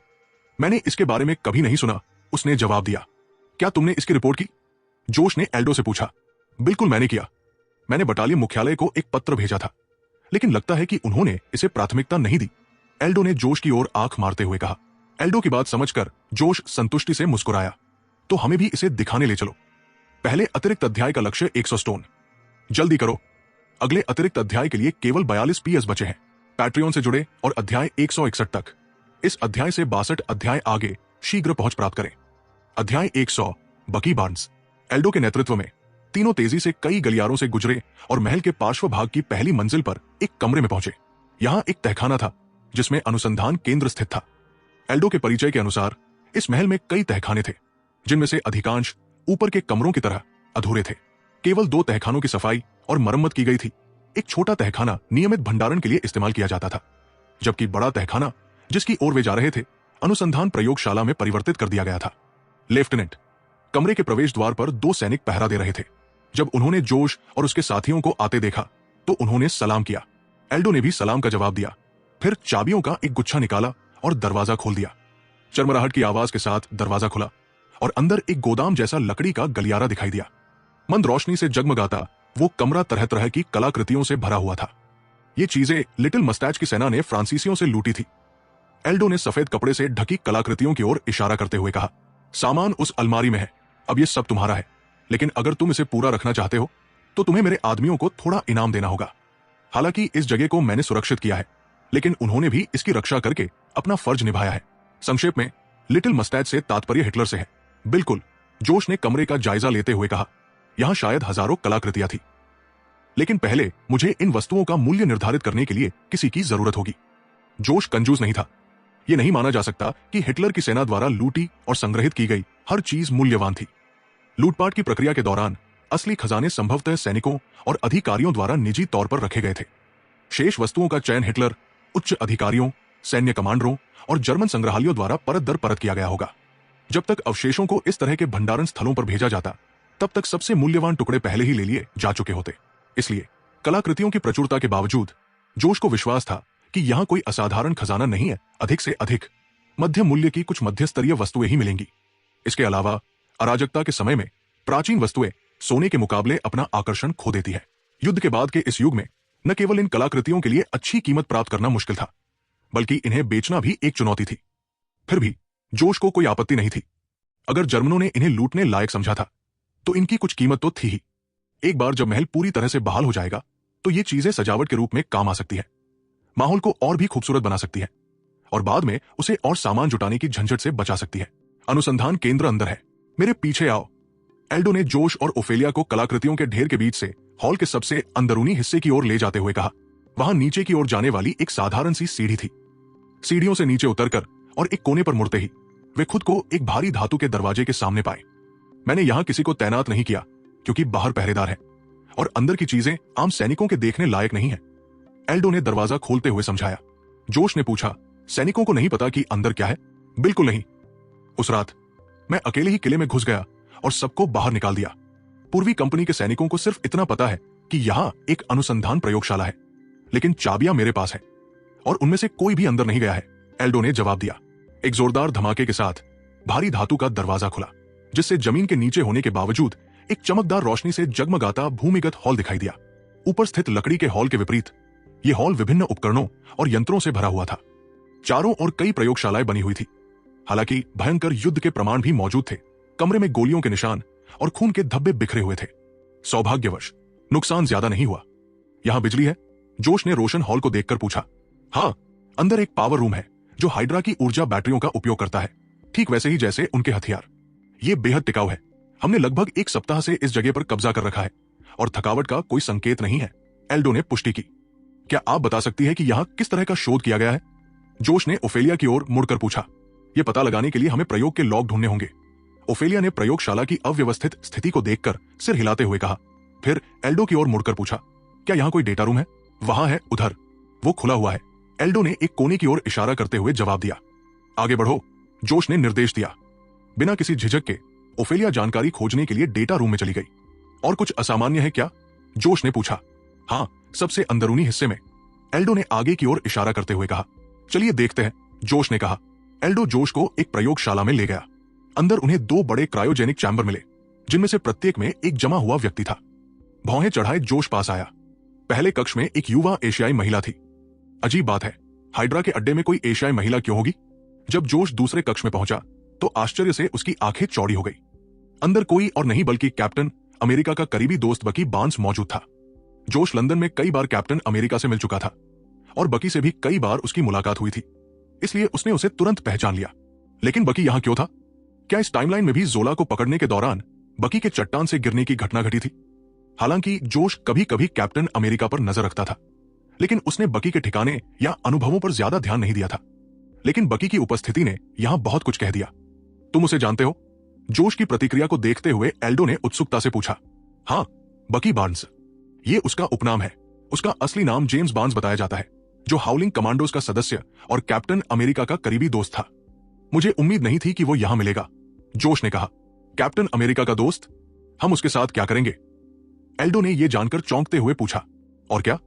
मैंने इसके बारे में कभी नहीं सुना, उसने जवाब दिया। क्या तुमने इसकी रिपोर्ट की? जोश ने एल्डो से पूछा। बिल्कुल मैंने किया। मैंने बटालियन मुख्यालय को एक पत्र भेजा था, लेकिन लगता है कि उन्होंने इसे प्राथमिकता नहीं दी। एल्डो ने जोश की ओर आंख मारते हुए कहा। एल्डो की बात समझकर जोश संतुष्टि से मुस्कुराया। तो हमें भी इसे दिखाने ले चलो। पहले अतिरिक्त अध्याय का लक्ष्य 100 स्टोन। जल्दी करो, अगले अतिरिक्त अध्याय के लिए केवल 42 PS बचे हैं। पैट्रियन से जुड़े और अध्याय 161 तक। इस अध्याय से 62 अध्याय आगे शीघ्र पहुंच प्राप्त करें। अध्याय 100 बकी बार्न्स। एल्डो के नेतृत्व में तीनों तेजी से कई गलियारों से गुजरे और महल के पार्श्व भाग की पहली मंजिल पर एक कमरे में पहुंचे। यहां एक तहखाना था जिसमें अनुसंधान केंद्र स्थित था। एल्डो के परिचय के अनुसार इस महल में कई तहखाने थे, जिनमें से अधिकांश ऊपर के कमरों की तरह अधूरे थे। केवल 2 तहखानों की सफाई और मरम्मत की गई थी। एक छोटा तहखाना नियमित भंडारण के लिए इस्तेमाल किया जाता था, जबकि बड़ा तहखाना जिसकी ओर वे जा रहे थे अनुसंधान प्रयोगशाला में परिवर्तित कर दिया गया था। लेफ्टिनेंट, कमरे के प्रवेश द्वार पर 2 सैनिक पहरा दे रहे थे। जब उन्होंने जोश और उसके साथियों को आते देखा तो उन्होंने सलाम किया। एल्डो ने भी सलाम का जवाब दिया, फिर चाबियों का एक गुच्छा निकाला और दरवाजा खोल दिया। चरमराहट की आवाज के साथ दरवाजा खुला और अंदर एक गोदाम जैसा लकड़ी का गलियारा दिखाई दिया। मंद रोशनी से जगमगाता वो कमरा तरह तरह की कलाकृतियों से भरा हुआ था। ये चीजें लिटिल मस्टैच की सेना ने फ्रांसीसियों से लूटी थी। एल्डो ने सफेद कपड़े से ढकी कलाकृतियों की ओर इशारा करते हुए कहा। सामान उस अलमारी में है, अब ये सब तुम्हारा है, लेकिन अगर तुम इसे पूरा रखना चाहते हो तो तुम्हें मेरे आदमियों को थोड़ा इनाम देना होगा। हालांकि इस जगह को मैंने सुरक्षित किया है, लेकिन उन्होंने भी इसकी रक्षा करके अपना फर्ज निभाया है। संक्षेप में, लिटिल मस्टैच से तात्पर्य हिटलर से है। बिल्कुल, जोश ने कमरे का जायजा लेते हुए कहा। यहां शायद हजारों कलाकृतियां थी, लेकिन पहले मुझे इन वस्तुओं का मूल्य निर्धारित करने के लिए किसी की जरूरत होगी। जोश कंजूस नहीं था। यह नहीं माना जा सकता कि हिटलर की सेना द्वारा लूटी और संग्रहित की गई हर चीज मूल्यवान थी। लूटपाट की प्रक्रिया के दौरान असली खजाने संभवतः सैनिकों और अधिकारियों द्वारा निजी तौर पर रखे गए थे। शेष वस्तुओं का चयन हिटलर, उच्च अधिकारियों, सैन्य कमांडरों और जर्मन संग्रहालयों द्वारा परत दर परत किया गया होगा। जब तक अवशेषों को इस तरह के भंडारण स्थलों पर भेजा जाता, तब तक सबसे मूल्यवान टुकड़े पहले ही ले लिए जा चुके होते। इसलिए कलाकृतियों की प्रचुरता के बावजूद जोश को विश्वास था कि यहां कोई असाधारण खजाना नहीं है। अधिक से अधिक मध्य मूल्य की कुछ मध्यस्तरीय वस्तुएं ही मिलेंगी। इसके अलावा अराजकता के समय में प्राचीन वस्तुएं सोने के मुकाबले अपना आकर्षण खो देती है। युद्ध के बाद के इस युग में न केवल इन कलाकृतियों के लिए अच्छी कीमत प्राप्त करना मुश्किल था, बल्कि इन्हें बेचना भी एक चुनौती थी। फिर भी जोश को कोई आपत्ति नहीं थी। अगर जर्मनों ने इन्हें लूटने लायक समझा था तो इनकी कुछ कीमत तो थी ही। एक बार जब महल पूरी तरह से बहाल हो जाएगा तो ये चीजें सजावट के रूप में काम आ सकती है, माहौल को और भी खूबसूरत बना सकती है और बाद में उसे और सामान जुटाने की झंझट से बचा सकती है। अनुसंधान केंद्र अंदर है, मेरे पीछे आओ। एल्डो ने जोश और ओफेलिया को कलाकृतियों के ढेर के बीच से हॉल के सबसे अंदरूनी हिस्से की ओर ले जाते हुए कहा। वहां नीचे की ओर जाने वाली एक साधारण सी सीढ़ी थी। सीढ़ियों से नीचे उतरकर और एक कोने पर मुड़ते ही वे खुद को एक भारी धातु के दरवाजे के सामने पाए। मैंने यहां किसी को तैनात नहीं किया क्योंकि बाहर पहरेदार है और अंदर की चीजें आम सैनिकों के देखने लायक नहीं है, एल्डो ने दरवाजा खोलते हुए समझाया। जोश ने पूछा, सैनिकों को नहीं पता कि अंदर क्या है? बिल्कुल नहीं। उस रात मैं अकेले ही किले में घुस गया और सबको बाहर निकाल दिया। पूर्वी कंपनी के सैनिकों को सिर्फ इतना पता है कि यहां एक अनुसंधान प्रयोगशाला है, लेकिन चाबियां मेरे पास है और उनमें से कोई भी अंदर नहीं गया है, एल्डो ने जवाब दिया। एक जोरदार धमाके के साथ भारी धातु का दरवाजा खुला, जिससे जमीन के नीचे होने के बावजूद एक चमकदार रोशनी से जगमगाता भूमिगत हॉल दिखाई दिया। ऊपर स्थित लकड़ी के हॉल के विपरीत यह हॉल विभिन्न उपकरणों और यंत्रों से भरा हुआ था। चारों ओर कई प्रयोगशालाएं बनी हुई थी। हालांकि भयंकर युद्ध के प्रमाण भी मौजूद थे। कमरे में गोलियों के निशान और खून के धब्बे बिखरे हुए थे। सौभाग्यवश नुकसान ज्यादा नहीं हुआ। यहां बिजली है? जोश ने रोशन हॉल को देखकर पूछा। हाँ, अंदर एक पावर रूम है जो हाइड्रा की ऊर्जा बैटरियों का उपयोग करता है, ठीक वैसे ही जैसे उनके हथियार। ये बेहद टिकाऊ है। हमने लगभग एक सप्ताह से इस जगह पर कब्जा कर रखा है और थकावट का कोई संकेत नहीं है, एल्डो ने पुष्टि की। क्या आप बता सकती है कि यहां किस तरह का शोध किया गया है? जोश ने ओफेलिया की ओर मुड़कर पूछा। यह पता लगाने के लिए हमें प्रयोग के लॉग ढूंढने होंगे। ओफेलिया ने प्रयोगशाला की अव्यवस्थित स्थिति को देखकर सिर हिलाते हुए कहा। फिर एल्डो की ओर मुड़कर पूछा, क्या यहां कोई डेटा रूम है? वहां है, उधर, वो खुला हुआ है, एल्डो ने एक कोने की ओर इशारा करते हुए जवाब दिया। आगे बढ़ो, जोश ने निर्देश दिया। बिना किसी झिझक के ओफेलिया जानकारी खोजने के लिए डेटा रूम में चली गई। और कुछ असामान्य है क्या? जोश ने पूछा। हाँ, सबसे अंदरूनी हिस्से में, एल्डो ने आगे की ओर इशारा करते हुए कहा। चलिए देखते हैं, जोश ने कहा। एल्डो जोश को एक प्रयोगशाला में ले गया। अंदर उन्हें 2 बड़े क्रायोजेनिक चैम्बर मिले, जिनमें से प्रत्येक में एक जमा हुआ व्यक्ति था। भौहें चढ़ाए जोश पास आया। पहले कक्ष में एक युवा एशियाई महिला थी। अजीब बात है, हाइड्रा के अड्डे में कोई एशियाई महिला क्यों होगी? जब जोश दूसरे कक्ष में पहुंचा तो आश्चर्य से उसकी आंखें चौड़ी हो गई। अंदर कोई और नहीं बल्कि कैप्टन अमेरिका का करीबी दोस्त बकी बार्न्स मौजूद था। जोश लंदन में कई बार कैप्टन अमेरिका से मिल चुका था और बकी से भी कई बार उसकी मुलाकात हुई थी, इसलिए उसने उसे तुरंत पहचान लिया। लेकिन बकी यहां क्यों था? क्या इस टाइमलाइन में भी जोला को पकड़ने के दौरान बकी के चट्टान से गिरने की घटना घटी थी? हालांकि जोश कभी कभी कैप्टन अमेरिका पर नजर रखता था, लेकिन उसने बकी के ठिकाने या अनुभवों पर ज्यादा ध्यान नहीं दिया था। लेकिन बकी की उपस्थिति ने यहां बहुत कुछ कह दिया। तुम उसे जानते हो? जोश की प्रतिक्रिया को देखते हुए एल्डो ने उत्सुकता से पूछा। हाँ, बकी बार्न्स। ये उसका उपनाम है। उसका असली नाम जेम्स बार्न्स बताया जाता है, जो हाउलिंग कमांडोज का सदस्य और कैप्टन अमेरिका का करीबी दोस्त था। मुझे उम्मीद नहीं थी कि वो यहां मिलेगा, जोश ने कहा। कैप्टन अमेरिका का दोस्त? हम उसके साथ क्या करेंगे? एल्डो ने यह जानकर चौंकते हुए पूछा। और क्या?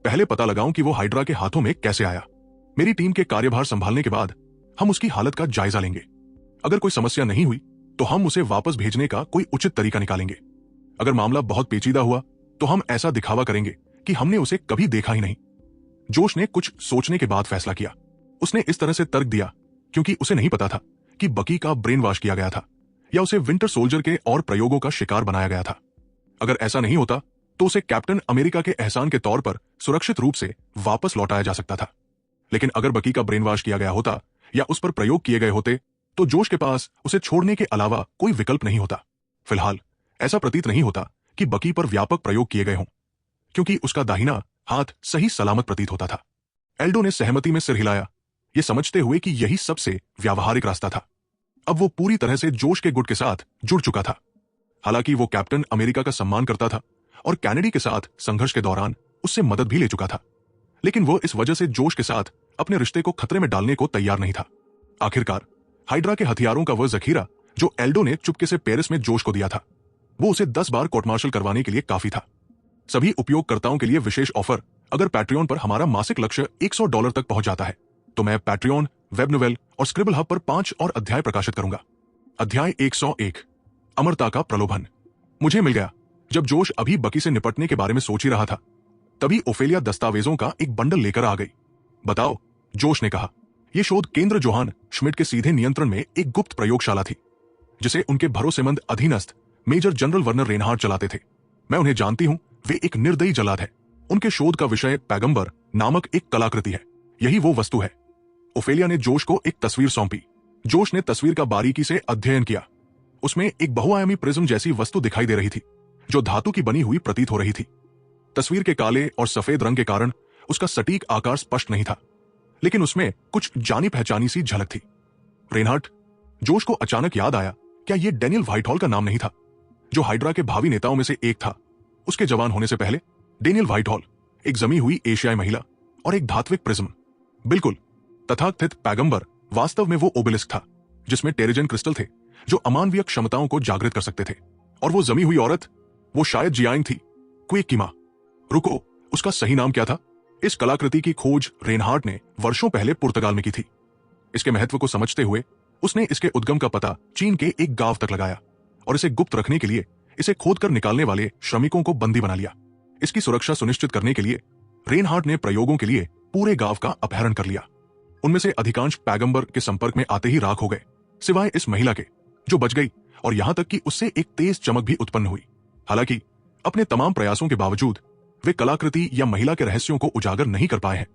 पहले पता लगाऊं कि वो हाइड्रा के हाथों में कैसे आया। मेरी टीम के कार्यभार संभालने के बाद हम उसकी हालत का जायजा लेंगे। अगर कोई समस्या नहीं हुई तो हम उसे वापस भेजने का कोई उचित तरीका निकालेंगे। अगर मामला बहुत पेचीदा हुआ तो हम ऐसा दिखावा करेंगे कि हमने उसे कभी देखा ही नहीं। जोश ने कुछ सोचने के बाद फैसला किया। उसने इस तरह से तर्क दिया क्योंकि उसे नहीं पता था कि बकी का ब्रेन वॉश किया गया था या उसे विंटर सोल्जर के और प्रयोगों का शिकार बनाया गया था। अगर ऐसा नहीं होता तो उसे कैप्टन अमेरिका के एहसान के तौर पर सुरक्षित रूप से वापस लौटाया जा सकता था। लेकिन अगर बकी का ब्रेन वॉश किया गया होता या उस पर प्रयोग किए गए होते तो जोश के पास उसे छोड़ने के अलावा कोई विकल्प नहीं होता। फिलहाल ऐसा प्रतीत नहीं होता कि बकी पर व्यापक प्रयोग किए गए हों, क्योंकि उसका दाहिना हाथ सही सलामत प्रतीत होता था। एल्डो ने सहमति में सिर हिलाया, ये समझते हुए कि यही सबसे व्यावहारिक रास्ता था। अब वो पूरी तरह से जोश के गुट के साथ जुड़ चुका था। हालांकि वो कैप्टन अमेरिका का सम्मान करता था और कैनेडी के साथ संघर्ष के दौरान उससे मदद भी ले चुका था, लेकिन वो इस वजह से जोश के साथ अपने रिश्ते को खतरे में डालने को तैयार नहीं था। आखिरकार हाइड्रा के हथियारों का वह जखीरा जो एल्डो ने चुपके से पेरिस में जोश को दिया था, वो उसे 10 बार कोर्ट मार्शल करवाने के लिए काफी था। सभी उपयोगकर्ताओं के लिए विशेष ऑफर। अगर पैट्रियन पर हमारा मासिक लक्ष्य $100 तक पहुंच जाता है तो मैं पैट्रियन, वेब नोवेल और स्क्रिबल हब पर 5 और अध्याय प्रकाशित करूंगा। अध्याय 101, अमरता का प्रलोभन। मुझे मिल गया। जब जोश अभी बकी से निपटने के बारे में सोच ही रहा था, तभी ओफेलिया दस्तावेजों का एक बंडल लेकर आ गई। बताओ, जोश ने कहा। यह शोध केंद्र जोहान श्मिट के सीधे नियंत्रण में एक गुप्त प्रयोगशाला थी, जिसे उनके भरोसेमंद अधीनस्थ मेजर जनरल वर्नर रेनहार्ड चलाते थे। मैं उन्हें जानती हूं, वे एक निर्दयी जल्लाद है। उनके शोध का विषय पैगंबर नामक एक कलाकृति है। यही वो वस्तु है। ओफेलिया ने जोश को एक तस्वीर सौंपी। जोश ने तस्वीर का बारीकी से अध्ययन किया। उसमें एक बहुआयामी प्रिज्म जैसी वस्तु दिखाई दे रही थी, जो धातु की बनी हुई प्रतीत हो रही थी। तस्वीर के काले और सफेद रंग के कारण उसका सटीक आकार स्पष्ट नहीं था, लेकिन उसमें कुछ जानी पहचानी सी झलक थी। रेनहार्ट, जोश को अचानक याद आया, क्या यह डेनियल व्हाइटहॉल का नाम नहीं था, जो हाइड्रा के भावी नेताओं में से एक था। उसके जवान होने से पहले डेनियल व्हाइटहॉल एक जमी हुई एशियाई महिला और एक धात्विक प्रिज्म। बिल्कुल, तथाकथित पैगंबर वास्तव में वो ओबेलिस्क था जिसमें टेरिजन क्रिस्टल थे जो अमानवीय क्षमताओं को जागृत कर सकते थे। और वो जमी हुई औरत, वो शायद जियांग थी, क्वेक की मां। रुको, उसका सही नाम क्या था? इस कलाकृति की खोज रेनहार्ट ने वर्षों पहले पुर्तगाल में की थी। इसके महत्व को समझते हुए उसने इसके उद्गम का पता चीन के एक गांव तक लगाया और इसे गुप्त रखने के लिए इसे खोदकर निकालने वाले श्रमिकों को बंदी बना लिया। इसकी सुरक्षा सुनिश्चित करने के लिए रेनहार्ट ने प्रयोगों के लिए पूरे गांव का अपहरण कर लिया। उनमें से अधिकांश पैगंबर के संपर्क में आते ही राख हो गए, सिवाय इस महिला के, जो बच गई और यहां तक कि उससे एक तेज चमक भी उत्पन्न हुई। हालांकि अपने तमाम प्रयासों के बावजूद वे कलाकृति या महिला के रहस्यों को उजागर नहीं कर पाए हैं।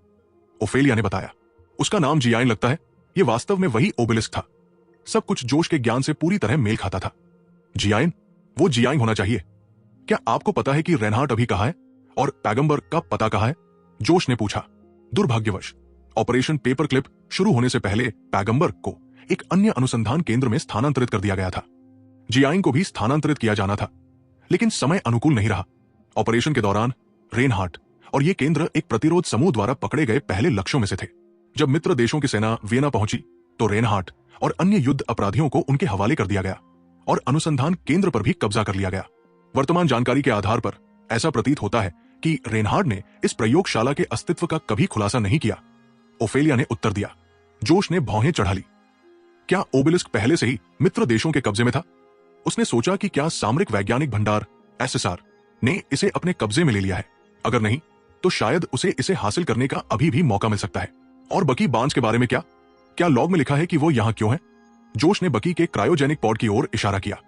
ओफेलिया ने बताया, उसका नाम जियाइन लगता है। यह वास्तव में वही ओबेलिस्क था। सब कुछ जोश के ज्ञान से पूरी तरह मेल खाता था। जियाइन, वो जियांग होना चाहिए। क्या आपको पता है कि रेनहार्ट अभी कहाँ है और पैगंबर का पता कहाँ है? जोश ने पूछा। दुर्भाग्यवश ऑपरेशन पेपर क्लिप शुरू होने से पहले पैगंबर को एक अन्य अनुसंधान केंद्र में स्थानांतरित कर दिया गया था। जियांग को भी स्थानांतरित किया जाना था, लेकिन समय अनुकूल नहीं रहा। ऑपरेशन के दौरान रेनहार्ट और ये केंद्र एक प्रतिरोध समूह द्वारा पकड़े गए पहले लक्ष्यों में से थे। जब मित्र देशों की सेना वियना पहुंची तो रेनहार्ट और अन्य युद्ध अपराधियों को उनके हवाले कर दिया गया और अनुसंधान केंद्र पर भी कब्जा कर लिया गया। वर्तमान जानकारी के आधार पर ऐसा प्रतीत होता है कि रेनहार्ट ने इस प्रयोगशाला के अस्तित्व का कभी खुलासा नहीं किया। ओफेलिया ने उत्तर दिया। जोश ने भौहें चढ़ा ली। क्या ओबेलिस्क पहले से ही मित्र देशों के कब्जे में था? उसने सोचा कि क्या सामरिक वैज्ञानिक भंडार SSR ने इसे अपने कब्जे में ले लिया है। अगर नहीं, तो शायद उसे इसे हासिल करने का अभी भी मौका मिल सकता है। और बकी बार्न्स के बारे में क्या? क्या लॉग में लिखा है कि वो यहां क्यों है? जोश ने बकी के क्रायोजेनिक पॉड की ओर इशारा किया।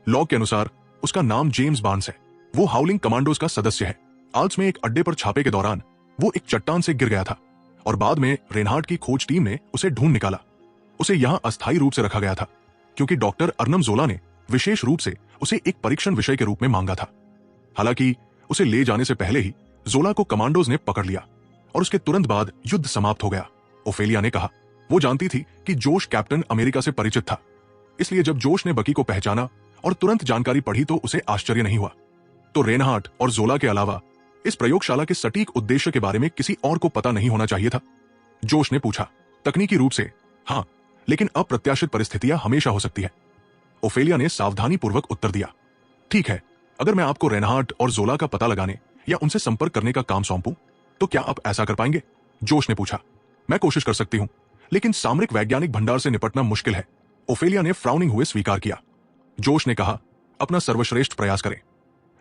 लॉग के अनुसार उसका नाम जेम्स बार्न्स है। वो हाउलिंग कमांडोज का सदस्य है। आल्प्स में एक अड्डे पर छापे के दौरान वो एक चट्टान से गिर गया था और बाद में रेनहार्ट की खोज टीम ने उसे ढूंढ निकाला। उसे यहां अस्थायी रूप से रखा गया था क्योंकि डॉक्टर अर्नम जोला ने विशेष रूप से उसे एक परीक्षण विषय के रूप में मांगा था। हालांकि उसे ले जाने से पहले ही जोला को कमांडोज ने पकड़ लिया और उसके तुरंत बाद युद्ध समाप्त हो गया। ओफेलिया ने कहा, वो जानती थी कि जोश कैप्टन अमेरिका से परिचित था, इसलिए जब जोश ने बकी को पहचाना और तुरंत जानकारी पढ़ी तो उसे आश्चर्य नहीं हुआ। तो रेनहार्ट और जोला के अलावा इस प्रयोगशाला के सटीक उद्देश्य के बारे में किसी और को पता नहीं होना चाहिए था? जोश ने पूछा। तकनीकी रूप से हाँ, लेकिन अप्रत्याशित परिस्थितियां हमेशा हो सकती है। ओफेलिया ने सावधानी पूर्वक उत्तर दिया। ठीक है, अगर मैं आपको रेनहार्ट और जोला का पता लगाने या उनसे संपर्क करने का काम सौंपूं, तो क्या आप ऐसा कर पाएंगे? जोश ने पूछा। मैं कोशिश कर सकती हूं, लेकिन सामरिक वैज्ञानिक भंडार से निपटना मुश्किल है। ओफेलिया ने फ्राउनिंग हुए स्वीकार किया। जोश ने कहा, अपना सर्वश्रेष्ठ प्रयास करें,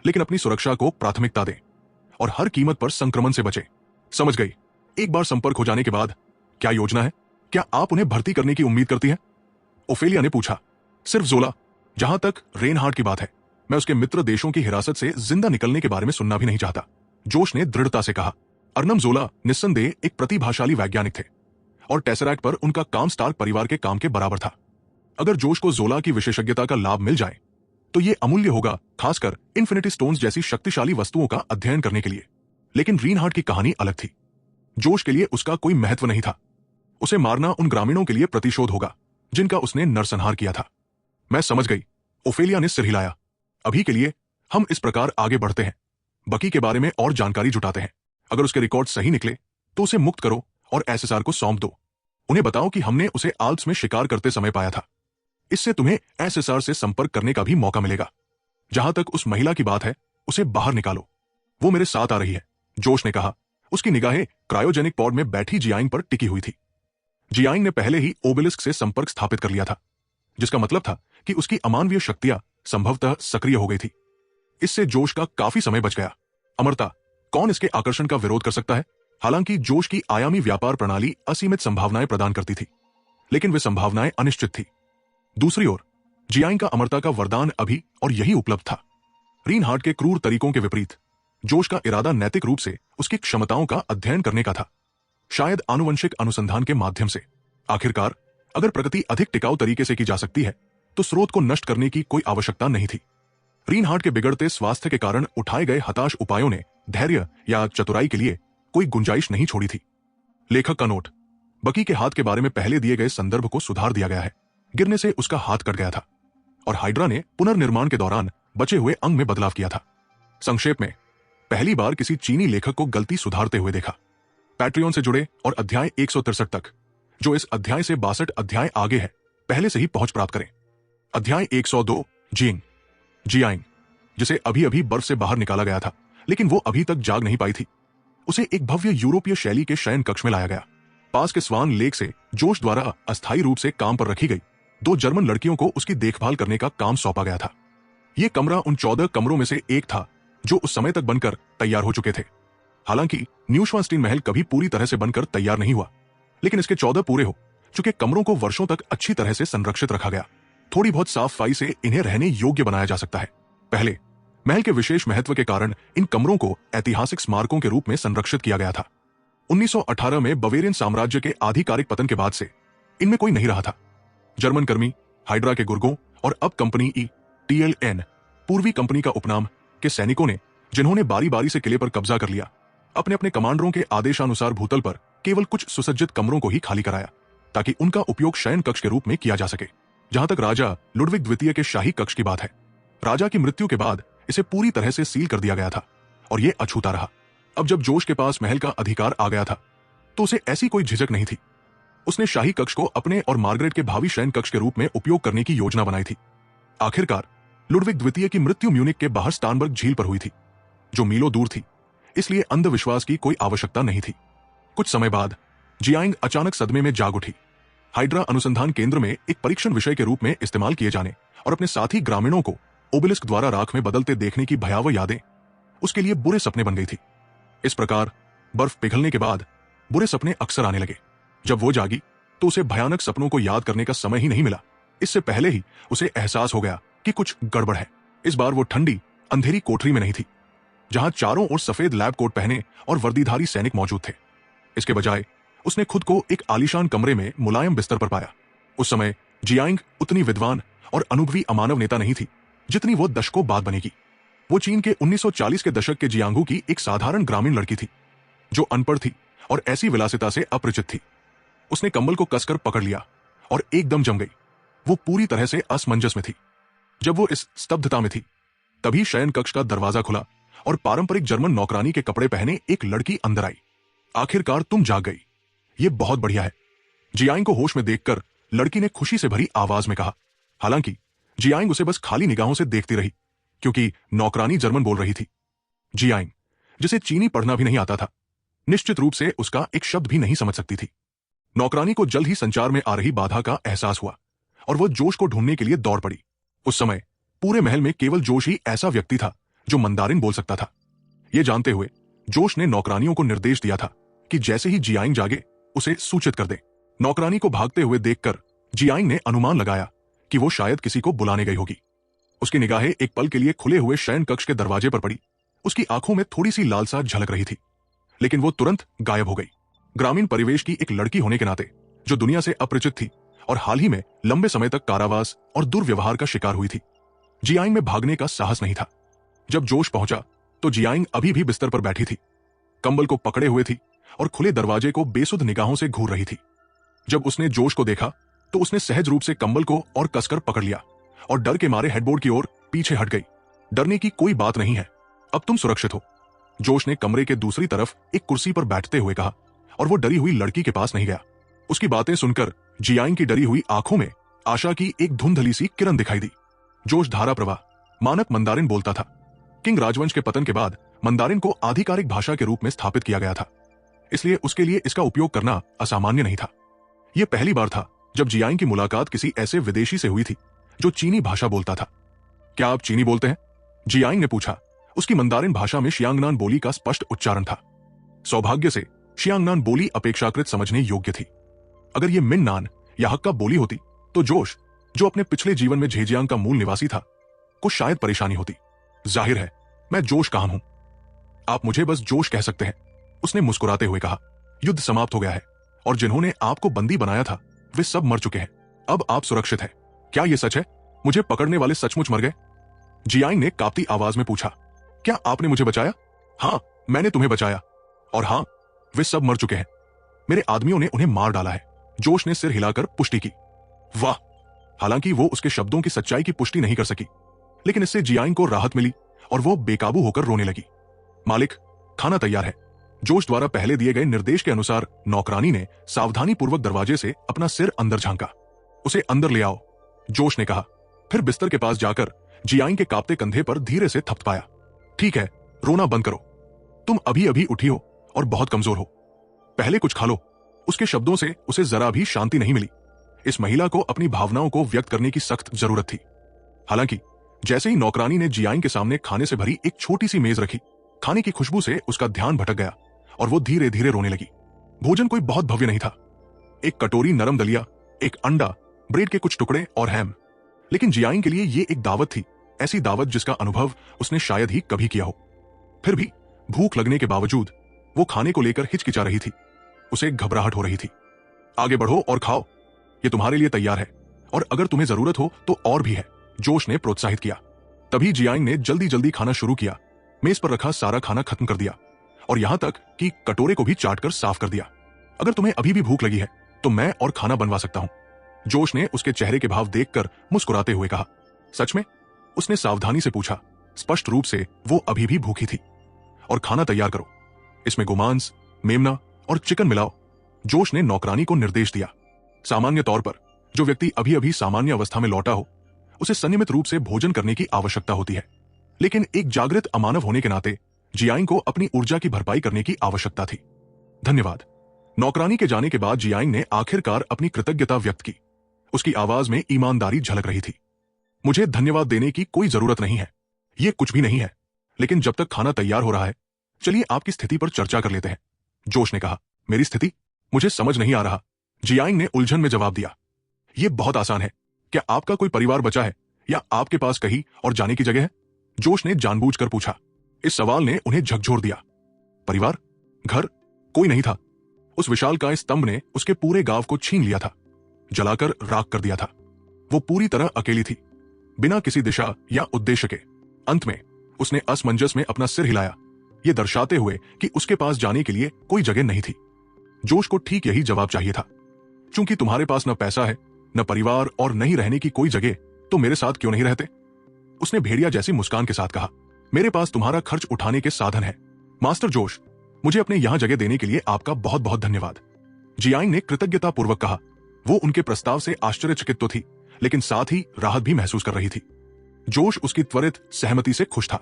लेकिन अपनी सुरक्षा को प्राथमिकता दें और हर कीमत पर संक्रमण से बचें। समझ गई। एक बार संपर्क हो जाने के बाद क्या योजना है? क्या आप उन्हें भर्ती करने की उम्मीद करती हैं? ओफेलिया ने पूछा। सिर्फ जोला। जहां तक रेनहार्ट की बात है, मैं उसके मित्र देशों की हिरासत से जिंदा निकलने के बारे में सुनना भी नहीं चाहता। जोश ने दृढ़ता से कहा। अर्नम जोला निस्संदेह एक प्रतिभाशाली वैज्ञानिक थे और टेसरैक्ट पर उनका काम स्टार्क परिवार के काम के बराबर था। अगर जोश को जोला की विशेषज्ञता का लाभ मिल जाए तो यह अमूल्य होगा, खासकर इन्फिनिटी स्टोन्स जैसी शक्तिशाली वस्तुओं का अध्ययन करने के लिए। लेकिन रेनहार्ट की कहानी अलग थी। जोश के लिए उसका कोई महत्व नहीं था। उसे मारना उन ग्रामीणों के लिए प्रतिशोध होगा जिनका उसने नरसंहार किया था। मैं समझ गई। ओफेलिया ने सिर हिलाया। अभी के लिए हम इस प्रकार आगे बढ़ते हैं। बकी के बारे में और जानकारी जुटाते हैं। अगर उसके रिकॉर्ड सही निकले तो उसे मुक्त करो और SSR को सौंप दो। उन्हें बताओ कि हमने उसे आल्प्स में शिकार करते समय पाया था। इससे तुम्हें SSR से संपर्क करने का भी मौका मिलेगा। जहां तक उस महिला की बात है, उसे बाहर निकालो। वो मेरे साथ आ रही है, जोश ने कहा। उसकी निगाहें क्रायोजेनिक पॉड में बैठी जियांग पर टिकी हुई थी। जियांग ने पहले ही ओबेलिस्क से संपर्क स्थापित कर लिया था, जिसका मतलब था कि उसकी अमानवीय शक्तियां संभवतः सक्रिय हो गई थी। इससे जोश का काफी समय बच गया। अमरता, कौन इसके आकर्षण का विरोध कर सकता है? हालांकि जोश की आयामी व्यापार प्रणाली असीमित संभावनाएं प्रदान करती थी, लेकिन वे संभावनाएं अनिश्चित थी। दूसरी ओर जियांग का अमरता का वरदान अभी और यही उपलब्ध था। रेनहार्ट के क्रूर तरीकों के विपरीत जोश का इरादा नैतिक रूप से उसकी क्षमताओं का अध्ययन करने का था, शायद आनुवंशिक अनुसंधान के माध्यम से। आखिरकार अगर प्रगति अधिक टिकाऊ तरीके से की जा सकती है तो स्रोत को नष्ट करने की कोई आवश्यकता नहीं थी। रीनहार्ट के बिगड़ते स्वास्थ्य के कारण उठाए गए हताश उपायों ने धैर्य या चतुराई के लिए कोई गुंजाइश नहीं छोड़ी थी। लेखक का नोट: बकी के हाथ के बारे में पहले दिए गए संदर्भ को सुधार दिया गया है। गिरने से उसका हाथ कट गया था और हाइड्रा ने पुनर्निर्माण के दौरान बचे हुए अंग में बदलाव किया था। संक्षेप में, पहली बार किसी चीनी लेखक को गलती सुधारते हुए देखा। पैट्रियन से जुड़े और अध्याय 163 तक, जो इस अध्याय से 62 अध्याय आगे है, पहले से ही पहुंच प्राप्त करें। अध्याय 102 जियांग, जिसे अभी अभी बर्फ से बाहर निकाला गया था लेकिन वो अभी तक जाग नहीं पाई थी। उसे एक भव्य यूरोपीय शैली के शयन कक्ष में लाया गया। पास के स्वान लेक से जोश द्वारा अस्थायी रूप से काम पर रखी गई 2 जर्मन लड़कियों को उसकी देखभाल करने का काम सौंपा गया था। यह कमरा उन 14 कमरों में से एक था जो उस समय तक बनकर तैयार हो चुके थे। हालांकि न्यूश्वास्टीन महल कभी पूरी तरह से बनकर तैयार नहीं हुआ, लेकिन इसके 14 पूरे हो चुके कमरों को वर्षों तक अच्छी तरह से संरक्षित रखा गया। थोड़ी बहुत साफ सफाई से इन्हें रहने योग्य बनाया जा सकता है। पहले महल के विशेष महत्व के कारण इन कमरों को ऐतिहासिक स्मारकों के रूप में संरक्षित किया गया था। 1918 में बवेरियन साम्राज्य के आधिकारिक पतन के बाद से इनमें कोई नहीं रहा था। जर्मन कर्मी हाइड्रा के गुर्गों और अब कंपनी TLN, पूर्वी कंपनी का उपनाम, के सैनिकों ने, जिन्होंने बारी बारी से किले पर कब्जा कर लिया, अपने अपने कमांडरों के आदेशानुसार भूतल पर केवल कुछ सुसज्जित कमरों को ही खाली कराया ताकि उनका उपयोग शयन कक्ष के रूप में किया जा सके। जहां तक राजा लुडविग द्वितीय के शाही कक्ष की बात है, राजा की मृत्यु के बाद इसे पूरी तरह से सील कर दिया गया था और यह अछूता रहा। अब जब जोश के पास महल का अधिकार आ गया था तो उसे ऐसी कोई झिझक नहीं थी। उसने शाही कक्ष को अपने और मार्गरेट के भावी शयन कक्ष के रूप में उपयोग करने की योजना बनाई थी। आखिरकार लुडविग द्वितीय की मृत्यु म्यूनिक के बाहर स्टानबर्ग झील पर हुई थी, जो मीलों दूर थी, इसलिए अंधविश्वास की कोई आवश्यकता नहीं थी। कुछ समय बाद जियांग अचानक सदमे में जाग उठी। हाइड्रा अनुसंधान केंद्र में एक परीक्षण विषय के रूप में इस्तेमाल किए जाने और अपने साथी ग्रामीणों को ओबेलिस्क द्वारा राख में बदलते देखने की भयावह यादें उसके लिए बुरे सपने बन गई थी। इस प्रकार बर्फ पिघलने के बाद बुरे सपने अक्सर आने लगे। जब वो जागी तो उसे भयानक सपनों को याद करने का समय ही नहीं मिला। इससे पहले ही उसे एहसास हो गया कि कुछ गड़बड़ है। इस बार वो ठंडी अंधेरी कोठरी में नहीं थी जहां चारों ओर सफेद लैब कोट पहने और वर्दीधारी सैनिक मौजूद थे। इसके बजाय उसने खुद को एक आलीशान कमरे में मुलायम बिस्तर पर पाया। उस समय जियांग उतनी विद्वान और अनुभवी अमानव नेता नहीं थी जितनी वो दशकों बाद बनेगी। वो चीन के 1940 के दशक के जियांगू की एक साधारण ग्रामीण लड़की थी जो अनपढ़ थी और ऐसी विलासिता से अपरिचित थी। उसने कंबल को कसकर पकड़ लिया और एकदम जम गई। वो पूरी तरह से असमंजस में थी। जब वो इस स्तब्धता में थी तभी शयन कक्ष का दरवाजा खुला और पारंपरिक जर्मन नौकरानी के कपड़े पहने एक लड़की अंदर आई। आखिरकार तुम जाग गई, ये बहुत बढ़िया है, जियांग को होश में देखकर लड़की ने खुशी से भरी आवाज में कहा। हालांकि जियांग उसे बस खाली निगाहों से देखती रही क्योंकि नौकरानी जर्मन बोल रही थी। जियांग, जिसे चीनी पढ़ना भी नहीं आता था, निश्चित रूप से उसका एक शब्द भी नहीं समझ सकती थी। नौकरानी को जल्द ही संचार में आ रही बाधा का एहसास हुआ और वो जोश को ढूंढने के लिए दौड़ पड़ी। उस समय पूरे महल में केवल जोश ही ऐसा व्यक्ति था जो मंदारिन बोल सकता था। यह जानते हुए जोश ने नौकरानियों को निर्देश दिया था कि जैसे ही जियांग जागे उसे सूचित कर दे। नौकरानी को भागते हुए देखकर जियांग ने अनुमान लगाया कि वो शायद किसी को बुलाने गई होगी। उसकी निगाहें एक पल के लिए खुले हुए शयन कक्ष के दरवाजे पर पड़ी। उसकी आंखों में थोड़ी सी लालसा झलक रही थी, लेकिन वो तुरंत गायब हो गई। ग्रामीण परिवेश की एक लड़की होने के नाते जो दुनिया से अपरिचित थी और हाल ही में लंबे समय तक कारावास और दुर्व्यवहार का शिकार हुई थी, जियांग में भागने का साहस नहीं था। जब जोश पहुंचा तो जियांग अभी भी बिस्तर पर बैठी थी, कंबल को पकड़े हुए थी और खुले दरवाजे को बेसुध निगाहों से घूर रही थी। जब उसने जोश को देखा तो उसने सहज रूप से कंबल को और कसकर पकड़ लिया और डर के मारे हेडबोर्ड की ओर पीछे हट गई। डरने की कोई बात नहीं है, अब तुम सुरक्षित हो, जोश ने कमरे के दूसरी तरफ एक कुर्सी पर बैठते हुए कहा और वो डरी हुई लड़की के पास नहीं गया। उसकी बातें सुनकर जियांग की डरी हुई आंखों में आशा की एक धुंधली सी किरण दिखाई दी। जोश धारा प्रवाह मानक मंदारिन बोलता था। किंग राजवंश के पतन के बाद मंदारिन को आधिकारिक भाषा के रूप में स्थापित किया गया था, इसलिए उसके लिए इसका उपयोग करना असामान्य नहीं था। यह पहली बार था जब जियांग की मुलाकात किसी ऐसे विदेशी से हुई थी जो चीनी भाषा बोलता था। क्या आप चीनी बोलते हैं? जियांग ने पूछा। उसकी मंदारिन भाषा में शियांगनान बोली का स्पष्ट उच्चारण था। सौभाग्य से शियांगनान बोली अपेक्षाकृत समझने योग्य थी। अगर यह मिन्नान या हक्का बोली होती तो जोश, जो अपने पिछले जीवन में झेजियांग का मूल निवासी था, को शायद परेशानी होती। जाहिर है मैं जोश काम हूं। आप मुझे बस जोश कह सकते हैं, उसने मुस्कुराते हुए कहा। युद्ध समाप्त हो गया है और जिन्होंने आपको बंदी बनाया था वे सब मर चुके हैं। अब आप सुरक्षित हैं। क्या यह सच है? मुझे पकड़ने वाले सचमुच मर गए? जियांग ने कांपती आवाज में पूछा। क्या आपने मुझे बचाया? हाँ, मैंने तुम्हें बचाया। और हाँ, वे सब मर चुके हैं। मेरे आदमियों ने उन्हें मार डाला है। जोश ने सिर हिलाकर पुष्टि की। वाह! हालांकि वो उसके शब्दों की सच्चाई की पुष्टि नहीं कर सकी, लेकिन इससे जियांग को राहत मिली और वो बेकाबू होकर रोने लगी। मालिक, खाना तैयार है। जोश द्वारा पहले दिए गए निर्देश के अनुसार नौकरानी ने सावधानी पूर्वक दरवाजे से अपना सिर अंदर झांका। उसे अंदर ले आओ, जोश ने कहा। फिर बिस्तर के पास जाकर जियांग के कांपते कंधे पर धीरे से थपथपाया। ठीक है, रोना बंद करो। तुम अभी अभी उठी हो और बहुत कमजोर हो। पहले कुछ खा लो। उसके शब्दों से उसे जरा भी शांति नहीं मिली। इस महिला को अपनी भावनाओं को व्यक्त करने की सख्त जरूरत थी। हालांकि जैसे ही नौकरानी ने जियांग के सामने खाने से भरी एक छोटी सी मेज रखी, खाने की खुशबू से उसका ध्यान भटक गया और वो धीरे धीरे रोने लगी। भोजन कोई बहुत भव्य नहीं था। एक कटोरी नरम दलिया, एक अंडा, ब्रेड के कुछ टुकड़े और हैम। लेकिन जियांग के लिए ये एक दावत थी, ऐसी दावत जिसका अनुभव उसने शायद ही कभी किया हो। फिर भी भूख लगने के बावजूद वो खाने को लेकर हिचकिचा रही थी। उसे घबराहट हो रही थी। आगे बढ़ो और खाओ, ये तुम्हारे लिए तैयार है, और अगर तुम्हें जरूरत हो तो और भी है, जोश ने प्रोत्साहित किया। तभी जियांग ने जल्दी जल्दी खाना शुरू किया। मेज पर रखा सारा खाना खत्म कर दिया और यहां तक कि कटोरे को भी चाटकर साफ कर दिया। अगर तुम्हें अभी भी भूख लगी है तो मैं और खाना बनवा सकता हूं, जोश ने उसके चेहरे के भाव देखकर मुस्कुराते हुए कहा। सच में? उसने सावधानी से पूछा। स्पष्ट रूप से वो अभी भी भूखी थी। और खाना तैयार करो, इसमें गोमांस, मेमना और चिकन मिलाओ, जोश ने नौकरानी को निर्देश दिया। सामान्य तौर पर जो व्यक्ति अभी अभी सामान्य अवस्था में लौटा हो, उसे संयमित रूप से भोजन करने की आवश्यकता होती है, लेकिन एक जागृत अमानव होने के नाते जियांग को अपनी ऊर्जा की भरपाई करने की आवश्यकता थी। धन्यवाद। नौकरानी के जाने के बाद जियांग ने आखिरकार अपनी कृतज्ञता व्यक्त की। उसकी आवाज में ईमानदारी झलक रही थी। मुझे धन्यवाद देने की कोई जरूरत नहीं है, ये कुछ भी नहीं है, लेकिन जब तक खाना तैयार हो रहा है, चलिए आपकी स्थिति पर चर्चा कर लेते हैं, जोश ने कहा। मेरी स्थिति? मुझे समझ नहीं आ रहा, जियांग ने उलझन में जवाब दिया। यह बहुत आसान है। क्या आपका कोई परिवार बचा है या आपके पास कहीं और जाने की जगह है? जोश ने जानबूझकर पूछा। इस सवाल ने उन्हें झकझोर दिया। परिवार? घर? कोई नहीं था। उस विशालकाय स्तंभ ने उसके पूरे गांव को छीन लिया था, जलाकर राख कर दिया था। वो पूरी तरह अकेली थी, बिना किसी दिशा या उद्देश्य के। अंत में उसने असमंजस में अपना सिर हिलाया, ये दर्शाते हुए कि उसके पास जाने के लिए कोई जगह नहीं थी। जोश को ठीक यही जवाब चाहिए था। चूंकि तुम्हारे पास न पैसा है, न परिवार और न ही रहने की कोई जगह, तो मेरे साथ क्यों नहीं रहते? उसने भेड़िया जैसी मुस्कान के साथ कहा। मेरे पास तुम्हारा खर्च उठाने के साधन है। मास्टर जोश, मुझे अपने यहां जगह देने के लिए आपका बहुत बहुत धन्यवाद, जियांग ने कृतज्ञता पूर्वक कहा। वो उनके प्रस्ताव से आश्चर्यचकित तो थी, लेकिन साथ ही राहत भी महसूस कर रही थी। जोश उसकी त्वरित सहमति से खुश था।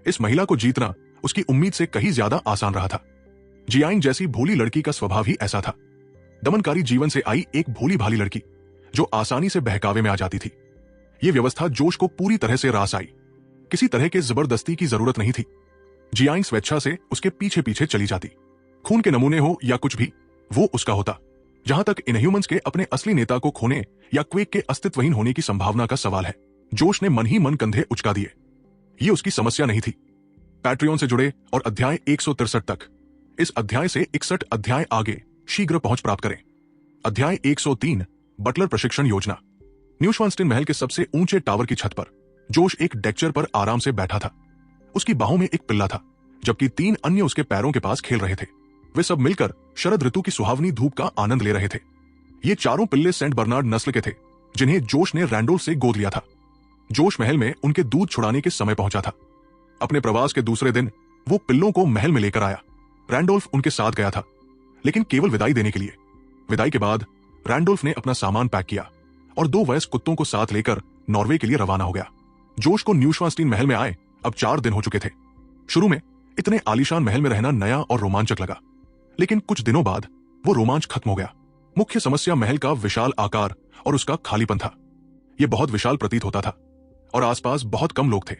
इस महिला को जीतना उसकी उम्मीद से कहीं ज्यादा आसान रहा था। जियांग जैसी भोली लड़की का स्वभाव ही ऐसा था। दमनकारी जीवन से आई एक भोली भाली लड़की जो आसानी से बहकावे में आ जाती थी। यह व्यवस्था जोश को पूरी तरह से रास आई। किसी तरह के जबरदस्ती की जरूरत नहीं थी। जियांग स्वेच्छा से उसके पीछे पीछे चली जाती। खून के नमूने हो या कुछ भी, वो उसका होता। जहां तक इनह्यूमंस के अपने असली नेता को खोने या क्वेक के अस्तित्वहीन होने की संभावना का सवाल है, जोश ने मन ही मन कंधे उचका दिए। ये उसकी समस्या नहीं थी। पैट्रियन से जुड़े और अध्याय 163 तक, इस अध्याय से 61 अध्याय आगे शीघ्र पहुंच प्राप्त करें। अध्याय 103 बटलर प्रशिक्षण योजना। न्यूश्वानस्टीन महल के सबसे ऊंचे टावर की छत पर जोश एक डेक्चर पर आराम से बैठा था। उसकी बाहों में एक पिल्ला था, जबकि 3 अन्य उसके पैरों के पास खेल रहे थे। वे सब मिलकर शरद ऋतु की सुहावनी धूप का आनंद ले रहे थे। ये चारों पिल्ले सेंट बर्नार्ड नस्ल के थे, जिन्हें जोश ने रैंडोल्फ से गोद लिया था। जोश महल में उनके दूध छुड़ाने के समय पहुंचा था। अपने प्रवास के दूसरे दिन वो पिल्लों को महल में लेकर आया। रैंडोल्फ उनके साथ गया था, लेकिन केवल विदाई देने के लिए। विदाई के बाद रैंडोल्फ ने अपना सामान पैक किया और 2 वयस्क कुत्तों को साथ लेकर नॉर्वे के लिए रवाना हो गया। जोश को न्यूश्वानस्टीन महल में आए अब 4 दिन हो चुके थे। शुरू में इतने आलीशान महल में रहना नया और रोमांचक लगा, लेकिन कुछ दिनों बाद वो रोमांच खत्म हो गया। मुख्य समस्या महल का विशाल आकार और उसका खालीपन था। यह बहुत विशाल प्रतीत होता था और आसपास बहुत कम लोग थे।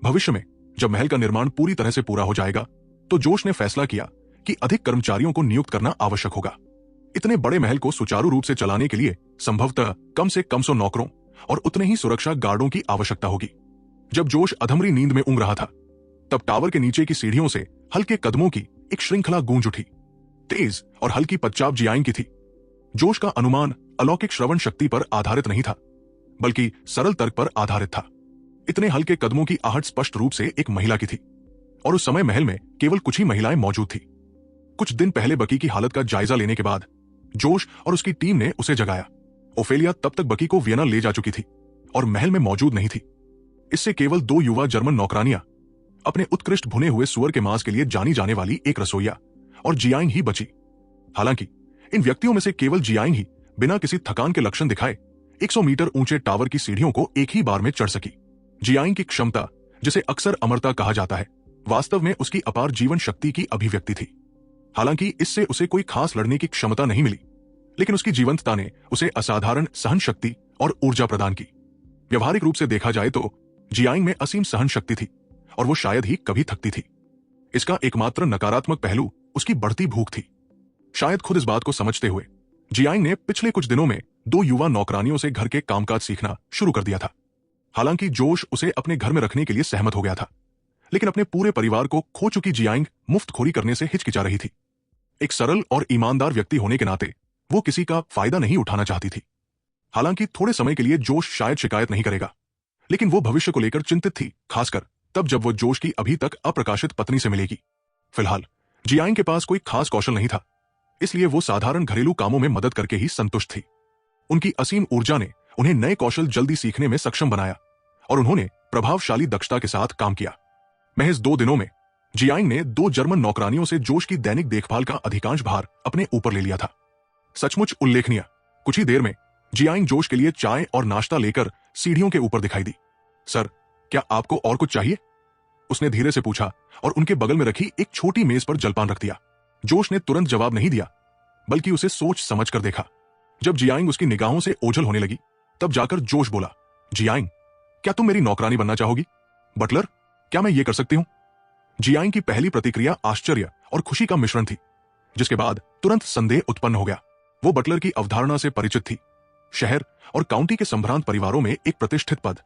भविष्य में जब महल का निर्माण पूरी तरह से पूरा हो जाएगा, तो जोश ने फैसला किया कि अधिक कर्मचारियों को नियुक्त करना आवश्यक होगा। इतने बड़े महल को सुचारू रूप से चलाने के लिए संभवतः कम से कम 100 नौकरों और उतने ही सुरक्षा गार्डों की आवश्यकता होगी। जब जोश अधमरी नींद में ऊँग रहा था, तब टावर के नीचे की सीढ़ियों से हल्के कदमों की एक श्रृंखला गूंज उठी। तेज और हल्की पदचाप जियांग की थी। जोश का अनुमान अलौकिक श्रवण शक्ति पर आधारित नहीं था, बल्कि सरल तर्क पर आधारित था। इतने हल्के कदमों की आहट स्पष्ट रूप से एक महिला की थी, और उस समय महल में केवल कुछ ही महिलाएं मौजूद थी। कुछ दिन पहले बकी की हालत का जायजा लेने के बाद जोश और उसकी टीम ने उसे जगाया। ओफेलिया तब तक बकी को वियना ले जा चुकी थी और महल में मौजूद नहीं थी। इससे केवल 2 युवा जर्मन नौकरानियां, अपने उत्कृष्ट भुने हुए सुअर के मांस के लिए जानी जाने वाली एक रसोइया और जियांग ही बची। हालांकि इन व्यक्तियों में से केवल जियांग ही बिना किसी थकान के लक्षण दिखाए 100 मीटर ऊंचे टावर की सीढ़ियों को एक ही बार में चढ़ सकी। जियांग की क्षमता, जिसे अक्सर अमरता कहा जाता है, वास्तव में उसकी अपार जीवन शक्ति की अभिव्यक्ति थी। हालांकि इससे उसे कोई खास लड़ने की क्षमता नहीं मिली, लेकिन उसकी जीवंतता ने उसे असाधारण सहन शक्ति और ऊर्जा प्रदान की। व्यवहारिक रूप से देखा जाए तो जियांग में असीम सहन शक्ति थी और वो शायद ही कभी थकती थी। इसका एकमात्र नकारात्मक पहलू उसकी बढ़ती भूख थी। शायद खुद इस बात को समझते हुए जियांग ने पिछले कुछ दिनों में 2 युवा नौकरानियों से घर के कामकाज सीखना शुरू कर दिया था। हालांकि जोश उसे अपने घर में रखने के लिए सहमत हो गया था, लेकिन अपने पूरे परिवार को खो चुकी जियांग मुफ्तखोरी करने से हिचकिचा रही थी। एक सरल और ईमानदार व्यक्ति होने के नाते वो किसी का फायदा नहीं उठाना चाहती थी। हालांकि थोड़े समय के लिए जोश शायद शिकायत नहीं करेगा, लेकिन वो भविष्य को लेकर चिंतित थी, खासकर तब जब वो जोश की अभी तक अप्रकाशित पत्नी से मिलेगी। फिलहाल जियांग के पास कोई खास कौशल नहीं था, इसलिए वो साधारण घरेलू कामों में मदद करके ही संतुष्ट थी। उनकी असीम ऊर्जा ने उन्हें नए कौशल जल्दी सीखने में सक्षम बनाया और उन्होंने प्रभावशाली दक्षता के साथ काम किया। महज 2 दिनों में जियांग ने 2 जर्मन नौकरानियों से जोश की दैनिक देखभाल का अधिकांश भार अपने ऊपर ले लिया था। सचमुच उल्लेखनीय। कुछ ही देर में जियांग जोश के लिए चाय और नाश्ता लेकर सीढ़ियों के ऊपर दिखाई दी। सर, क्या आपको और कुछ चाहिए? उसने धीरे से पूछा और उनके बगल में रखी एक छोटी मेज पर जलपान रख दिया। जोश ने तुरंत जवाब नहीं दिया, बल्कि उसे सोच समझ कर देखा। जब जियांग उसकी निगाहों से ओझल होने लगी, तब जाकर जोश बोला, जियांग, क्या तुम मेरी नौकरानी बनना चाहोगी? बटलर, क्या मैं ये कर सकती हूं? जियांग की पहली प्रतिक्रिया आश्चर्य और खुशी का मिश्रण थी, जिसके बाद तुरंत संदेह उत्पन्न हो गया। वो बटलर की अवधारणा से परिचित थी। शहर और काउंटी के संभ्रांत परिवारों में एक प्रतिष्ठित पद,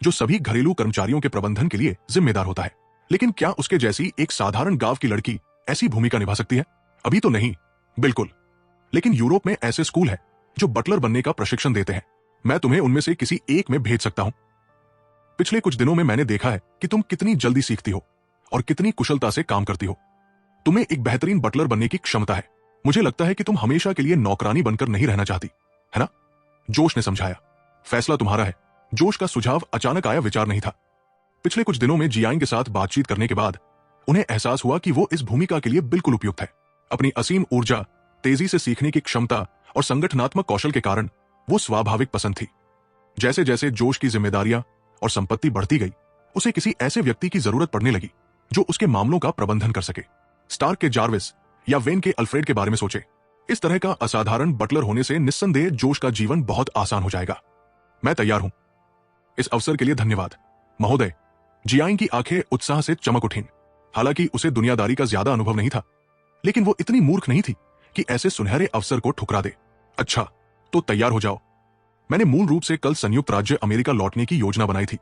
जो सभी घरेलू कर्मचारियों के प्रबंधन के लिए जिम्मेदार होता है। लेकिन क्या उसके जैसी एक साधारण गांव की लड़की ऐसी भूमिका निभा सकती है? अभी तो नहीं, बिल्कुल। लेकिन यूरोप में ऐसे स्कूल हैं जो बटलर बनने का प्रशिक्षण देते हैं। मैं तुम्हें उनमें से किसी एक में भेज सकता हूं। पिछले कुछ दिनों में मैंने देखा है कि तुम कितनी जल्दी सीखती हो और कितनी कुशलता से काम करती हो। तुम्हें एक बेहतरीन बटलर बनने की क्षमता है। मुझे लगता है कि तुम हमेशा के लिए नौकरानी बनकर नहीं रहना चाहती, है ना? जोश ने समझाया। फैसला तुम्हारा है। जोश का सुझाव अचानक आया विचार नहीं था। पिछले कुछ दिनों में जियांग के साथ बातचीत करने के बाद उन्हें एहसास हुआ कि वो इस भूमिका के लिए बिल्कुल उपयुक्त है। अपनी असीम ऊर्जा, तेजी से सीखने की क्षमता और संगठनात्मक कौशल के कारण वो स्वाभाविक पसंद थी। जैसे जैसे जोश की जिम्मेदारियां और संपत्ति बढ़ती गई, उसे किसी ऐसे व्यक्ति की जरूरत पड़ने लगी जो उसके मामलों का प्रबंधन कर सके। स्टार्क के जार्विस या वेन के अल्फ्रेड के बारे में सोचे। इस तरह का असाधारण बटलर होने से निस्संदेह जोश का जीवन बहुत आसान हो जाएगा। मैं तैयार हूं। इस अवसर के लिए धन्यवाद, महोदय। जियांग की आंखें उत्साह से चमक उठीं। हालांकि उसे दुनियादारी का ज्यादा अनुभव नहीं था, लेकिन वो इतनी मूर्ख नहीं थी कि ऐसे सुनहरे अवसर को ठुकरा दे। अच्छा, तो तैयार हो जाओ। मैंने मूल रूप से कल संयुक्त राज्य अमेरिका लौटने की योजना बनाई थी,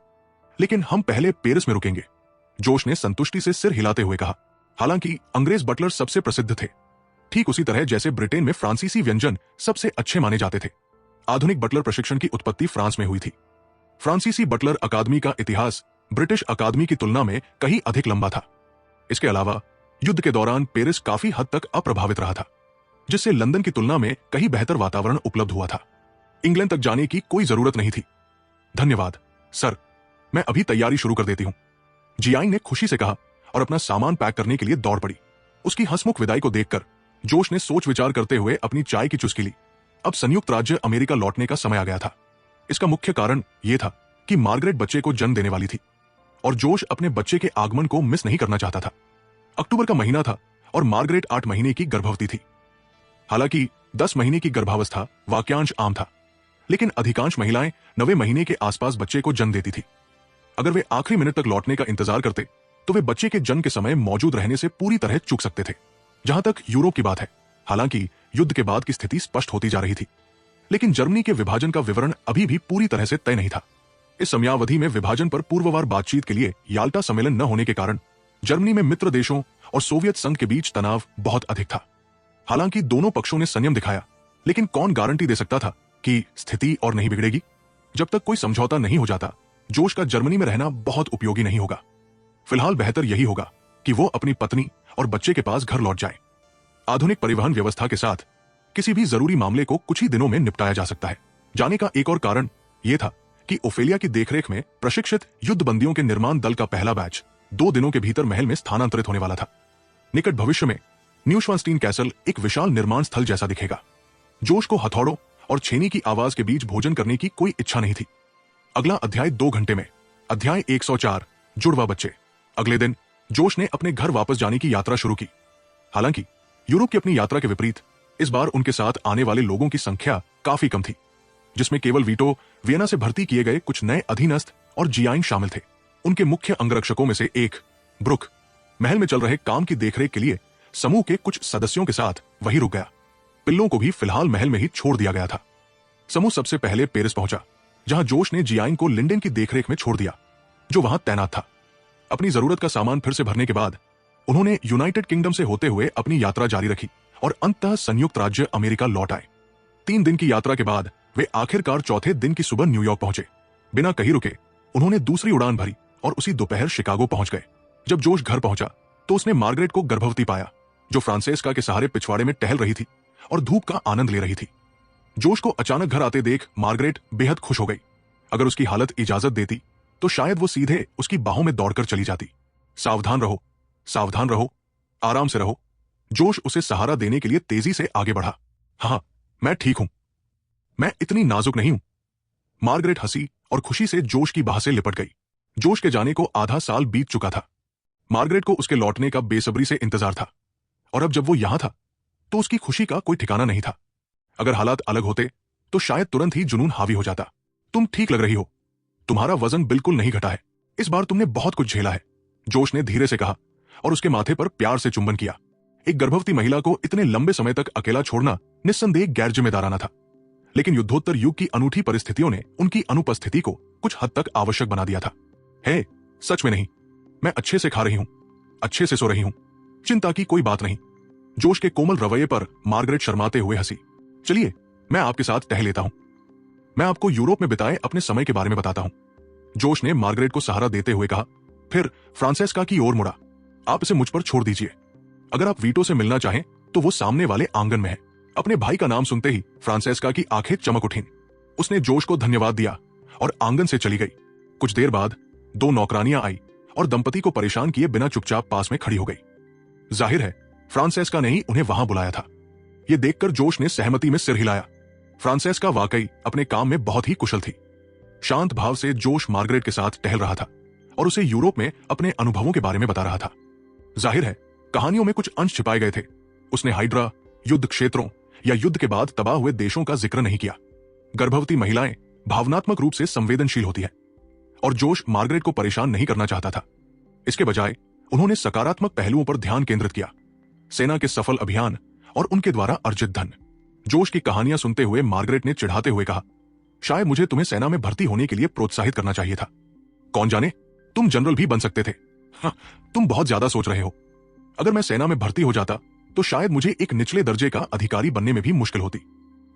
लेकिन हम पहले पेरिस में रुकेंगे। जोश ने संतुष्टि से सिर हिलाते हुए कहा। हालांकि अंग्रेज बटलर सबसे प्रसिद्ध थे, ठीक उसी तरह जैसे ब्रिटेन में फ्रांसीसी व्यंजन सबसे अच्छे माने जाते थे। आधुनिक बटलर प्रशिक्षण की उत्पत्ति फ्रांस में हुई थी। फ्रांसीसी बटलर अकादमी का इतिहास ब्रिटिश अकादमी की तुलना में कहीं अधिक लंबा था। इसके अलावा युद्ध के दौरान पेरिस काफी हद तक अप्रभावित रहा था, जिससे लंदन की तुलना में कहीं बेहतर वातावरण उपलब्ध हुआ था। इंग्लैंड तक जाने की कोई जरूरत नहीं थी। धन्यवाद सर, मैं अभी तैयारी शुरू कर देती हूं। जियांग ने खुशी से कहा और अपना सामान पैक करने के लिए दौड़ पड़ी। उसकी हंसमुख विदाई को देखकर जोश ने सोच विचार करते हुए अपनी चाय की चुस्की ली। अब संयुक्त राज्य अमेरिका लौटने का समय आ गया था। इसका मुख्य कारण यह था कि मार्गरेट बच्चे को जन्म देने वाली थी और जोश अपने बच्चे के आगमन को मिस नहीं करना चाहता था। अक्टूबर का महीना था और मार्गरेट 8 महीने की गर्भवती थी। हालांकि 10 महीने की गर्भावस्था वाक्यांश आम था, लेकिन अधिकांश महिलाएं 9वें महीने के आसपास बच्चे को जन्म देती थी। अगर वे आखिरी मिनट तक लौटने का इंतजार करते तो वे बच्चे के जन्म के समय मौजूद रहने से पूरी तरह चूक सकते थे। जहां तक यूरोप की बात है, हालांकि युद्ध के बाद की स्थिति स्पष्ट होती जा रही थी, लेकिन जर्मनी के विभाजन का विवरण अभी भी पूरी तरह से तय नहीं था। इस समयावधि में विभाजन पर पूर्ववार बातचीत के लिए याल्टा सम्मेलन न होने के कारण जर्मनी में मित्र देशों और सोवियत संघ के बीच तनाव बहुत अधिक था। हालांकि दोनों पक्षों ने संयम दिखाया, लेकिन कौन गारंटी दे सकता था कि स्थिति और नहीं बिगड़ेगी। जब तक कोई समझौता नहीं हो जाता, जोश का जर्मनी में रहना बहुत उपयोगी नहीं होगा। फिलहाल बेहतर यही होगा कि वो अपनी पत्नी और बच्चे के पास घर लौट जाए। आधुनिक परिवहन व्यवस्था के साथ किसी भी जरूरी मामले को कुछ ही दिनों में निपटाया जा सकता है। जाने का एक और कारण यह था कि ओफेलिया की देखरेख में प्रशिक्षित युद्धबंदियों के निर्माण दल का पहला बैच 2 दिनों के भीतर महल में स्थानांतरित होने वाला था। निकट भविष्य में न्यूश्वानस्टीन कैसल एक विशाल निर्माण स्थल जैसा दिखेगा। जोश को हथौड़ों और छेनी की आवाज के बीच भोजन करने की कोई इच्छा नहीं थी। अगला अध्याय 2 घंटे में। अध्याय 104, जुड़वा बच्चे। अगले दिन जोश ने अपने घर वापस जाने की यात्रा शुरू की। हालांकि यूरोप की अपनी यात्रा के विपरीत इस बार उनके साथ आने वाले लोगों की संख्या काफी कम थी, जिसमें केवल वीटो, वियना से भर्ती किए गए कुछ नए अधीनस्थ और जियाइन शामिल थे। उनके मुख्य अंगरक्षकों में से एक, ब्रुक, महल में चल रहे काम की देखरेख के लिए समूह के कुछ सदस्यों के साथ वहीं रुक गया। पिल्लों को भी फिलहाल महल में ही छोड़ दिया गया था। समूह सबसे पहले पेरिस पहुंचा, जहां जोश ने जियाइन को लिंडेन की देखरेख में छोड़ दिया, जो वहां तैनात था। अपनी जरूरत का सामान फिर से भरने के बाद उन्होंने यूनाइटेड किंगडम से होते हुए अपनी यात्रा जारी रखी और अंततः संयुक्त राज्य अमेरिका लौट आए। 3 दिन की यात्रा के बाद वे आखिरकार चौथे दिन की सुबह न्यूयॉर्क पहुंचे। बिना कहीं रुके उन्होंने दूसरी उड़ान भरी और उसी दोपहर शिकागो पहुंच गए। जब जोश घर पहुंचा तो उसने मार्गरेट को गर्भवती पाया, जो फ्रांसेस्का के सहारे पिछवाड़े में टहल रही थी और धूप का आनंद ले रही थी। जोश को अचानक घर आते देख मार्गरेट बेहद खुश हो गई। अगर उसकी हालत इजाजत देती तो शायद वो सीधे उसकी बाहों में दौड़कर चली जाती। सावधान रहो, सावधान रहो, आराम से रहो। जोश उसे सहारा देने के लिए तेजी से आगे बढ़ा। हाँ, मैं ठीक हूं, मैं इतनी नाजुक नहीं हूं। मार्गरेट हंसी और खुशी से जोश की बाह से लिपट गई। जोश के जाने को आधा साल बीत चुका था। मार्गरेट को उसके लौटने का बेसब्री से इंतजार था, और अब जब वो यहां था तो उसकी खुशी का कोई ठिकाना नहीं था। अगर हालात अलग होते तो शायद तुरंत ही जुनून हावी हो जाता। तुम ठीक लग रही हो, तुम्हारा वजन बिल्कुल नहीं घटा है, इस बार तुमने बहुत कुछ झेला है, जोश ने धीरे से कहा और उसके माथे पर प्यार से चुंबन किया। एक गर्भवती महिला को इतने लंबे समय तक अकेला छोड़ना निस्संदेह गैर जिम्मेदाराना था, लेकिन युद्धोत्तर युग की अनूठी परिस्थितियों ने उनकी अनुपस्थिति को कुछ हद तक आवश्यक बना दिया था। हे, सच में नहीं, मैं अच्छे से खा रही हूं, अच्छे से सो रही हूं, चिंता की कोई बात नहीं। जोश के कोमल रवैये पर मार्गरेट शर्माते हुए हंसी। चलिए, मैं आपके साथ टहल लेता हूं, मैं आपको यूरोप में बिताए अपने समय के बारे में बताता हूं। जोश ने मार्गरेट को सहारा देते हुए कहा। फिर फ्रांसेस्का की ओर मुड़ा। आप इसे मुझ पर छोड़ दीजिए। अगर आप वीटो से मिलना चाहें तो वो सामने वाले आंगन में है। अपने भाई का नाम सुनते ही फ्रांसेस्का की आंखें चमक उठीं। उसने जोश को धन्यवाद दिया और आंगन से चली गई। कुछ देर बाद 2 नौकरानियां आई और दंपति को परेशान किए बिना चुपचाप पास में खड़ी हो गई। जाहिर है फ्रांसेस्का ने ही उन्हें वहां बुलाया था। यह देखकर जोश ने सहमति में सिर हिलाया। फ्रांसेस्का वाकई अपने काम में बहुत ही कुशल थी। शांत भाव से जोश मार्गरेट के साथ टहल रहा था और उसे यूरोप में अपने अनुभवों के बारे में बता रहा था। जाहिर है कहानियों में कुछ अंश छिपाए गए थे। उसने हाइड्रा, युद्ध क्षेत्रों या युद्ध के बाद तबाह हुए देशों का जिक्र नहीं किया। गर्भवती महिलाएं भावनात्मक रूप से संवेदनशील होती है और जोश मार्गरेट को परेशान नहीं करना चाहता था। इसके बजाय उन्होंने सकारात्मक पहलुओं पर ध्यान केंद्रित किया, सेना के सफल अभियान और उनके द्वारा अर्जित धन। जोश की कहानियां सुनते हुए मार्गरेट ने चिढ़ाते हुए कहा, शायद मुझे तुम्हें सेना में भर्ती होने के लिए प्रोत्साहित करना चाहिए था। कौन जाने, तुम जनरल भी बन सकते थे। हाँ, तुम बहुत ज्यादा सोच रहे हो। अगर मैं सेना में भर्ती हो जाता तो शायद मुझे एक निचले दर्जे का अधिकारी बनने में भी मुश्किल होती।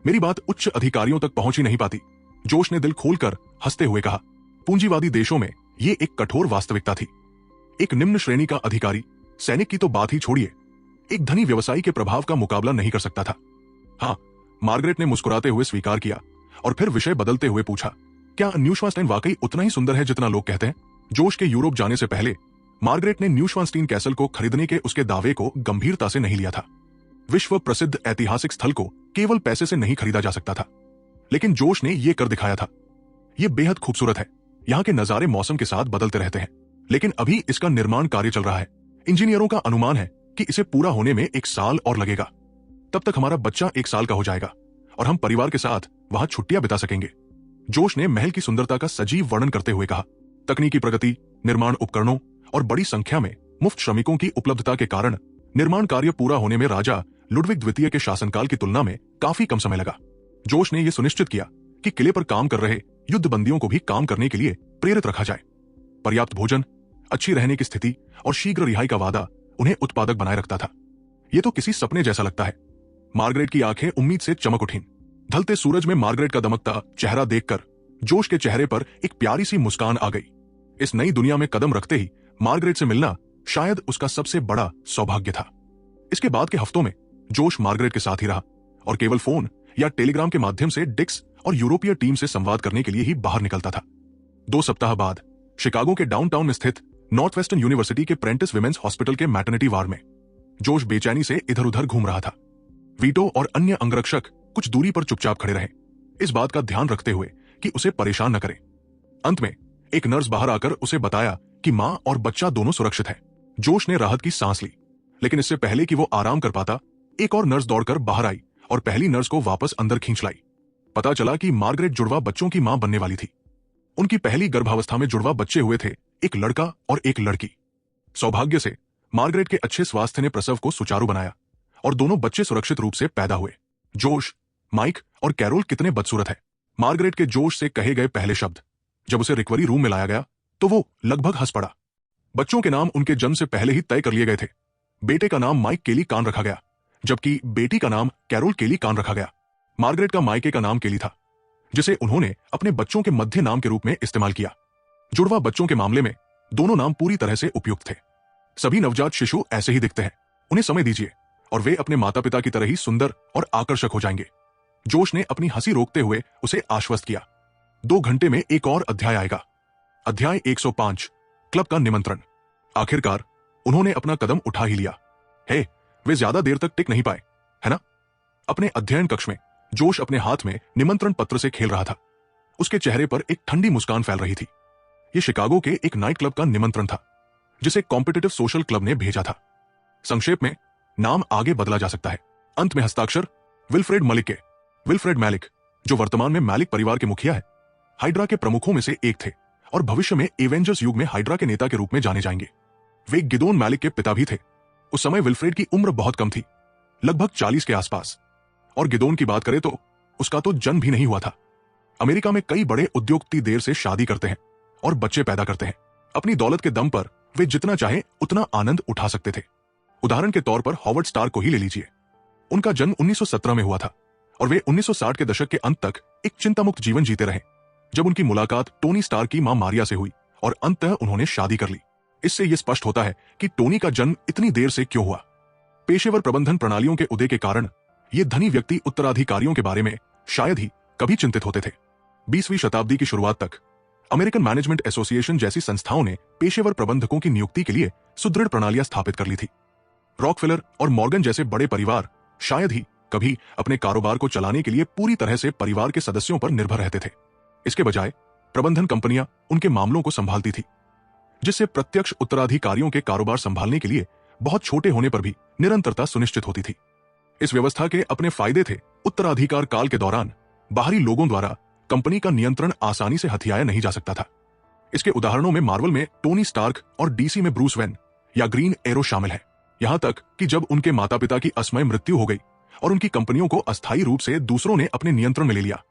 मेरी बात उच्च अधिकारियों तक पहुंच ही नहीं पाती। जोश ने दिल खोलकर हंसते हुए कहा। पूंजीवादी देशों में यह एक कठोर वास्तविकता थी। एक निम्न श्रेणी का अधिकारी, सैनिक की तो बात ही छोड़िए, एक धनी व्यवसायी के प्रभाव का मुकाबला नहीं कर सकता था। हाँ, मार्गरेट ने मुस्कुराते हुए स्वीकार किया और फिर विषय बदलते हुए पूछा, क्या न्यूश्वानस्टाइन वाकई उतना ही सुंदर है जितना लोग कहते हैं? जोश के यूरोप जाने से पहले मार्गरेट ने न्यूश्वानस्टीन कैसल को खरीदने के उसके दावे को गंभीरता से नहीं लिया था। विश्व प्रसिद्ध ऐतिहासिक स्थल को केवल पैसे से नहीं खरीदा जा सकता था, लेकिन जोश ने यह कर दिखाया था। यह बेहद खूबसूरत है। यहाँ के नजारे मौसम के साथ बदलते रहते हैं, लेकिन अभी इसका निर्माण कार्य चल रहा है। इंजीनियरों का अनुमान है कि इसे पूरा होने में 1 साल और लगेगा। तब तक हमारा बच्चा 1 साल का हो जाएगा और हम परिवार के साथ वहां छुट्टियां बिता सकेंगे। जोश ने महल की सुंदरता का सजीव वर्णन करते हुए कहा। तकनीकी प्रगति, निर्माण उपकरणों और बड़ी संख्या में मुफ्त श्रमिकों की उपलब्धता के कारण निर्माण कार्य पूरा होने में राजा लुडविग द्वितीय के शासनकाल की तुलना में काफी कम समय लगा। जोश ने यह सुनिश्चित किया कि किले पर काम कर रहे युद्धबंदियों को भी काम करने के लिए प्रेरित रखा जाए। पर्याप्त भोजन, अच्छी रहने की स्थिति और शीघ्र रिहाई का वादा उन्हें उत्पादक बनाए रखता था। ये तो किसी सपने जैसा लगता है। मार्गरेट की आंखें उम्मीद से चमक उठीं। ढलते सूरज में मार्गरेट का दमकता चेहरा देखकर जोश के चेहरे पर एक प्यारी सी मुस्कान आ गई। इस नई दुनिया में कदम रखते ही मार्गरेट से मिलना शायद उसका सबसे बड़ा सौभाग्य था। इसके बाद के हफ्तों में जोश मार्गरेट के साथ ही रहा और केवल फोन या टेलीग्राम के माध्यम से डिक्स और यूरोपीय टीम से संवाद करने के लिए ही बाहर निकलता था। 2 सप्ताह बाद शिकागो के डाउनटाउन में स्थित नॉर्थ वेस्टर्न यूनिवर्सिटी के प्रेंटिस विमेंस हॉस्पिटल के मैटरनिटी वार्ड में जोश बेचैनी से इधर उधर घूम रहा था। वीटो और अन्य अंगरक्षक कुछ दूरी पर चुपचाप खड़े रहे, इस बात का ध्यान रखते हुए कि उसे परेशान न करें। अंत में एक नर्स बाहर आकर उसे बताया कि मां और बच्चा दोनों सुरक्षित हैं। जोश ने राहत की सांस ली, लेकिन इससे पहले कि वो आराम कर पाता, एक और नर्स दौड़कर बाहर आई और पहली नर्स को वापस अंदर खींच लाई। पता चला कि मार्गरेट जुड़वा बच्चों की मां बनने वाली थी। उनकी पहली गर्भावस्था में जुड़वा बच्चे हुए थे, एक लड़का और एक लड़की। सौभाग्य से मार्गरेट के अच्छे स्वास्थ्य ने प्रसव को सुचारू बनाया और दोनों बच्चे सुरक्षित रूप से पैदा हुए। जोश, माइक और कैरोल कितने बदसूरत है। मार्गरेट के जोश से कहे गए पहले शब्द जब उसे रिकवरी रूम में लाया गया तो वो लगभग हंस पड़ा। बच्चों के नाम उनके जन्म से पहले ही तय कर लिए गए थे। बेटे का नाम माइक केली कान रखा गया, जबकि बेटी का नाम कैरोल केली कान रखा गया। मार्गरेट का मायके का नाम केली था, जिसे उन्होंने अपने बच्चों के मध्य नाम के रूप में इस्तेमाल किया। जुड़वा बच्चों के मामले में दोनों नाम पूरी तरह से उपयुक्त थे। सभी नवजात शिशु ऐसे ही दिखते हैं, उन्हें समय दीजिए और वे अपने माता पिता की तरह ही सुंदर और आकर्षक हो जाएंगे। जोश ने अपनी हंसी रोकते हुए उसे आश्वस्त किया। 2 घंटे में एक और अध्याय आएगा। अध्याय 105, क्लब का निमंत्रण। आखिरकार उन्होंने अपना कदम उठा ही लिया। वे ज्यादा देर तक टिक नहीं पाए, है ना? अपने अध्ययन कक्ष में जोश अपने हाथ में निमंत्रण पत्र से खेल रहा था। उसके चेहरे पर एक ठंडी मुस्कान फैल रही थी। यह शिकागो के एक नाइट क्लब का निमंत्रण था, जिसे कॉम्पिटिटिव सोशल क्लब ने भेजा था। संक्षेप में नाम आगे बदला जा सकता है। अंत में हस्ताक्षर विल्फ्रेड मलिक के। विल्फ्रेड मैलिक, जो वर्तमान में मैलिक परिवार के मुखिया है, हाइड्रा के प्रमुखों में से एक थे और भविष्य में एवेंजर्स युग में हाइड्रा के नेता के रूप में जाने जाएंगे। वे गिदोन मैलिक के पिता भी थे। उस समय विल्फ्रेड की उम्र बहुत कम थी, लगभग 40 के आसपास। और गिदोन की बात करें तो उसका तो जन्म भी नहीं हुआ था। अमेरिका में कई बड़े उद्योगपति देर से शादी करते हैं और बच्चे पैदा करते हैं। अपनी दौलत के दम पर वे जितना चाहे उतना आनंद उठा सकते थे। उदाहरण के तौर पर हॉवर्ड स्टार को ही ले लीजिए। उनका जन्म 1917 में हुआ था और वे 1960 के दशक के अंत तक एक चिंतामुक्त जीवन जीते रहे, जब उनकी मुलाकात टोनी स्टार की मां मारिया से हुई और अंततः उन्होंने शादी कर ली। इससे यह स्पष्ट होता है कि टोनी का जन्म इतनी देर से क्यों हुआ। पेशेवर प्रबंधन प्रणालियों के उदय के कारण ये धनी व्यक्ति उत्तराधिकारियों के बारे में शायद ही कभी चिंतित होते थे। 20वीं शताब्दी की शुरुआत तक अमेरिकन मैनेजमेंट एसोसिएशन जैसी संस्थाओं ने पेशेवर प्रबंधकों की नियुक्ति के लिए सुदृढ़ प्रणालियां स्थापित कर ली थी। रॉकफेलर और मॉर्गन जैसे बड़े परिवार शायद ही कभी अपने कारोबार को चलाने के लिए पूरी तरह से परिवार के सदस्यों पर निर्भर रहते थे। इसके बजाय प्रबंधन कंपनियां उनके मामलों को संभालती थी, जिससे प्रत्यक्ष उत्तराधिकारियों के कारोबार संभालने के लिए बहुत छोटे होने पर भी निरंतरता सुनिश्चित होती थी। इस व्यवस्था के अपने फायदे थे। उत्तराधिकार काल के दौरान बाहरी लोगों द्वारा कंपनी का नियंत्रण आसानी से हथियाया नहीं जा सकता था। इसके उदाहरणों में मार्वल में टोनी स्टार्क और डीसी में ब्रूस वेन या ग्रीन एरो शामिल है। यहां तक कि जब उनके माता पिता की असमय मृत्यु हो गई और उनकी कंपनियों को अस्थायी रूप से दूसरों ने अपने नियंत्रण में ले लिया,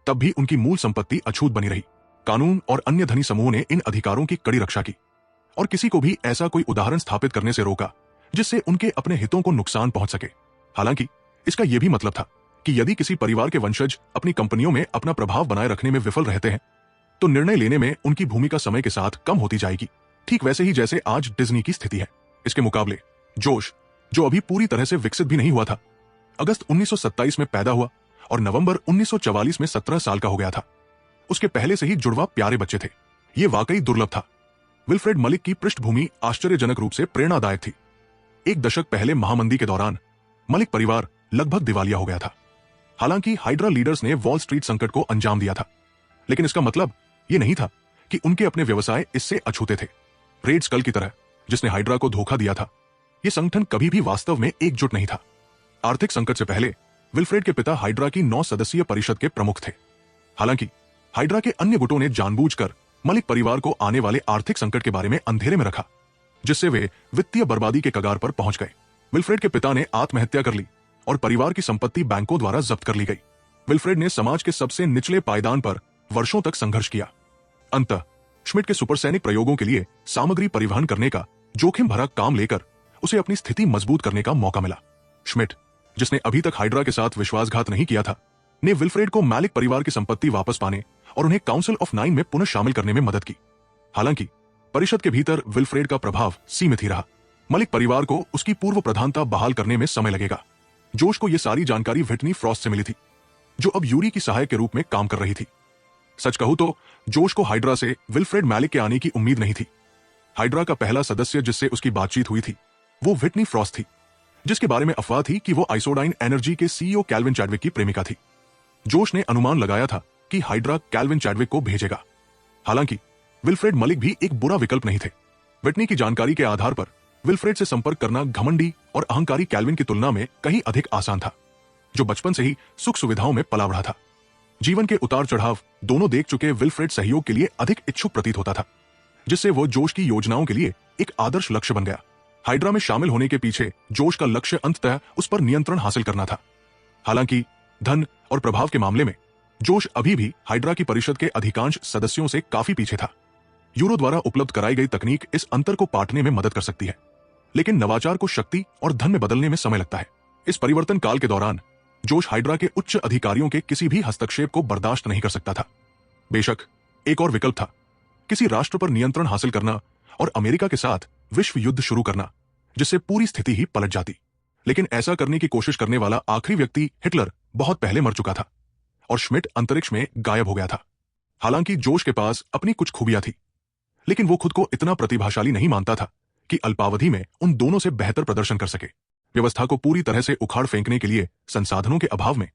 तब भी उनकी मूल संपत्ति अछूत बनी रही। कानून और अन्य धनी समूहों ने इन अधिकारों की कड़ी रक्षा की और किसी को भी ऐसा कोई उदाहरण स्थापित करने से रोका जिससे उनके अपने हितों को नुकसान पहुंच सके। हालांकि इसका यह भी मतलब था कि यदि किसी परिवार के वंशज अपनी कंपनियों में अपना प्रभाव बनाए रखने में विफल रहते हैं, तो निर्णय लेने में उनकी भूमिका समय के साथ कम होती जाएगी, ठीक वैसे ही जैसे आज डिज्नी की स्थिति है। इसके मुकाबले जोश, जो अभी पूरी तरह से विकसित भी नहीं हुआ था, अगस्त 1927 में पैदा हुआ और नवंबर 1944 में 17 साल का हो गया था। उसके पहले से ही जुड़वा प्यारे बच्चे थे। ये वाकई दुर्लभ था। विल्फ्रेड मलिक की पृष्ठभूमि आश्चर्यजनक रूप से प्रेरणादायक थी। एक दशक पहले महामंदी के दौरान मलिक परिवार लगभग दिवालिया हो गया था। हालांकि हाइड्रा लीडर्स ने वॉल स्ट्रीट संकट को अंजाम दिया था, लेकिन इसका मतलब यह नहीं था कि उनके अपने व्यवसाय इससे अछूते थे। रेड स्कल की तरह, जिसने हाइड्रा को धोखा दिया था, यह संगठन कभी भी वास्तव में एकजुट नहीं था। आर्थिक संकट से पहले विल्फ्रेड के पिता हाइड्रा की 9 सदस्यीय परिषद के प्रमुख थे। हालांकि हाइड्रा के अन्य गुटों ने जानबूझकर मलिक परिवार को आने वाले आर्थिक संकट के बारे में अंधेरे में रखा, जिससे वे वित्तीय बर्बादी के कगार पर पहुंच गए। विल्फ्रेड के पिता ने आत्महत्या कर ली और परिवार की संपत्ति बैंकों द्वारा जब्त कर ली गई। विल्फ्रेड ने समाज के सबसे निचले पायदान पर वर्षों तक संघर्ष किया। अंततः श्मिट के सुपरसैनिक प्रयोगों के लिए सामग्री परिवहन करने का जोखिम भरा काम लेकर उसे अपनी स्थिति मजबूत करने का मौका मिला। श्मिट, जिसने अभी तक हाइड्रा के साथ विश्वासघात नहीं किया था, ने विल्फ्रेड को मैलिक परिवार की संपत्ति वापस पाने और उन्हें काउंसिल ऑफ 9 में पुनः शामिल करने में मदद की। हालांकि परिषद के भीतर विल्फ्रेड का प्रभाव सीमित ही रहा। मलिक परिवार को उसकी पूर्व प्रधानता बहाल करने में समय लगेगा। जोश को यह सारी जानकारी व्हिटनी फ्रॉस्ट से मिली थी, जो अब यूरी की सहायक के रूप में काम कर रही थी। सच कहूं तो जोश को हाइड्रा से विल्फ्रेड मैलिक के आने की उम्मीद नहीं थी। हाइड्रा का पहला सदस्य जिससे उसकी बातचीत हुई थी वो व्हिटनी फ्रॉस्ट थी, जिसके बारे में अफवाह थी कि वो आइसोडाइन एनर्जी के सीईओ कैल्विन चैडविक की प्रेमिका थी। जोश ने अनुमान लगाया था कि हाइड्रा कैल्विन चैडविक को भेजेगा। हालांकि विल्फ्रेड मलिक भी एक बुरा विकल्प नहीं थे। व्हिटनी की जानकारी के आधार पर विल्फ्रेड से संपर्क करना घमंडी और अहंकारी कैल्विन की तुलना में कहीं अधिक आसान था, जो बचपन से ही सुख सुविधाओं में पला बढ़ा था। जीवन के उतार चढ़ाव दोनों देख चुके विल्फ्रेड सहयोग के लिए अधिक इच्छुक प्रतीत होता था, जिससे वो जोश की योजनाओं के लिए एक आदर्श लक्ष्य बन गया। हाइड्रा में शामिल होने के पीछे जोश का लक्ष्य अंततः उस पर नियंत्रण हासिल करना था। हालांकि धन और प्रभाव के मामले में जोश अभी भी हाइड्रा की परिषद के अधिकांश सदस्यों से काफी पीछे था। यूरो द्वारा उपलब्ध कराई गई तकनीक इस अंतर को पाटने में मदद कर सकती है, लेकिन नवाचार को शक्ति और धन में बदलने में समय लगता है। इस परिवर्तन काल के दौरान जोश हाइड्रा के उच्च अधिकारियों के किसी भी हस्तक्षेप को बर्दाश्त नहीं कर सकता था। बेशक एक और विकल्प था, किसी राष्ट्र पर नियंत्रण हासिल करना और अमेरिका के साथ विश्व युद्ध शुरू करना, जिससे पूरी स्थिति ही पलट जाती। लेकिन ऐसा करने की कोशिश करने वाला आखिरी व्यक्ति हिटलर बहुत पहले मर चुका था और श्मिट अंतरिक्ष में गायब हो गया था। हालांकि जोश के पास अपनी कुछ खूबियां थी, लेकिन वो खुद को इतना प्रतिभाशाली नहीं मानता था कि अल्पावधि में उन दोनों से बेहतर प्रदर्शन कर सके। व्यवस्था को पूरी तरह से उखाड़ फेंकने के लिए संसाधनों के अभाव में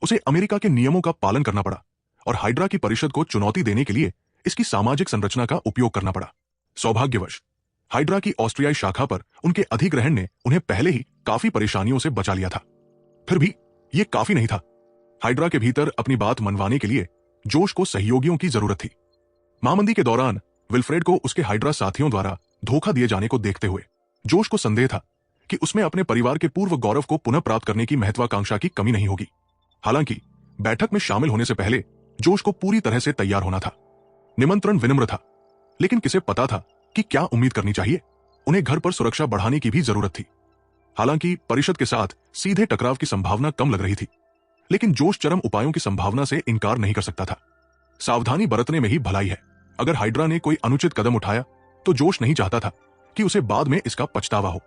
उसे अमेरिका के नियमों का पालन करना पड़ा और हाइड्रा की परिषद को चुनौती देने के लिए इसकी सामाजिक संरचना का उपयोग करना पड़ा। सौभाग्यवश हाइड्रा की ऑस्ट्रियाई शाखा पर उनके अधिग्रहण ने उन्हें पहले ही काफी परेशानियों से बचा लिया था। फिर भी यह काफी नहीं था। हाइड्रा के भीतर अपनी बात मनवाने के लिए जोश को सहयोगियों की जरूरत थी। महामंदी के दौरान विल्फ्रेड को उसके हाइड्रा साथियों द्वारा धोखा दिए जाने को देखते हुए जोश को संदेह था कि उसमें अपने परिवार के पूर्व गौरव को पुनः प्राप्त करने की महत्वाकांक्षा की कमी नहीं होगी। हालांकि बैठक में शामिल होने से पहले जोश को पूरी तरह से तैयार होना था। निमंत्रण विनम्र था, लेकिन किसे पता था कि क्या उम्मीद करनी चाहिए। उन्हें घर पर सुरक्षा बढ़ाने की भी जरूरत थी। हालांकि परिषद के साथ सीधे टकराव की संभावना कम लग रही थी, लेकिन जोश चरम उपायों की संभावना से इनकार नहीं कर सकता था। सावधानी बरतने में ही भलाई है। अगर हाइड्रा ने कोई अनुचित कदम उठाया तो जोश नहीं चाहता था कि उसे बाद में इसका पछतावा हो।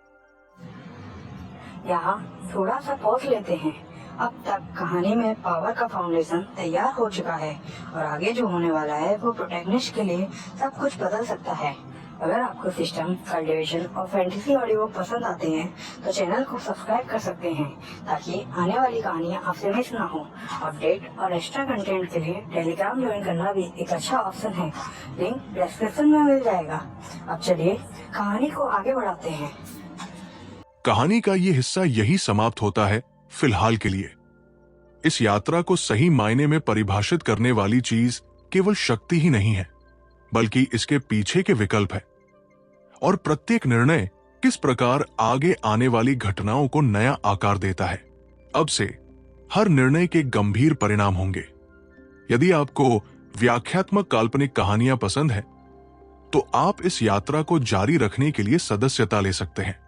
यहाँ थोड़ा सा पॉज लेते हैं। अब तक कहानी में पावर का फाउंडेशन तैयार हो चुका है और आगे जो होने वाला है वो प्रोटैगनिस्ट के लिए सब कुछ बदल सकता है। अगर आपको सिस्टम, कल्टिवेशन और फैंटेसी ऑडियो पसंद आते हैं तो चैनल को सब्सक्राइब कर सकते हैं ताकि आने वाली कहानियाँ आपसे मिस ना हो। अपडेट और एक्स्ट्रा कंटेंट के लिए टेलीग्राम ज्वाइन करना भी एक अच्छा ऑप्शन है, लिंक डिस्क्रिप्शन में मिल जाएगा। अब चलिए कहानी को आगे बढ़ाते हैं। कहानी का ये हिस्सा यही समाप्त होता है फिलहाल के लिए। इस यात्रा को सही मायने में परिभाषित करने वाली चीज केवल शक्ति ही नहीं है, बल्कि इसके पीछे के विकल्प है और प्रत्येक निर्णय किस प्रकार आगे आने वाली घटनाओं को नया आकार देता है। अब से हर निर्णय के गंभीर परिणाम होंगे। यदि आपको व्याख्यात्मक काल्पनिक कहानियां पसंद है तो आप इस यात्रा को जारी रखने के लिए सदस्यता ले सकते हैं।